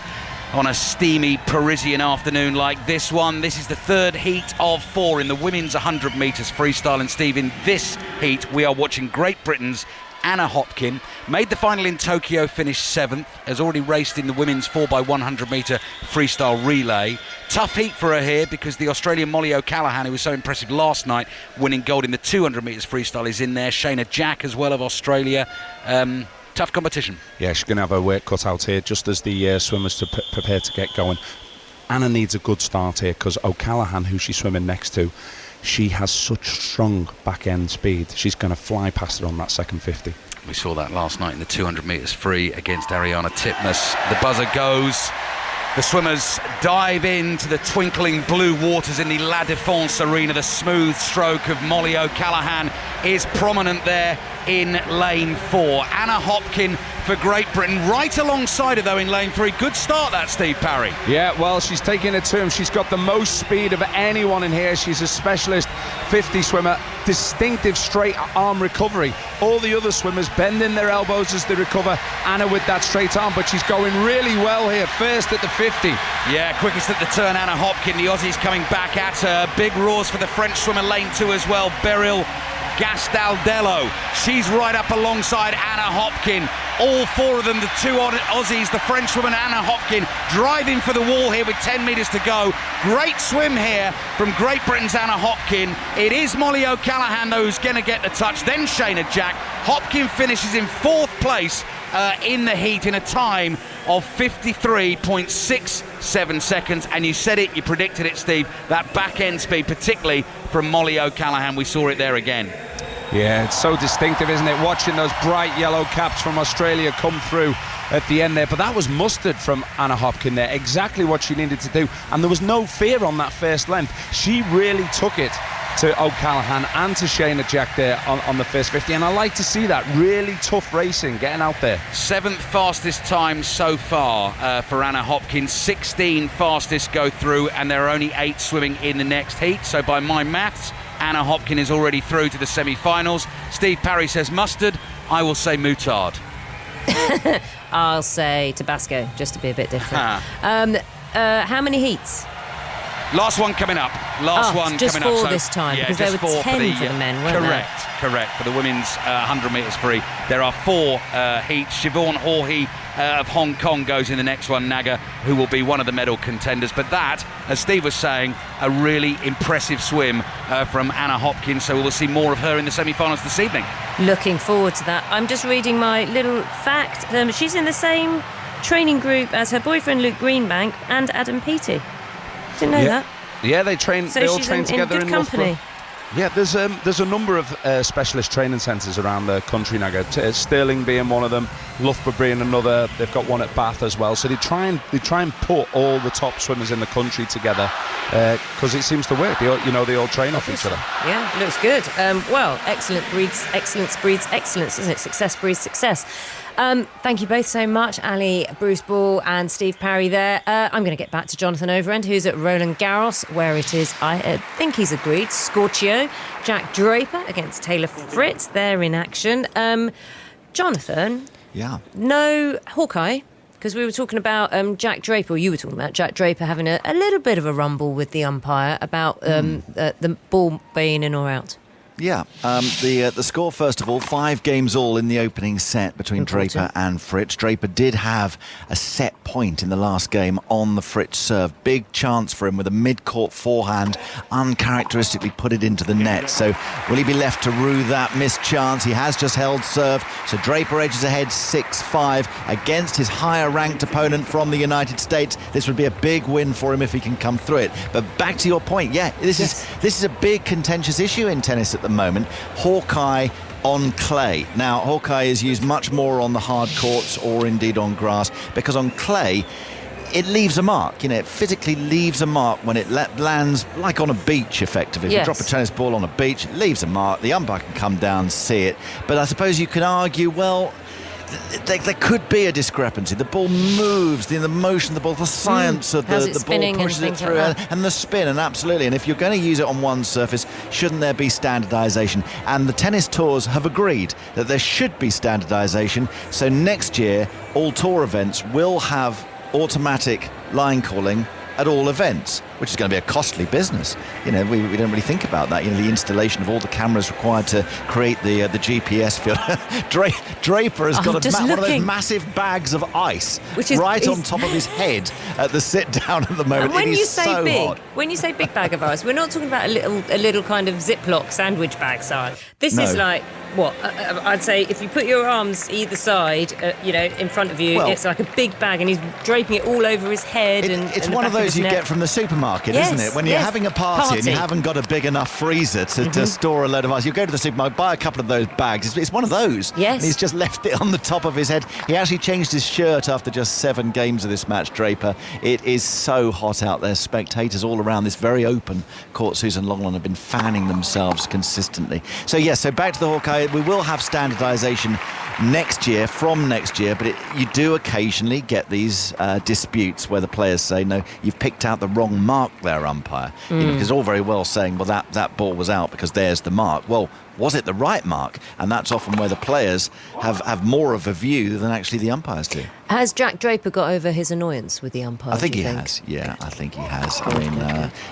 on a steamy Parisian afternoon like this one. This is the third heat of 4 in the women's 100 metres freestyle. And Steve, in this heat, we are watching Great Britain's Anna Hopkin. Made the final in Tokyo, finished 7th, has already raced in the women's 4x100 metre freestyle relay. Tough heat for her here because the Australian Molly O'Callaghan, who was so impressive last night, winning gold in the 200 metres freestyle, is in there. Shayna Jack as well of Australia. Tough competition. Yeah, she's going to have her work cut out here just as the swimmers prepare to get going. Anna needs a good start here because O'Callaghan, who she's swimming next to, she has such strong back end speed. She's going to fly past her on that second 50. We saw that last night in the 200 metres free against Ariana Titmus. The buzzer goes. The swimmers dive into the twinkling blue waters in the La Défense Arena. The smooth stroke of Molly O'Callaghan is prominent there in lane 4. Anna Hopkin for Great Britain, right alongside her though in lane 3. Good start that, Steve Parry. Yeah, well, she's taking it to him. She's got the most speed of anyone in here. She's a specialist 50 swimmer. Distinctive straight arm recovery. All the other swimmers bending their elbows as they recover. Anna with that straight arm, but she's going really well here. First at the 50. Yeah, quickest at the turn, Anna Hopkin. The Aussies coming back at her. Big roars for the French swimmer lane 2 as well. Beryl Gastaldello. She's right up alongside Anna Hopkin. All 4 of them, the 2 Aussies, the French woman Anna Hopkin, driving for the wall here with 10 metres to go. Great swim here from Great Britain's Anna Hopkin. It is Molly O'Callaghan, though, who's going to get the touch. Then Shayna Jack. Hopkin finishes in 4th place in the heat in a time of 53.67 seconds. And you said it, you predicted it, Steve. That back-end speed, particularly from Molly O'Callaghan. We saw it there again. Yeah, it's so distinctive, isn't it? Watching those bright yellow caps from Australia come through at the end there. But that was mustard from Anna Hopkin there. Exactly what she needed to do. And there was no fear on that first length. She really took it to O'Callaghan and to Shayna Jack there on the first 50. And I like to see that. Really tough racing, getting out there. 7th fastest time so far for Anna Hopkin. 16 fastest go through, and there are only 8 swimming in the next heat. So by my maths, Anna Hopkin is already through to the semi-finals. Steve Parry says mustard. I will say moutarde. I'll say Tabasco, just to be a bit different. How many heats? Last one coming up. Last one just coming up. Just 4 this time, yeah, because there were 10 for the men, weren't there? Correct. For the women's 100 metres free, there are 4 heats. Siobhan Haughey of Hong Kong goes in the next one, Naga, who will be one of the medal contenders. But that, as Steve was saying, a really impressive swim from Anna Hopkin. So we will see more of her in the semi-finals this evening. Looking forward to that. I'm just reading my little fact. She's in the same training group as her boyfriend Luke Greenbank and Adam Peaty. Didn't know that. Yeah, they train. So they all train together in good company. Yeah, there's a number of specialist training centres around the country, Naga. Stirling being one of them, Loughborough being another. They've got one at Bath as well. So they try and put all the top swimmers in the country together because it seems to work. They all train off each other. Yeah, looks good. Well, excellence breeds excellence, isn't it? Success breeds success. Thank you both so much, Ali, Bruce Ball and Steve Parry there. I'm going to get back to Jonathan Overend, who's at Roland Garros, where it is, I think he's agreed, Scorchio, Jack Draper against Taylor Fritz. They're in action. Jonathan? Yeah. No Hawkeye? Because we were talking about Jack Draper, or you were talking about Jack Draper having a little bit of a rumble with the umpire about the ball being in or out. Yeah, the score, first of all, 5 games all in the opening set between Draper and Fritz. Draper did have a set point in the last game on the Fritz serve. Big chance for him with a mid-court forehand, uncharacteristically put it into the net. So will he be left to rue that missed chance? He has just held serve, so Draper edges ahead 6-5 against his higher-ranked opponent from the United States. This would be a big win for him if he can come through it. But back to your point, this is a big contentious issue in tennis at the moment. Hawkeye on clay. Now, Hawkeye is used much more on the hard courts or indeed on grass, because on clay it leaves a mark. It physically leaves a mark when it lands, like on a beach, effectively. If you drop a tennis ball on a beach, it leaves a mark. The umpire can come down, see it. But I suppose you can argue, well, there could be a discrepancy. The ball moves, the motion of the ball, the science of the ball pushes it through, and the spin, and absolutely. And if you're going to use it on one surface, shouldn't there be standardisation? And the tennis tours have agreed that there should be standardisation. So next year, all tour events will have automatic line calling at all events, which is going to be a costly business. We don't really think about that. The installation of all the cameras required to create the GPS field. Draper has got one of those massive bags of ice on top of his head at the sit down at the moment. And when you say so big, hot. when you say big bag of ice, we're not talking about a little kind of Ziploc sandwich bag size. This is like what I'd say if you put your arms either side, in front of you, it's like a big bag, and he's draping it all over his head. It's one of those you get from the supermarket, isn't it? When you're having a party and you haven't got a big enough freezer to store a load of ice, you go to the supermarket, buy a couple of those bags. It's one of those. Yes. And he's just left it on the top of his head. He actually changed his shirt after just 7 games of this match, Draper. It is so hot out there. Spectators all around this very open court, Susan Longlawn, have been fanning themselves consistently. So back to the Hawkeye. We will have standardisation from next year, but you do occasionally get these disputes where the players say, no, you've picked out the wrong mark there, umpire. Because it's all very well saying, well, that ball was out because there's the mark. Well, was it the right mark? And that's often where the players have more of a view than actually the umpires do. Has Jack Draper got over his annoyance with the umpire? I think he has. Yeah, I think he has.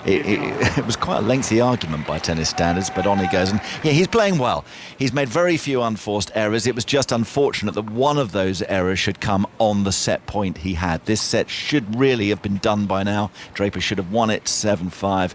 It was quite a lengthy argument by tennis standards, but on he goes. And he's playing well. He's made very few unforced errors. It was just unfortunate that one of those errors should come on the set point he had. This set should really have been done by now. Draper should have won it 7-5,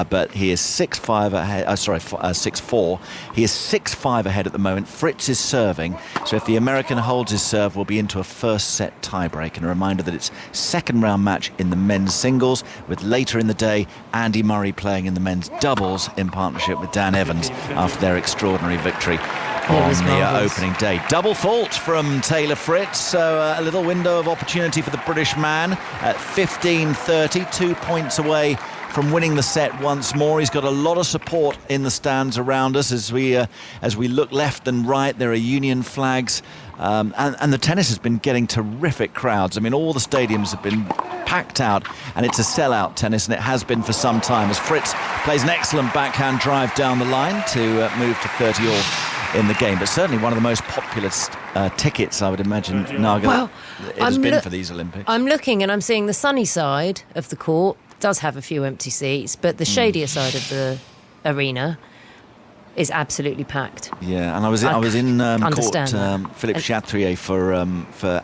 but he is 6-5 ahead. 6-4. He is 6-5 ahead at the moment. Fritz is serving, so if the American holds his serve, we'll be into a first set tie-break. And a reminder that it's second round match in the men's singles, with later in the day Andy Murray playing in the men's doubles in partnership with Dan Evans after their extraordinary victory on the opening day. Double fault from Taylor Fritz, so a little window of opportunity for the British man at 15-30, 2 points away from winning the set once more. He's got a lot of support in the stands around us as we look left and right. There are Union flags, and the tennis has been getting terrific crowds. I mean, all the stadiums have been packed out, and it's a sellout tennis, and it has been for some time, as Fritz plays an excellent backhand drive down the line to move to 30-all in the game. But certainly one of the most popular tickets, I would imagine, Naga, it has been for these Olympics. I'm looking and I'm seeing the sunny side of the court does have a few empty seats, but the shadier side of the arena is absolutely packed. Yeah, and I was in court Philippe Chatrier for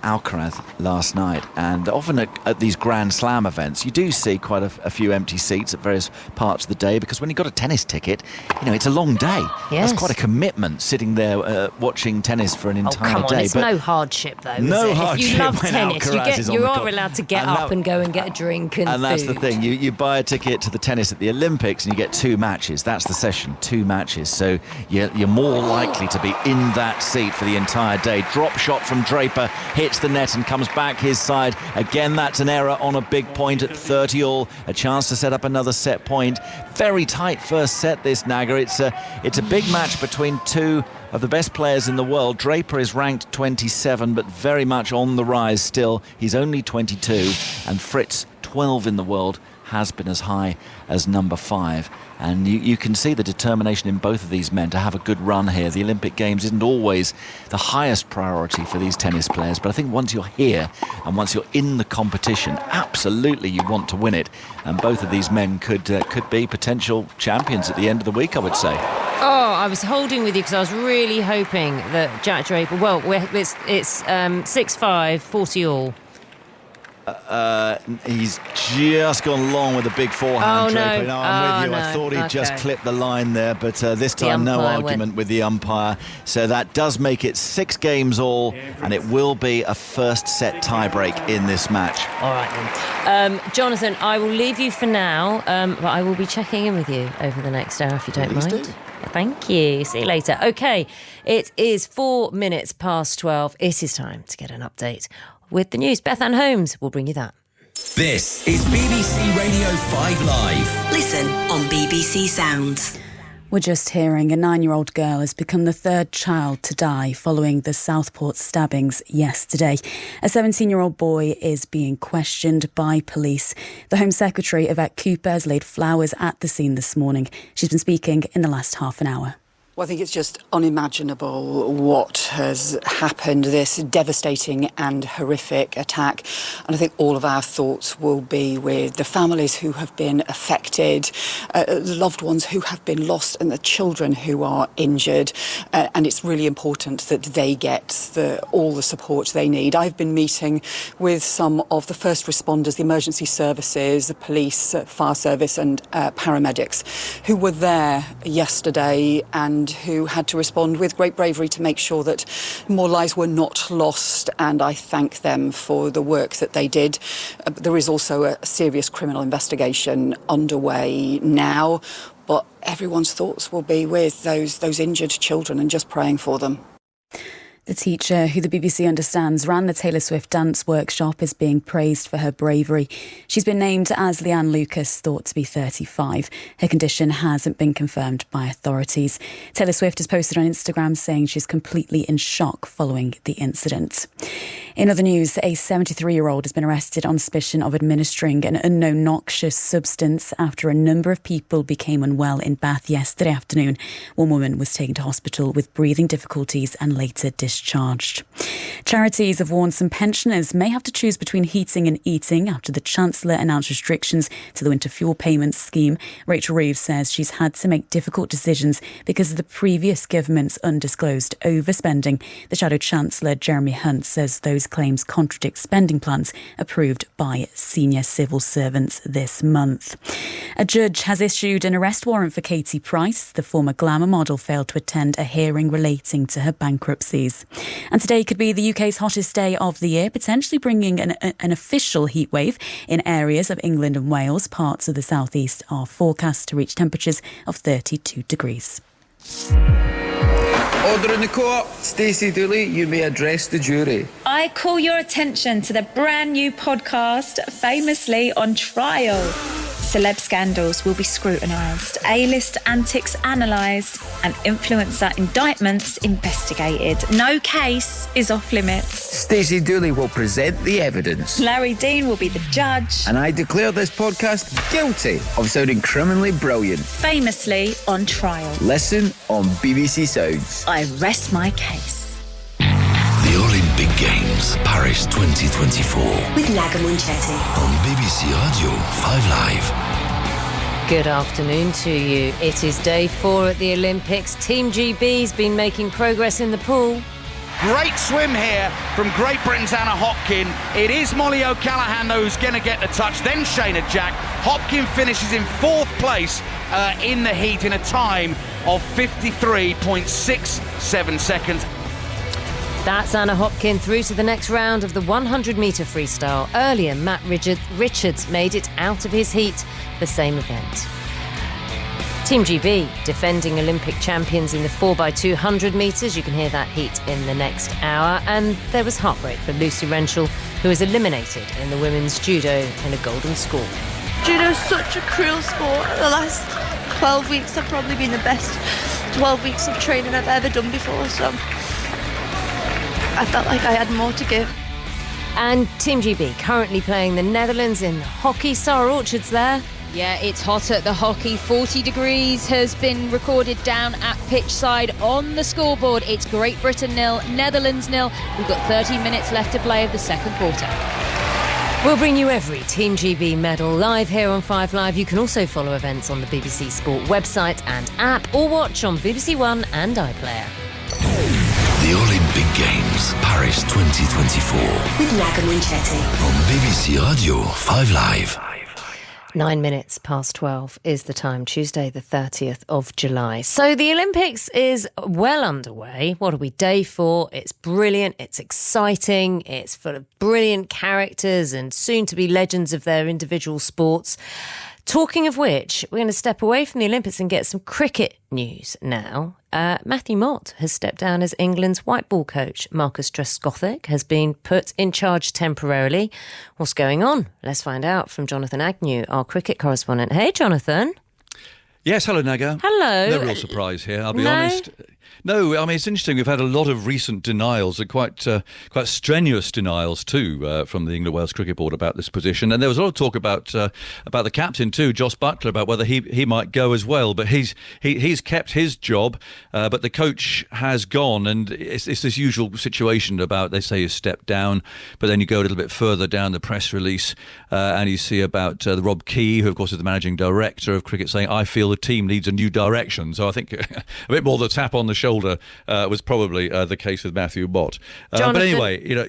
Alcaraz last night, and often at these Grand Slam events you do see quite a few empty seats at various parts of the day, because when you've got a tennis ticket, it's a long day. Yes. That's quite a commitment, sitting there watching tennis for an entire come on, day. It's no hardship though. No is it? hardship. If you love when tennis, you are allowed to get up and go and get a drink and that's the thing. You buy a ticket to the tennis at the Olympics and you get 2 matches. That's the session, 2 matches. so you're more likely to be in that seat for the entire day. Drop shot from Draper, hits the net and comes back his side. Again, that's an error on a big point at 30-all. A chance to set up another set point. Very tight first set, this, Naga. It's a big match between two of the best players in the world. Draper is ranked 27, but very much on the rise still. He's only 22, and Fritz, 12 in the world, has been as high as number 5. And you can see the determination in both of these men to have a good run here. The Olympic Games isn't always the highest priority for these tennis players, but I think once you're here and once you're in the competition, absolutely you want to win it. And both of these men could be potential champions at the end of the week, I would say. Oh, I was holding with you because I was really hoping that Jack Draper... Well, it's 6-5, 40-all. He's just gone long with a big forehand, Draper. No, I'm with you. No. I thought he'd just clipped the line there, but this time no argument with the umpire. So that does make it 6 games all, and it will be a first set tiebreak in this match. All right then. Jonathan, I will leave you for now, but I will be checking in with you over the next hour if you don't mind. Thank you. See you later. OK, it is 4 minutes past 12. It is time to get an update with the news. Beth Ann Holmes will bring you that. This is BBC Radio 5 Live. Listen on BBC Sounds. We're just hearing a 9-year-old girl has become the third child to die following the Southport stabbings yesterday. A 17-year-old boy is being questioned by police. The Home Secretary, Yvette Cooper, has laid flowers at the scene this morning. She's been speaking in the last half an hour. Well, I think it's just unimaginable what has happened, this devastating and horrific attack. And I think all of our thoughts will be with the families who have been affected, the loved ones who have been lost, and the children who are injured. And it's really important that they get all the support they need. I've been meeting with some of the first responders, the emergency services, the police, fire service and paramedics who were there yesterday and who had to respond with great bravery to make sure that more lives were not lost, and I thank them for the work that they did. There is also a serious criminal investigation underway now, but everyone's thoughts will be with those injured children and just praying for them. The teacher, who the BBC understands ran the Taylor Swift dance workshop, is being praised for her bravery. She's been named as Leanne Lucas, thought to be 35. Her condition hasn't been confirmed by authorities. Taylor Swift has posted on Instagram saying she's completely in shock following the incident. In other news, a 73-year-old has been arrested on suspicion of administering an unknown noxious substance after a number of people became unwell in Bath yesterday afternoon. One woman was taken to hospital with breathing difficulties and later discharged. Charities have warned some pensioners may have to choose between heating and eating after the Chancellor announced restrictions to the winter fuel payments scheme. Rachel Reeves says she's had to make difficult decisions because of the previous government's undisclosed overspending. The Shadow Chancellor, Jeremy Hunt, says those claims contradict spending plans approved by senior civil servants this month. A judge has issued an arrest warrant for Katie Price. The former glamour model failed to attend a hearing relating to her bankruptcies. And today could be the UK's hottest day of the year, potentially bringing an official heat wave in areas of England and Wales. Parts of the southeast are forecast to reach temperatures of 32 degrees. Order in the court. Stacey Dooley, you may address the jury. I call your attention to the brand new podcast, Famously on Trial. Celeb scandals will be scrutinised, A-list antics analysed, and influencer indictments investigated. No case is off limits. Stacey Dooley will present the evidence. Larry Dean will be the judge. And I declare this podcast guilty of sounding criminally brilliant. Famously on Trial. Listen on BBC Sounds. I rest my case. The Olympic Games, Paris 2024. With Naga Munchetty. On BBC Radio 5 Live. Good afternoon to you. It is day 4 at the Olympics. Team GB's been making progress in the pool. Great swim here from Great Britain's Anna Hopkin. It is Molly O'Callaghan, though, who's going to get the touch. Then Shayna Jack. Hopkin finishes in 4th place in the heat in a time of 53.67 seconds. That's Anna Hopkin through to the next round of the 100-metre freestyle. Earlier, Matt Richards made it out of his heat, the same event. Team GB defending Olympic champions in the 4x200 metres. You can hear that heat in the next hour. And there was heartbreak for Lucy Renshaw, who was eliminated in the women's judo in a golden score. Judo is such a cruel sport. The last 12 weeks have probably been the best 12 weeks of training I've ever done before, so I felt like I had more to give. And Team GB currently playing the Netherlands in hockey. Sarah Orchard's there. Yeah, it's hot at the hockey. 40 degrees has been recorded down at pitch side on the scoreboard. It's Great Britain 0, Netherlands 0. We've got 30 minutes left to play of the second quarter. We'll bring you every Team GB medal live here on 5 Live. You can also follow events on the BBC Sport website and app, or watch on BBC One and iPlayer. The Olympic Games, Paris 2024. With Naga Munchetty. On BBC Radio 5 Live. 9 minutes past 12 is the time, Tuesday the 30th of July. So the Olympics is well underway. What are we, day 4? It's brilliant, it's exciting, it's full of brilliant characters and soon-to-be legends of their individual sports. Talking of which, we're going to step away from the Olympics and get some cricket news now. Matthew Mott has stepped down as England's white ball coach. Marcus Trescothick has been put in charge temporarily. What's going on? Let's find out from Jonathan Agnew, our cricket correspondent. Hey, Jonathan. Yes, hello, Naga. Hello. No real surprise here, I'll be honest. No, I mean, it's interesting. We've had a lot of recent denials, quite strenuous denials too, from the England Wales Cricket Board about this position. And there was a lot of talk about the captain too, Jos Buttler, about whether he might go as well. But he's kept his job, but the coach has gone. And it's this usual situation about, they say, you step down, but then you go a little bit further down the press release and you see about the Rob Key, who of course is the managing director of cricket, saying, I feel the team needs a new direction. So I think a bit more the tap on the shoulder was probably the case with Matthew Mott. But anyway, you know.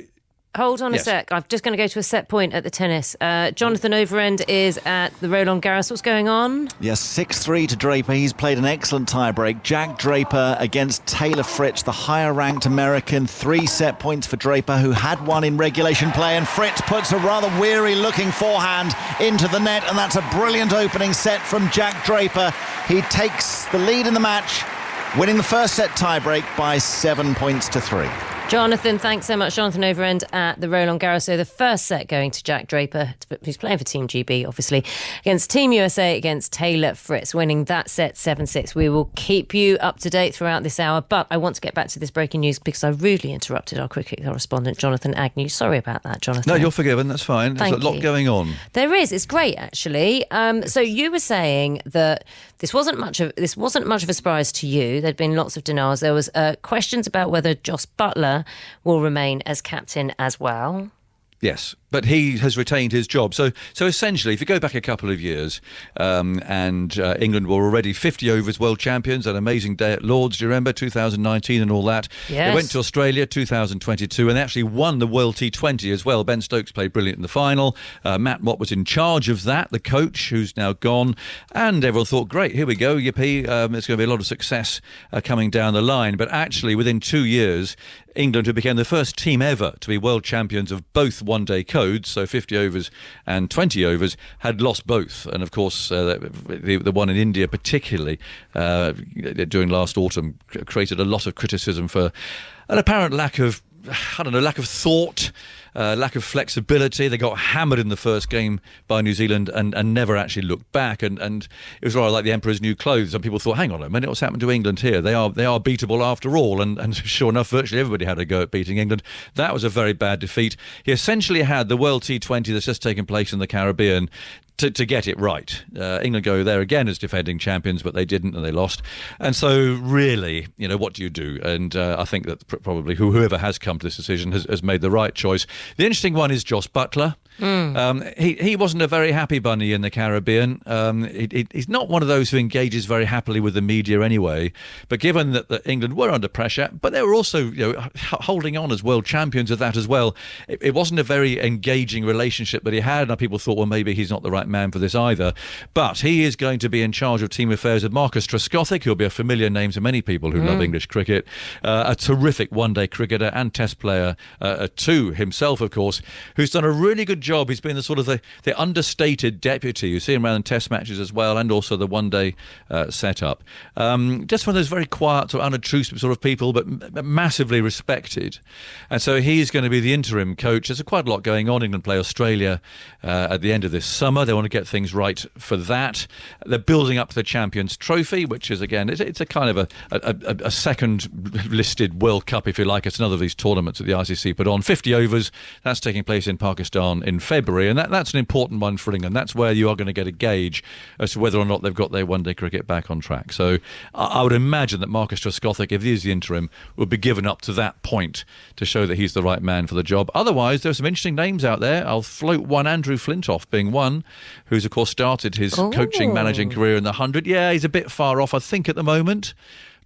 Hold on a sec. I'm just going to go to a set point at the tennis. Jonathan Overend is at the Roland Garros. What's going on? Yes, 6-3 to Draper. He's played an excellent tiebreak. Jack Draper against Taylor Fritz, the higher-ranked American. 3 set points for Draper, who had one in regulation play. And Fritz puts a rather weary-looking forehand into the net. And that's a brilliant opening set from Jack Draper. He takes the lead in the match, winning the first set tiebreak by 7 points to 3. Jonathan, thanks so much. Jonathan Overend at the Roland Garros. So the first set going to Jack Draper, who's playing for Team GB, obviously, against Team USA, against Taylor Fritz, winning that set 7-6. We will keep you up to date throughout this hour, but I want to get back to this breaking news because I rudely interrupted our cricket correspondent, Jonathan Agnew. Sorry about that, Jonathan. No, you're forgiven. That's fine. There's a lot going on. There is. It's great, actually. So you were saying that this wasn't much of a surprise to you. There'd been lots of denials. There was questions about whether Jos Buttler will remain as captain as well. Yes, but he has retained his job. So essentially, if you go back a couple of years, and England were already 50 overs world champions, an amazing day at Lord's, do you remember, 2019 and all that? Yes. They went to Australia 2022 and they actually won the World T20 as well. Ben Stokes played brilliant in the final. Matt Mott was in charge of that, the coach, who's now gone. And everyone thought, great, here we go, yippee, there's going to be a lot of success coming down the line. But actually, within 2 years, England, who became the first team ever to be world champions of both one-day codes, so 50 overs and 20 overs, had lost both. And of course, the one in India particularly, during last autumn, created a lot of criticism for an apparent lack of thought, lack of flexibility. They got hammered in the first game by New Zealand and never actually looked back. And it was rather like the Emperor's new clothes. And people thought, hang on a minute, what's happened to England here? They are beatable after all. And sure enough, virtually everybody had a go at beating England. That was a very bad defeat. He essentially had the World T20 that's just taken place in the Caribbean to get it right. England go there again as defending champions, but they didn't and they lost. And so really, what do you do? And I think that probably whoever has come to this decision has made the right choice. The interesting one is Jos Buttler. He wasn't a very happy bunny in the Caribbean. He's not one of those who engages very happily with the media anyway. But given that England were under pressure, but they were also holding on as world champions of that as well, it wasn't a very engaging relationship that he had. And people thought, well, maybe he's not the right right man for this either. But he is going to be in charge of team affairs with Marcus Trescothick, who'll be a familiar name to many people who love English cricket. A terrific one-day cricketer and test player too himself, of course, who's done a really good job. He's been the sort of the understated deputy. You see him around in test matches as well, and also the one-day setup. Just one of those very quiet, sort of unobtrusive sort of people, but massively respected. And so he's going to be the interim coach. There's quite a lot going on. England play Australia at the end of this summer. They want to get things right for that. They're building up to the Champions Trophy, which is, again, it's a kind of a second listed World Cup, if you like. It's another of these tournaments that the ICC put on. 50 overs. That's taking place in Pakistan in February, and that's an important one for England. That's where you are going to get a gauge as to whether or not they've got their one-day cricket back on track. So I would imagine that Marcus Trescothick, if he is the interim, will be given up to that point to show that he's the right man for the job. Otherwise, there's some interesting names out there. I'll float one, Andrew Flintoff being one, who's, of course, started his coaching, managing career in the 100. Yeah, he's a bit far off, I think, at the moment,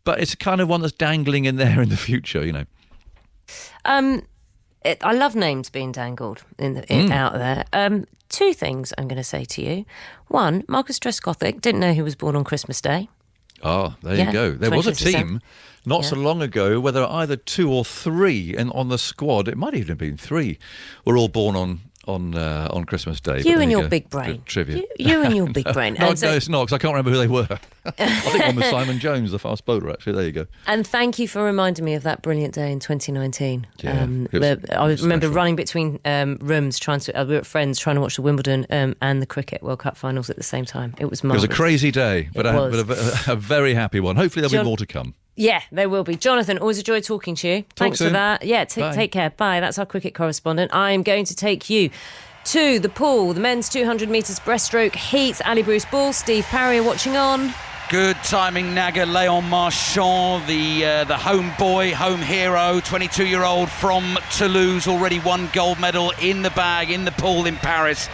but it's kind of one that's dangling in there in the future, you know. I love names being dangled out there. Two things I'm going to say to you. One, Marcus Trescothick, didn't know he was born on Christmas Day. Oh, there you go. There was a team not so long ago where there were either 2 or 3 on the squad. It might even have been 3. Were all born on Christmas Day. You and your big brain. Trivia. You and your big brain. No, it's not, because I can't remember who they were. I think one was Simon Jones, the fast bowler, actually. There you go. And thank you for reminding me of that brilliant day in 2019. Yeah, I remember running between rooms, we were at Friends trying to watch the Wimbledon and the Cricket World Cup finals at the same time. It was marvellous. It was a crazy day, but a very happy one. Hopefully there'll be more to come. Yeah, there will be. Jonathan, always a joy talking to you. Thanks for that. Yeah, take care. Bye. That's our cricket correspondent. I'm going to take you to the pool, the men's 200 metres breaststroke heats. Ali Bruce Ball, Steve Parry watching on. Good timing, Naga. Léon Marchand, the home boy, home hero, 22-year-old from Toulouse, already won gold medal in the bag in the pool in Paris,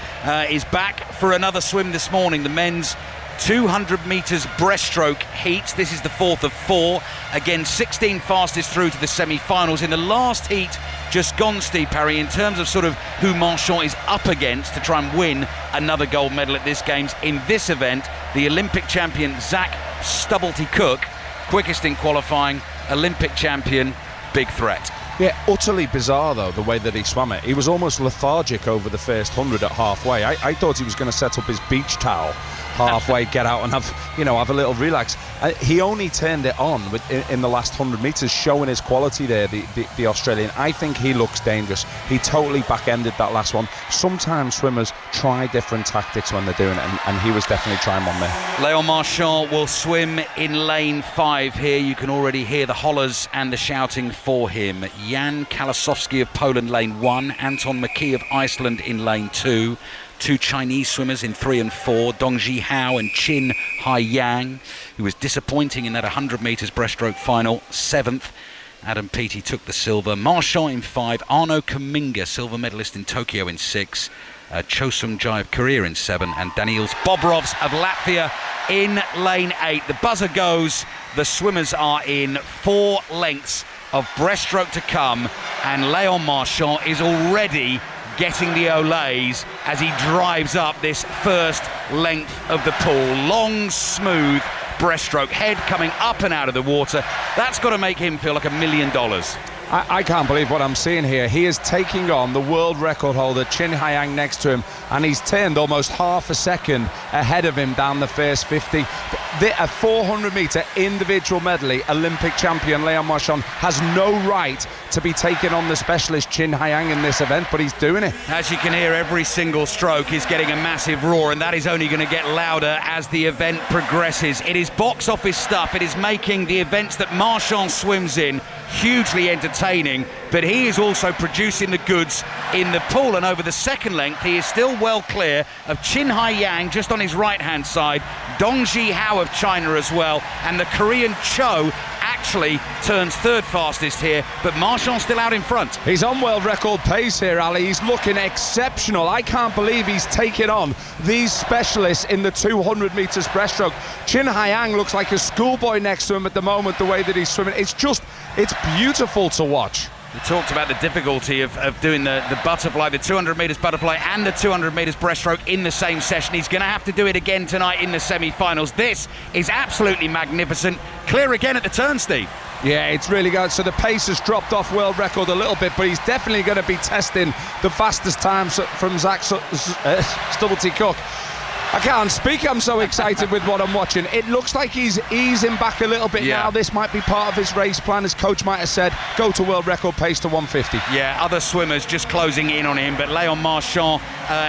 is back for another swim this morning. The men's 200 metres breaststroke heats. This is the 4th of 4. Again, 16 fastest through to the semi-finals. In the last heat just gone, Steve Parry, in terms of sort of who Marchand is up against to try and win another gold medal at this Games. In this event, the Olympic champion Zach Stubblety-Cook, quickest in qualifying, Olympic champion, big threat. Yeah, utterly bizarre, though, the way that he swam it. He was almost lethargic over the first 100 at halfway. I thought he was going to set up his beach towel halfway, get out and have a little relax. He only turned it on in the last 100 metres, showing his quality there, the Australian. I think he looks dangerous. He totally back-ended that last one. Sometimes swimmers try different tactics when they're doing it, and he was definitely trying one there. Léon Marchand will swim in lane 5 here. You can already hear the hollers and the shouting for him. Jan Kalasowski of Poland, lane 1. Anton McKee of Iceland in lane 2. 2 Chinese swimmers in 3 and 4, Dongji Hao and Chin Hai-yang, who was disappointing in that 100 metres breaststroke final, 7th. Adam Peaty took the silver. Marchand in 5, Arno Kaminga, silver medalist in Tokyo, in 6, Chosum Jai of Korea in 7, and Daniils Bobrovs of Latvia in lane 8. The buzzer goes, the swimmers are in, 4 lengths of breaststroke to come, and Léon Marchand is already getting the olays as he drives up this first length of the pool. Long, smooth breaststroke, head coming up and out of the water. That's got to make him feel like $1 million. I can't believe what I'm seeing here. He is taking on the world record holder, Chin Hai-yang, next to him, and he's turned almost half a second ahead of him down the first 50. A 400-metre individual medley Olympic champion Léon Marchand has no right to be taking on the specialist Chin Hai-yang in this event, but he's doing it. As you can hear, every single stroke is getting a massive roar, and that is only going to get louder as the event progresses. It is box office stuff. It is making the events that Marchand swims in hugely entertaining, but he is also producing the goods in the pool, and over the second length he is still well clear of Chin Hai-yang just on his right hand side, Dongji Hao of China as well, and the Korean Cho actually turns 3rd fastest here, but Marchand's still out in front. He's on world record pace here, Ali. He's looking exceptional. I can't believe he's taking on these specialists in the 200 metres breaststroke. Chin Hai-yang looks like a schoolboy next to him at the moment, the way that he's swimming. It's beautiful to watch. We talked about the difficulty of doing the butterfly, the 200 metres butterfly and the 200 metres breaststroke in the same session. He's going to have to do it again tonight in the semi-finals. This is absolutely magnificent. Clear again at the turn, Steve. Yeah, it's really good. So the pace has dropped off world record a little bit, but he's definitely going to be testing the fastest times from Zach Stubblety-Cook. I can't speak, I'm so excited with what I'm watching. It looks like he's easing back a little bit now. This might be part of his race plan. His coach might have said, go to world record pace to 150. Yeah, other swimmers just closing in on him, but Leon Marchand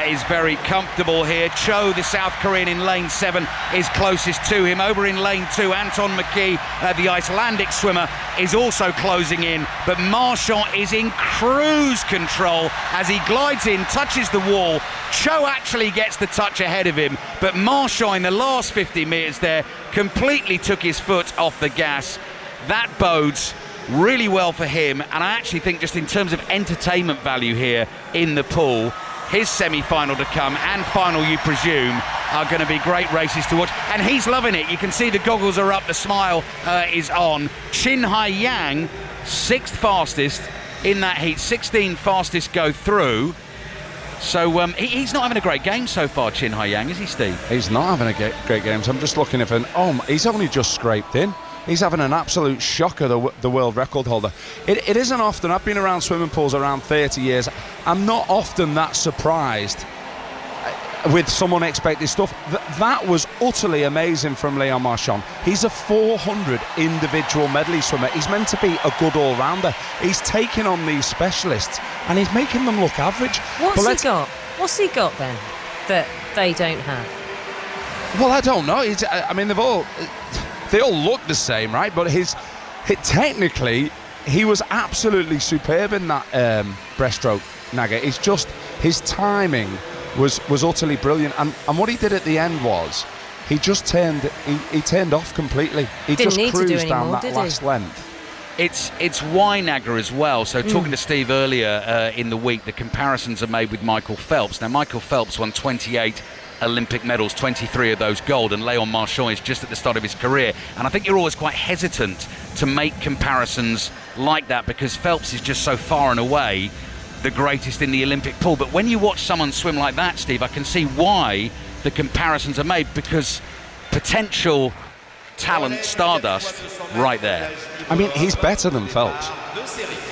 is very comfortable here. Cho, the South Korean in lane 7, is closest to him. Over in lane 2, Anton McKee, the Icelandic swimmer, is also closing in, but Marchand is in cruise control as he glides in, touches the wall. Cho actually gets the touch ahead of him, but Marchand in the last 50 metres there completely took his foot off the gas. That bodes really well for him, and I actually think just in terms of entertainment value here in the pool, his semi-final to come and final, you presume, are going to be great races to watch, and he's loving it. You can see the goggles are up, the smile is on. Chin Hai Yang, 6th fastest in that heat, 16 fastest go through. So he's not having a great game so far, Chin Hai Yang, is he, Steve? He's not having a great game. So I'm just looking at him. He's only just scraped in. He's having an absolute shocker, the world record holder. It isn't often. I've been around swimming pools around 30 years. I'm not often that surprised with some unexpected stuff. That was utterly amazing from Leon Marchand. He's a 400 individual medley swimmer. He's meant to be a good all-rounder. He's taking on these specialists and he's making them look average. What's he got then that they don't have? Well, I don't know. I mean, they all look the same, right? But technically, he was absolutely superb in that breaststroke, Naga. It's just his timing was utterly brilliant, and what he did at the end was he just turned off completely. He Didn't just need cruised to do any down more, that last length. It's why, Naga, as well. So talking to Steve earlier in the week, the comparisons are made with Michael Phelps. Now, Michael Phelps won 28 Olympic medals, 23 of those gold, and Leon Marchand is just at the start of his career. And I think you're always quite hesitant to make comparisons like that because Phelps is just so far and away the greatest in the Olympic pool. But when you watch someone swim like that, Steve, I can see why the comparisons are made, because potential talent, stardust, right there. I mean, he's better than Phelps.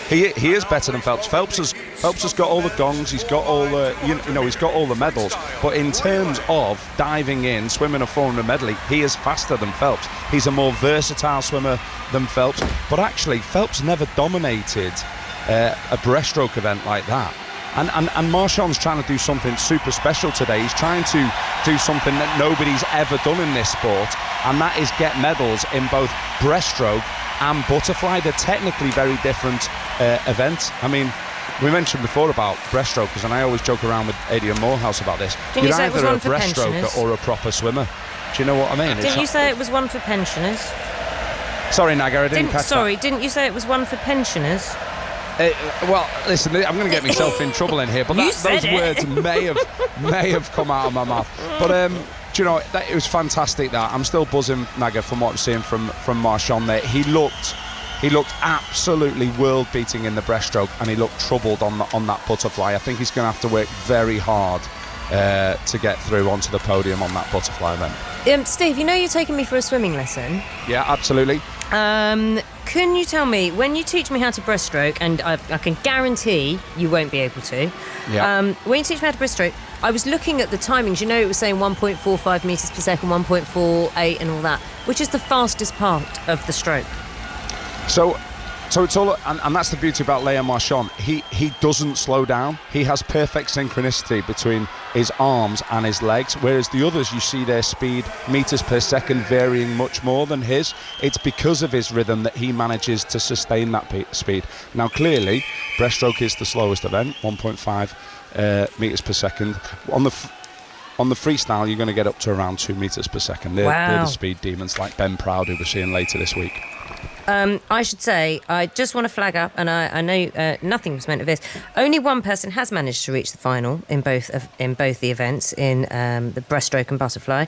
He is better than Phelps. Phelps has got all the gongs. He's got all the he's got all the medals. But in terms of diving in, swimming a 400 medley, he is faster than Phelps. He's a more versatile swimmer than Phelps. But actually, Phelps never dominated a breaststroke event like that. And Marchand's trying to do something super special today. He's trying to do something that nobody's ever done in this sport, and that is get medals in both breaststroke and butterfly. They're technically very different events. I mean, we mentioned before about breaststrokers, and I always joke around with Adrian Morehouse about this. You're either a breaststroker or a proper swimmer. Do you know what I mean? Didn't you say it was one for pensioners? Sorry, Naga, I didn't catch that. Didn't you say it was one for pensioners? Well, listen, I'm going to get myself in trouble in here, but those words may have come out of my mouth. But do you know, it was fantastic. That I'm still buzzing, Naga, from what I'm seeing from Marchand there. He looked absolutely world-beating in the breaststroke, and he looked troubled on that butterfly. I think he's going to have to work very hard to get through onto the podium on that butterfly event. Steve, you know you're taking me for a swimming lesson. Yeah, absolutely. Can you tell me, when you teach me how to breaststroke, and I can guarantee you won't be able to, when you teach me how to breaststroke, I was looking at the timings. You know, it was saying 1.45 metres per second, 1.48 and all that. Which is the fastest part of the stroke? So it's all, and that's the beauty about Leon Marchand. He doesn't slow down. He has perfect synchronicity between his arms and his legs, whereas the others, you see their speed, meters per second, varying much more than his. It's because of his rhythm that he manages to sustain that speed. Now, clearly, breaststroke is the slowest event, 1.5 meters per second. On the freestyle, you're going to get up to around 2 meters per second. They're the speed demons, like Ben Proud, who we're seeing later this week. I should say, I just want to flag up, and I know nothing was meant of this. Only one person has managed to reach the final in both the events, in the breaststroke and butterfly,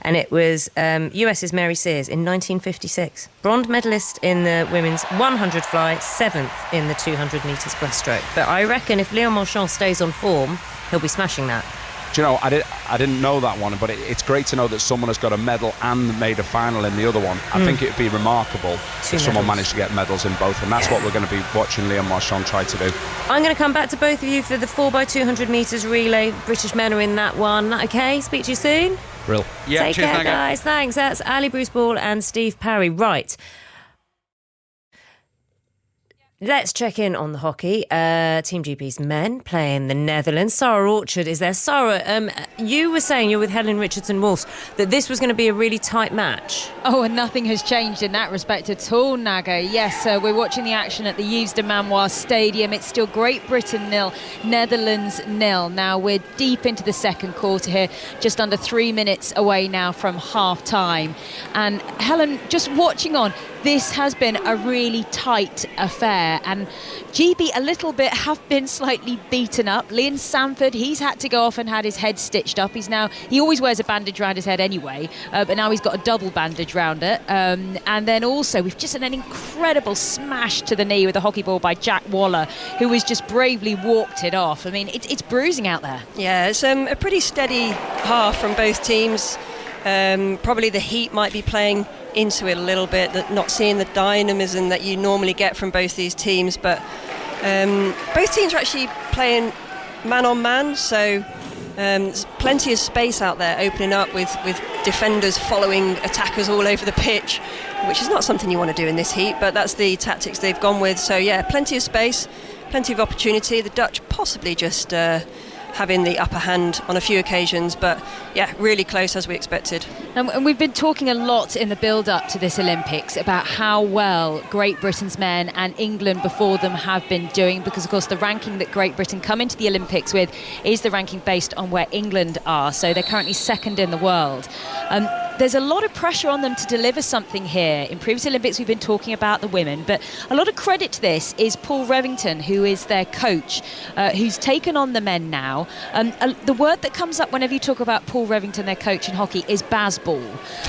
and it was US's Mary Sears in 1956. Bronze medalist in the women's 100 fly, 7th in the 200 metres breaststroke. But I reckon if Léon Marchand stays on form, he'll be smashing that. Do you know, I didn't know that one, but it's great to know that someone has got a medal and made a final in the other one. I think it would be remarkable if someone managed to get medals in both, and that's what we're going to be watching Léon Marchand try to do. I'm going to come back to both of you for the 4x200 metres relay. British men are in that one. Okay, speak to you soon. Brill. Yeah, Take care, guys. Thanks. That's Ali Bruce Ball and Steve Parry. Right. Let's check in on the hockey. Team GB's men playing the Netherlands. Sarah Orchard is there. Sarah, you were saying, you're with Helen Richardson-Wolfs, that this was going to be a really tight match. Oh, and nothing has changed in that respect at all, Naga. Yes, we're watching the action at the Yves de Manoir Stadium. It's still Great Britain 0, Netherlands 0. Now we're deep into the second quarter here, just under 3 minutes away now from half-time. And Helen, just watching on, this has been a really tight affair, and GB a little bit have been slightly beaten up. Liam Sanford, he's had to go off and had his head stitched up. He always wears a bandage around his head anyway, but now he's got a double bandage round it. And then also we've just had an incredible smash to the knee with a hockey ball by Jack Waller, who has just bravely walked it off. I mean, it's bruising out there. Yeah, it's a pretty steady half from both teams. Probably the heat might be playing into it a little bit, that not seeing the dynamism that you normally get from both these teams, but both teams are actually playing man on man, so there's plenty of space out there opening up with defenders following attackers all over the pitch, which is not something you want to do in this heat, but that's the tactics they've gone with. So yeah, plenty of space, plenty of opportunity. The Dutch possibly just having the upper hand on a few occasions, but yeah, really close as we expected. And we've been talking a lot in the build-up to this Olympics about how well Great Britain's men and England before them have been doing, because of course the ranking that Great Britain come into the Olympics with is the ranking based on where England are, so they're currently second in the world. There's a lot of pressure on them to deliver something here. In previous Olympics we've been talking about the women, but a lot of credit to this is Paul Revington, who is their coach, who's taken on the men now. The word that comes up whenever you talk about Paul Revington, their coach in hockey, is Bazball.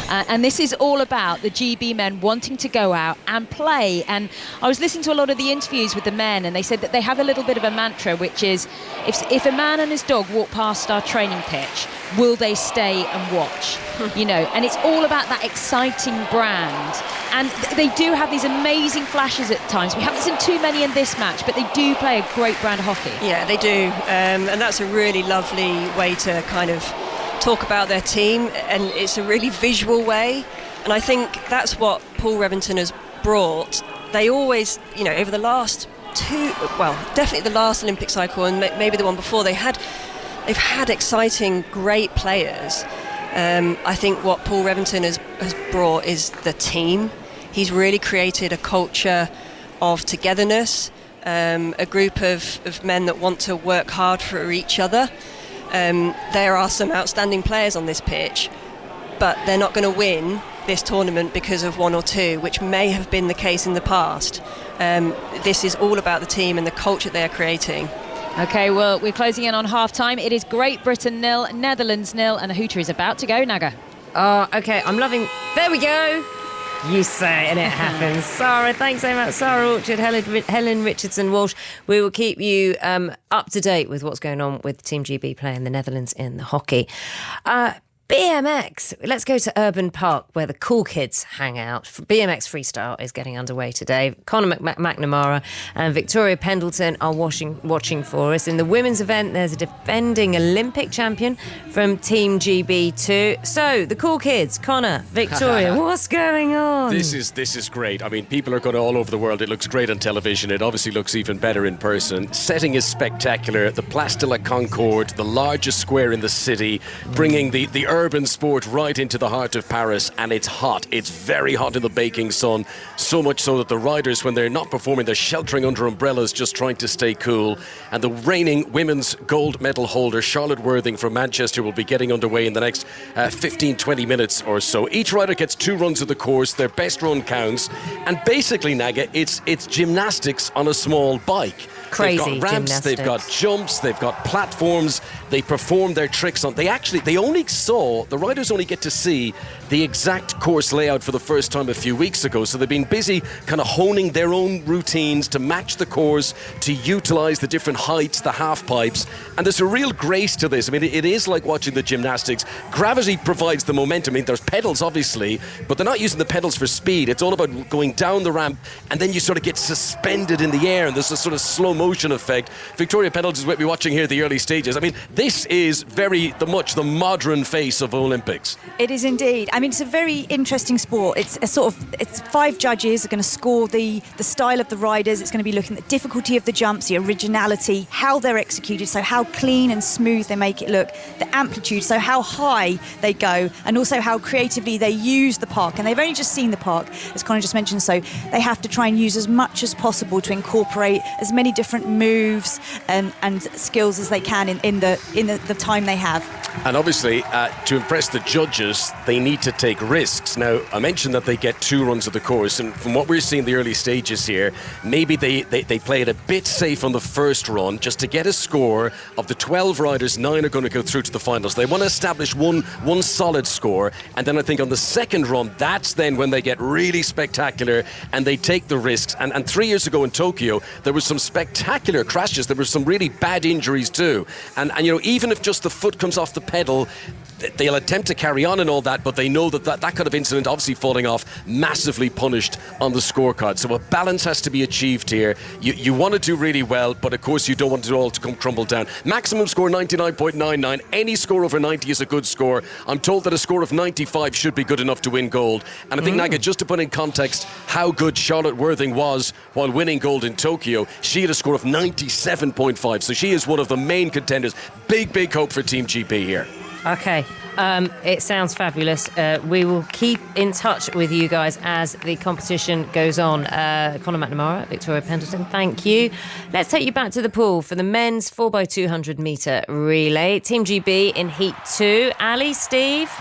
And this is all about the GB men wanting to go out and play. And I was listening to a lot of the interviews with the men, and they said that they have a little bit of a mantra, which is, if a man and his dog walk past our training pitch, will they stay and watch? You know, and it's all about that exciting brand. And they do have these amazing flashes at times. We haven't seen too many in this match, but they do play a great brand of hockey. Yeah, they do. And that's a really lovely way to kind of talk about their team, and it's a really visual way. And I think that's what Paul Revington has brought. They always, you know, over the last definitely the last Olympic cycle and maybe the one before, they've had exciting, great players. I think what Paul Revington has brought is the team. He's really created a culture of togetherness, a group of men that want to work hard for each other. There are some outstanding players on this pitch, but they're not going to win this tournament because of one or two, which may have been the case in the past. This is all about the team and the culture they're creating. OK, well, we're closing in on half-time. It is Great Britain 0, Netherlands 0, and the hooter is about to go, Naga. Oh, OK, I'm loving... There we go! You say it and it happens. Sarah, thanks so much. Sarah Orchard, Helen Richardson-Walsh. We will keep you up to date with what's going on with Team GB playing the Netherlands in the hockey. BMX. Let's go to Urban Park, where the cool kids hang out. BMX Freestyle is getting underway today. Conor McNamara and Victoria Pendleton are watching for us. In the women's event, there's a defending Olympic champion from Team GB too. So, the cool kids, Conor, Victoria, what's going on? This is great. I mean, people are going all over the world. It looks great on television. It obviously looks even better in person. Setting is spectacular. The Place de la Concorde, the largest square in the city, bringing the urban sport right into the heart of Paris, and it's hot. It's very hot in the baking sun, so much so that the riders, when they're not performing, they're sheltering under umbrellas, just trying to stay cool. And the reigning women's gold medal holder, Charlotte Worthing from Manchester, will be getting underway in the next 15-20 minutes or so. Each rider gets 2 runs of the course. Their best run counts. And basically, Naga, it's gymnastics on a small bike. Crazy they've got ramps, they've got jumps, they've got platforms. They perform their tricks on. The riders only get to see the exact course layout for the first time a few weeks ago. So they've been busy kind of honing their own routines to match the course, to utilise the different heights, the half pipes. And there's a real grace to this. I mean, it is like watching the gymnastics. Gravity provides the momentum. I mean, there's pedals, obviously, but they're not using the pedals for speed. It's all about going down the ramp, and then you sort of get suspended in the air, and there's a sort of slow motion effect. Victoria Pendleton is what we're watching here at the early stages. I mean, this is very much the modern face of Olympics. It is indeed. I mean, it's a very interesting sport. It's 5 judges are going to score the style of the riders. It's going to be looking at the difficulty of the jumps, the originality, how they're executed, so how clean and smooth they make it look, the amplitude, so how high they go, and also how creatively they use the park. And they've only just seen the park, as Conor just mentioned, so they have to try and use as much as possible to incorporate as many different moves and skills as they can in the time they have. And obviously, to impress the judges, they need to take risks. Now, I mentioned that they get 2 runs of the course, and from what we're seeing in the early stages here, maybe they play it a bit safe on the first run just to get a score. Of the 12 riders, 9 are going to go through to the finals. They want to establish one solid score, and then I think on the second run, that's then when they get really spectacular and they take the risks. And 3 years ago in Tokyo, there was some spectacular crashes. There were some really bad injuries too. And you know, even if just the foot comes off the pedal, they'll attempt to carry on and all that, but they know that kind of incident, obviously falling off, massively punished on the scorecard. So a balance has to be achieved here. You want to do really well, but of course you don't want it all to come crumble down. Maximum score 99.99. Any score over 90 is a good score. I'm told that a score of 95 should be good enough to win gold. And I think, Naga, just to put in context how good Charlotte Worthing was while winning gold in Tokyo, she had a score of 97.5. So she is one of the main contenders. Big hope for Team GB here. Okay, it sounds fabulous. We will keep in touch with you guys as the competition goes on. Conor McNamara, Victoria Pendleton, thank you. Let's take you back to the pool for the men's 4x200 metre relay. Team GB in Heat 2. Ali, Steve?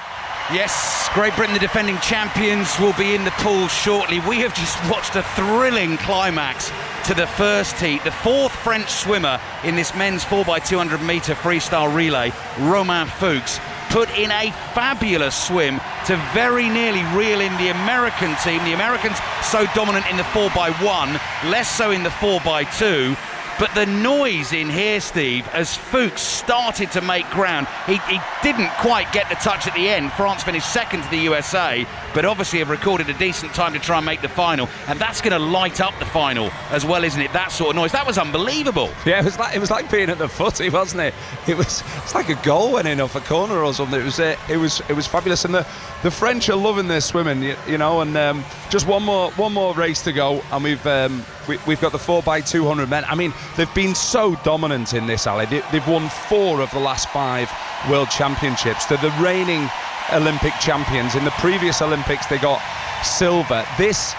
Yes, Great Britain, the defending champions, will be in the pool shortly. We have just watched a thrilling climax to the first heat. The 4th French swimmer in this men's 4x200 metre freestyle relay, Romain Fuchs, put in a fabulous swim to very nearly reel in the American team. The Americans so dominant in the 4x1, less so in the 4x2. But the noise in here, Steve, as Fuchs started to make ground, he didn't quite get the touch at the end. France finished second to the USA, but obviously have recorded a decent time to try and make the final. And that's going to light up the final as well, isn't it? That sort of noise. That was unbelievable. Yeah, it was like being at the footy, wasn't it? It's like a goal went in off a corner or something. It was fabulous. And the French are loving their swimming, you know. And just one more race to go, and we've got the 4x200 men. I mean, they've been so dominant in this, Ali. They've won 4 of the last 5 World Championships. They're the reigning Olympic champions. In the previous Olympics, they got silver. This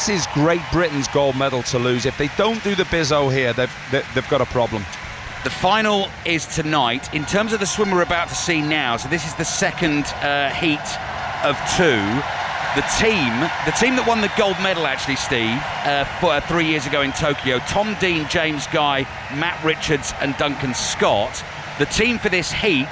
is Great Britain's gold medal to lose. If they don't do the bizzo here, they've got a problem. The final is tonight. In terms of the swim we're about to see now, so this is the second heat of 2. The team that won the gold medal, actually, Steve, 3 years ago in Tokyo, Tom Dean, James Guy, Matt Richards and Duncan Scott. The team for this heat,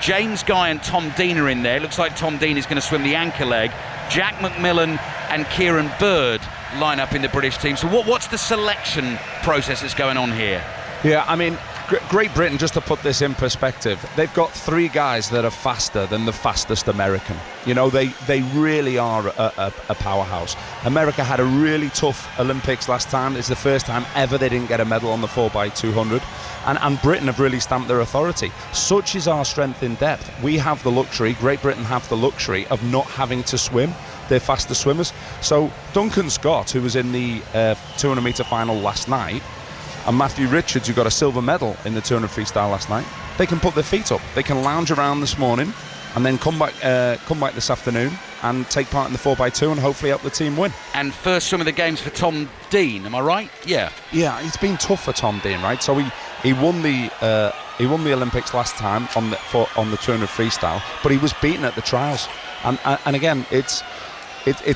James Guy and Tom Dean are in there. Looks like Tom Dean is going to swim the anchor leg. Jack McMillan and Kieran Bird line up in the British team. So what's the selection process that's going on here? Yeah, I mean, Great Britain, just to put this in perspective, they've got 3 guys that are faster than the fastest American. You know, they really are a powerhouse. America had a really tough Olympics last time. It's the first time ever they didn't get a medal on the 4x200. And Britain have really stamped their authority. Such is our strength in depth. We have the luxury, Great Britain have the luxury of not having to swim. They're faster swimmers. So Duncan Scott, who was in the 200 metre final last night, and Matthew Richards, who got a silver medal in the 200 freestyle last night, they can put their feet up. They can lounge around this morning. and then come back this afternoon and take part in the 4x2 and hopefully help the team win. And first swim of the games for Tom Dean, am I right? Yeah. Yeah, it's been tough for Tom Dean, right? So he won the Olympics last time on the 200 freestyle, but he was beaten at the trials. And again, it's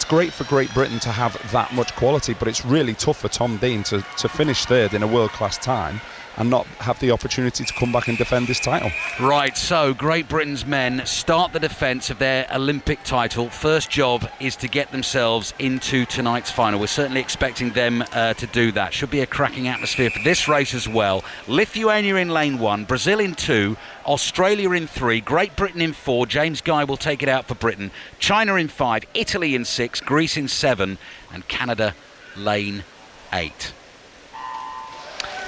great for Great Britain to have that much quality, but it's really tough for Tom Dean to finish third in a world-class time and not have the opportunity to come back and defend this title. Right, so Great Britain's men start the defence of their Olympic title. First job is to get themselves into tonight's final. We're certainly expecting them to do that. Should be a cracking atmosphere for this race as well. Lithuania in lane 1, Brazil in 2, Australia in 3, Great Britain in 4, James Guy will take it out for Britain, China in 5, Italy in 6, Greece in 7, and Canada lane 8.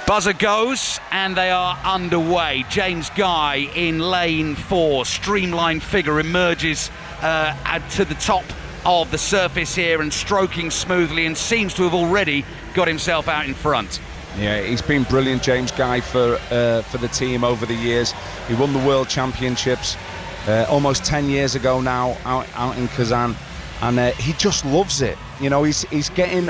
Buzzer goes, and they are underway. James Guy in lane 4. Streamlined figure emerges to the top of the surface here and stroking smoothly, and seems to have already got himself out in front. Yeah, he's been brilliant, James Guy, for the team over the years. He won the World Championships almost 10 years ago now out in Kazan, and he just loves it. You know, he's getting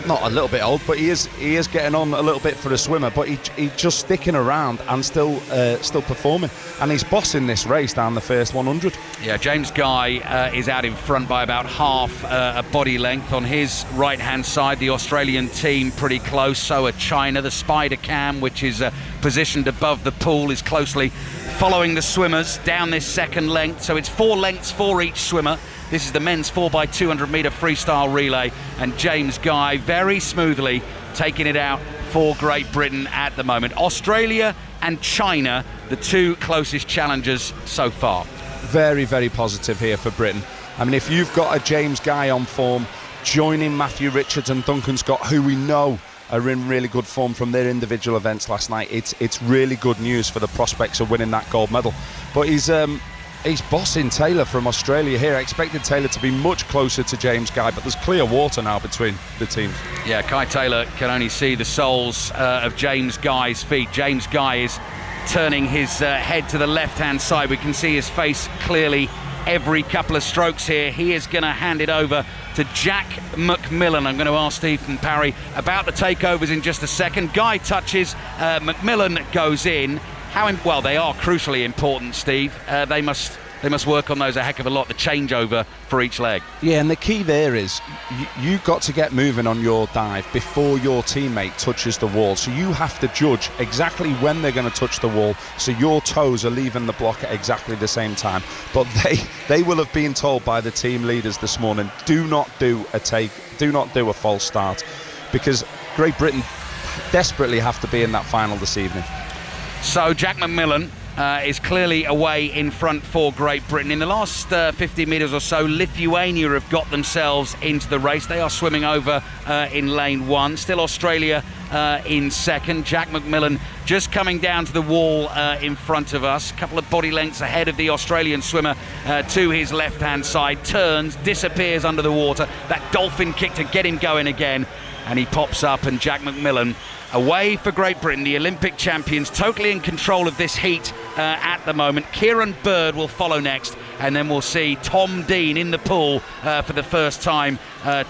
not a little bit old, but he is getting on a little bit for a swimmer, but he's just sticking around and still performing, and he's bossing this race down the first 100. Yeah, James Guy is out in front by about half a body length. On his right hand side, the Australian team pretty close, so are China. The Spider Cam, which is positioned above the pool, is closely following the swimmers down this second length, so it's 4 lengths for each swimmer. This is the men's 4x200 metre freestyle relay, and James Guy very smoothly taking it out for Great Britain at the moment. Australia and China, the two closest challengers so far. Very, very positive here for Britain. I mean, if you've got a James Guy on form, joining Matthew Richards and Duncan Scott, who we know are in really good form from their individual events last night, it's really good news for the prospects of winning that gold medal. But he's bossing Taylor from Australia here. I expected Taylor to be much closer to James Guy, but there's clear water now between the teams. Yeah, Kai Taylor can only see the soles of James Guy's feet. James Guy is turning his head to the left-hand side. We can see his face clearly every couple of strokes here. He is going to hand it over to Jack McMillan. I'm going to ask Stephen Parry about the takeovers in just a second. Guy touches, McMillan goes in. Well, they are crucially important, Steve. They must work on those a heck of a lot, the changeover for each leg. Yeah, and the key there is you've got to get moving on your dive before your teammate touches the wall. So you have to judge exactly when they're going to touch the wall, so your toes are leaving the block at exactly the same time. But they will have been told by the team leaders this morning, do not do a false start, because Great Britain desperately have to be in that final this evening. So Jack McMillan is clearly away in front for Great Britain. In the last 50 metres or so, Lithuania have got themselves into the race. They are swimming over in lane 1. Still Australia in second. Jack McMillan just coming down to the wall in front of us. A couple of body lengths ahead of the Australian swimmer to his left-hand side. Turns, disappears under the water. That dolphin kick to get him going again. And he pops up, and Jack McMillan away for Great Britain, the Olympic champions, totally in control of this heat at the moment. Kieran Bird will follow next, and then we'll see Tom Dean in the pool for the first time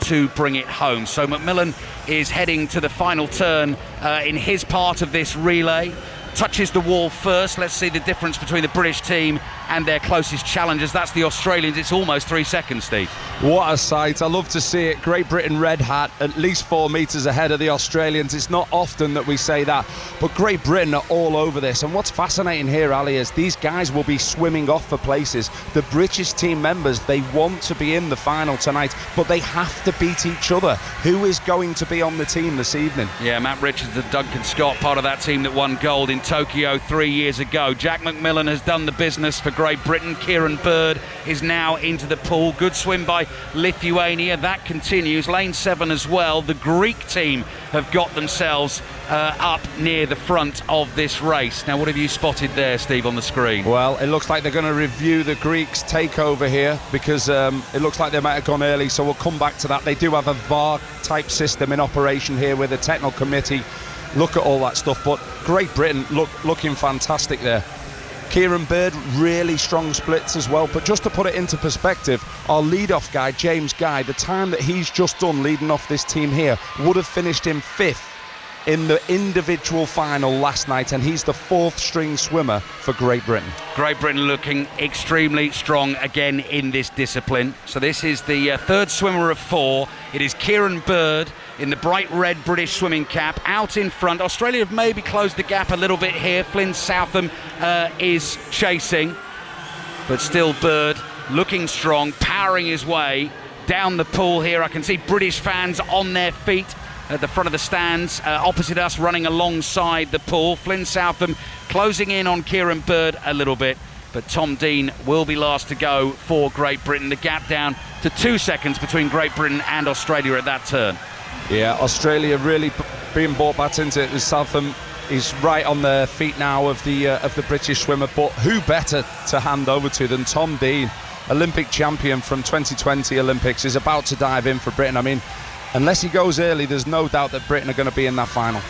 to bring it home. So McMillan is heading to the final turn in his part of this relay. Touches the wall first. Let's see the difference between the British team and their closest challengers. That's the Australians. It's almost 3 seconds, Steve. What a sight. I love to see it. Great Britain red hat, at least 4 metres ahead of the Australians. It's not often that we say that, but Great Britain are all over this. And what's fascinating here, Ali, is these guys will be swimming off for places. The British team members, they want to be in the final tonight, but they have to beat each other. Who is going to be on the team this evening? Yeah, Matt Richards and Duncan Scott, part of that team that won gold in Tokyo 3 years ago. Jack McMillan has done the business for Great Britain. Kieran Bird is now into the pool. Good swim by Lithuania. That continues. Lane 7 as well. The Greek team have got themselves up near the front of this race. Now, what have you spotted there, Steve, on the screen? Well, it looks like they're going to review the Greeks' takeover here, because it looks like they might have gone early, so we'll come back to that. They do have a VAR-type system in operation here with a technical committee. Look at all that stuff, but Great Britain looking fantastic there. Kieran Bird, really strong splits as well. But just to put it into perspective, our lead-off guy, James Guy, the time that he's just done leading off this team here would have finished him 5th in the individual final last night, and he's the 4th string swimmer for Great Britain. Great Britain looking extremely strong again in this discipline. So this is the 3rd swimmer of 4. It is Kieran Bird in the bright red British swimming cap out in front. Australia have maybe closed the gap a little bit here. Flynn Southam is chasing, but still Bird looking strong, powering his way down the pool here. I can see British fans on their feet at the front of the stands, opposite us, running alongside the pool. Flynn Southam closing in on Kieran Bird a little bit, but Tom Dean will be last to go for Great Britain. The gap down to 2 seconds between Great Britain and Australia at that turn. Yeah, Australia really being brought back into it. Southam is right on the feet now of the British swimmer, but who better to hand over to than Tom Dean, Olympic champion from 2020 Olympics, is about to dive in for Britain. I mean, unless he goes early, there's no doubt that Britain are going to be in that final.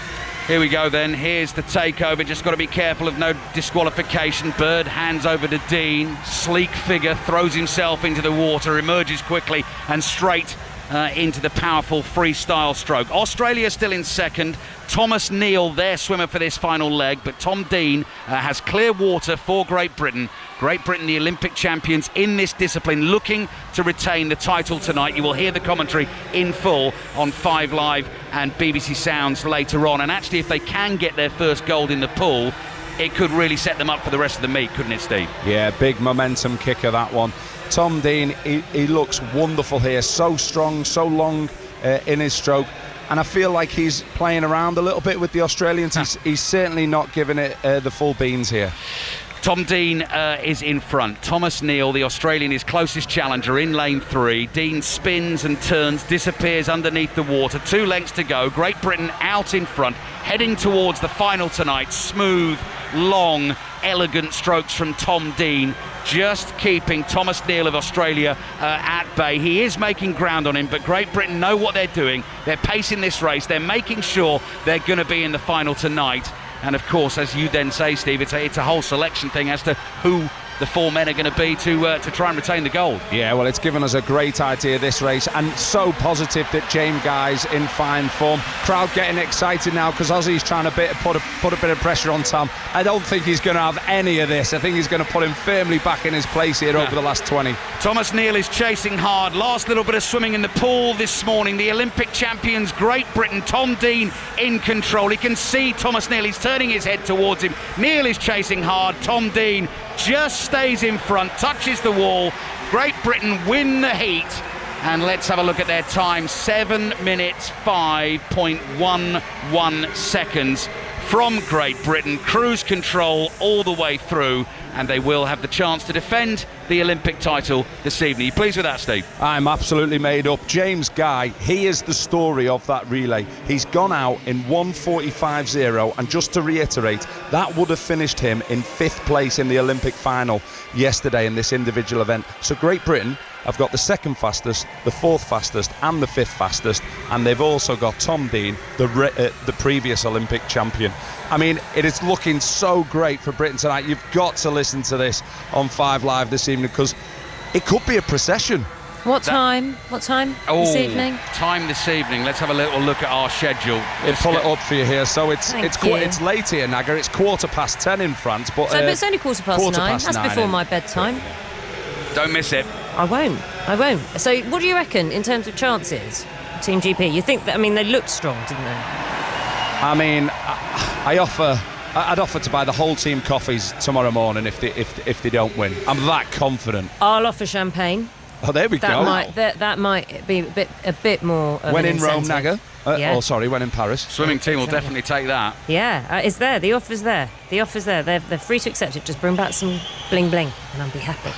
Here we go then. Here's the takeover. Just got to be careful of no disqualification. Bird hands over to Dean. Sleek figure, throws himself into the water, emerges quickly and straight into the powerful freestyle stroke. Australia still in second. Thomas Neal, their swimmer for this final leg, but Tom Dean has clear water for Great Britain. Great Britain, the Olympic champions in this discipline, looking to retain the title tonight. You will hear the commentary in full on 5 Live and BBC Sounds later on. And actually, if they can get their first gold in the pool, it could really set them up for the rest of the meet, couldn't it, Steve? Yeah, big momentum kicker, that one. Tom Dean, he looks wonderful here, so strong, so long in his stroke, and I feel like he's playing around a little bit with the Australians. He's certainly not giving it the full beans here. Tom Dean is in front. Thomas Neal, the Australian, his closest challenger in lane 3. Dean spins and turns, disappears underneath the water. 2 lengths to go. Great Britain out in front, heading towards the final tonight. Smooth, long, elegant strokes from Tom Dean, just keeping Thomas Neal of Australia at bay. He is making ground on him, but Great Britain know what they're doing. They're pacing this race. They're making sure they're going to be in the final tonight. And of course, as you then say, Steve, it's a whole selection thing as to who the 4 men are going to be to try and retain the gold. Yeah, well, it's given us a great idea, this race, and so positive that James Guy's in fine form. Crowd getting excited now because Aussie's trying to put a bit of pressure on Tom. I don't think he's going to have any of this. I think he's going to put him firmly back in his place here over the last 20. Thomas Neal is chasing hard. Last little bit of swimming in the pool this morning. The Olympic champions, Great Britain. Tom Dean in control. He can see Thomas Neal. He's turning his head towards him. Neal is chasing hard. Tom Dean just stays in front, touches the wall. Great Britain win the heat, and let's have a look at their time. 7 minutes 5.11 seconds from Great Britain. Cruise control all the way through, and they will have the chance to defend the Olympic title this evening. You pleased with that, Steve? I'm absolutely made up. James Guy, he is the story of that relay. He's gone out in 1:45.0, and just to reiterate, that would have finished him in 5th place in the Olympic final yesterday in this individual event. So Great Britain have got the 2nd fastest, the 4th fastest and the 5th fastest, and they've also got Tom Dean, the previous Olympic champion. I mean, it is looking so great for Britain tonight. You've got to listen to this on 5 Live this evening because it could be a procession. What time this evening? Time this evening. Let's have a little look at our schedule. We'll pull it up for you here. So it's late here, Naga. It's 10:15 in France, but it's only 9:15. That's before my bedtime. Don't miss it. I won't. So what do you reckon in terms of chances, Team GP? You think that? I mean, they looked strong, didn't they? I mean, I'd offer to buy the whole team coffees tomorrow morning if they don't win. I'm that confident. I'll offer champagne. Oh, there we go. That might be a bit more of when an in incentive. Rome, Naga. When in Paris. Swimming team will definitely take that. Yeah, it's there. The offer's there. They're free to accept it. Just bring back some bling bling and I'll be happy.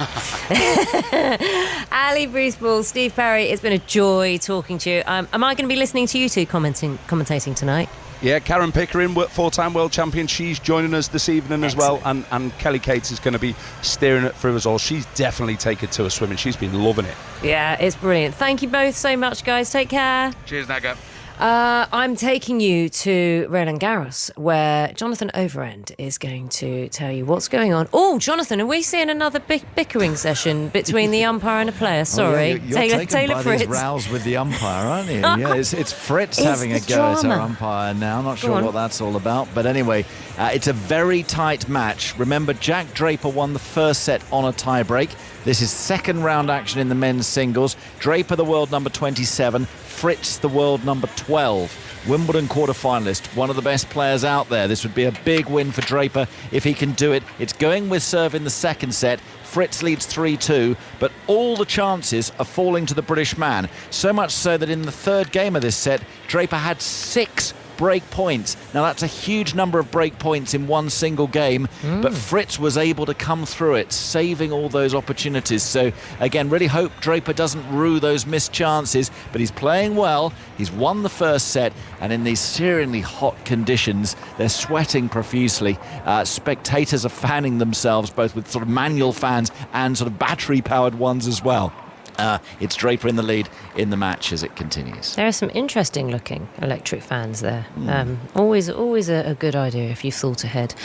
Ali Bruce Ball, Steve Parry, it's been a joy talking to you. Am I going to be listening to you two commentating tonight? Yeah, Karen Pickering, 4-time world champion, she's joining us this evening as well, and Kelly Cates is going to be steering it through us all. She's definitely taken to her swimming. She's been loving it. Yeah, it's brilliant. Thank you both so much, guys. Take care. Cheers, Naga. I'm taking you to Roland Garros, where Jonathan Overend is going to tell you what's going on. Oh, Jonathan, are we seeing another bickering session between the umpire and a player? Sorry, you're taken Taylor by Fritz. these rows with the umpire, aren't you? Yeah, it's Fritz It's having a the go at drama. our umpire now. Not Go sure on. what that's all about. But anyway, it's a very tight match. Remember, Jack Draper won the first set on a tie-break. This is second round action in the men's singles. Draper, the world number 27. Fritz, the world number 12. Wimbledon quarter-finalist, one of the best players out there. This would be a big win for Draper if he can do it. It's going with serve in the second set. Fritz leads 3-2, but all the chances are falling to the British man. So much so that in the third game of this set, Draper had 6 break points. Now that's a huge number of break points in one single game, but Fritz was able to come through it, saving all those opportunities. So again, really hope Draper doesn't rue those missed chances, but he's playing well. He's won the first set, and in these searingly hot conditions, they're sweating profusely. Spectators are fanning themselves, both with sort of manual fans and sort of battery-powered ones as well. It's Draper in the lead in the match as it continues. There are some interesting looking electric fans there. Always a good idea if you've thought ahead.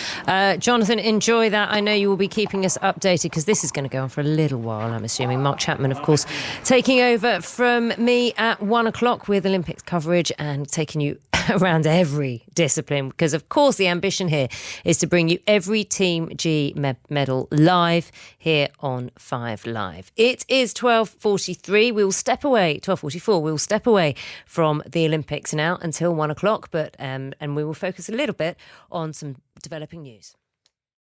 Jonathan, enjoy that. I know you will be keeping us updated because this is going to go on for a little while, I'm assuming. Mark Chapman, of course, taking over from me at 1 o'clock with Olympics coverage and taking you around every discipline, because of course the ambition here is to bring you every Team G medal live here on 5 Live. It is 12:43. We will step away, 12:44. We will step away from the Olympics now until 1 o'clock, but and we will focus a little bit on some developing news.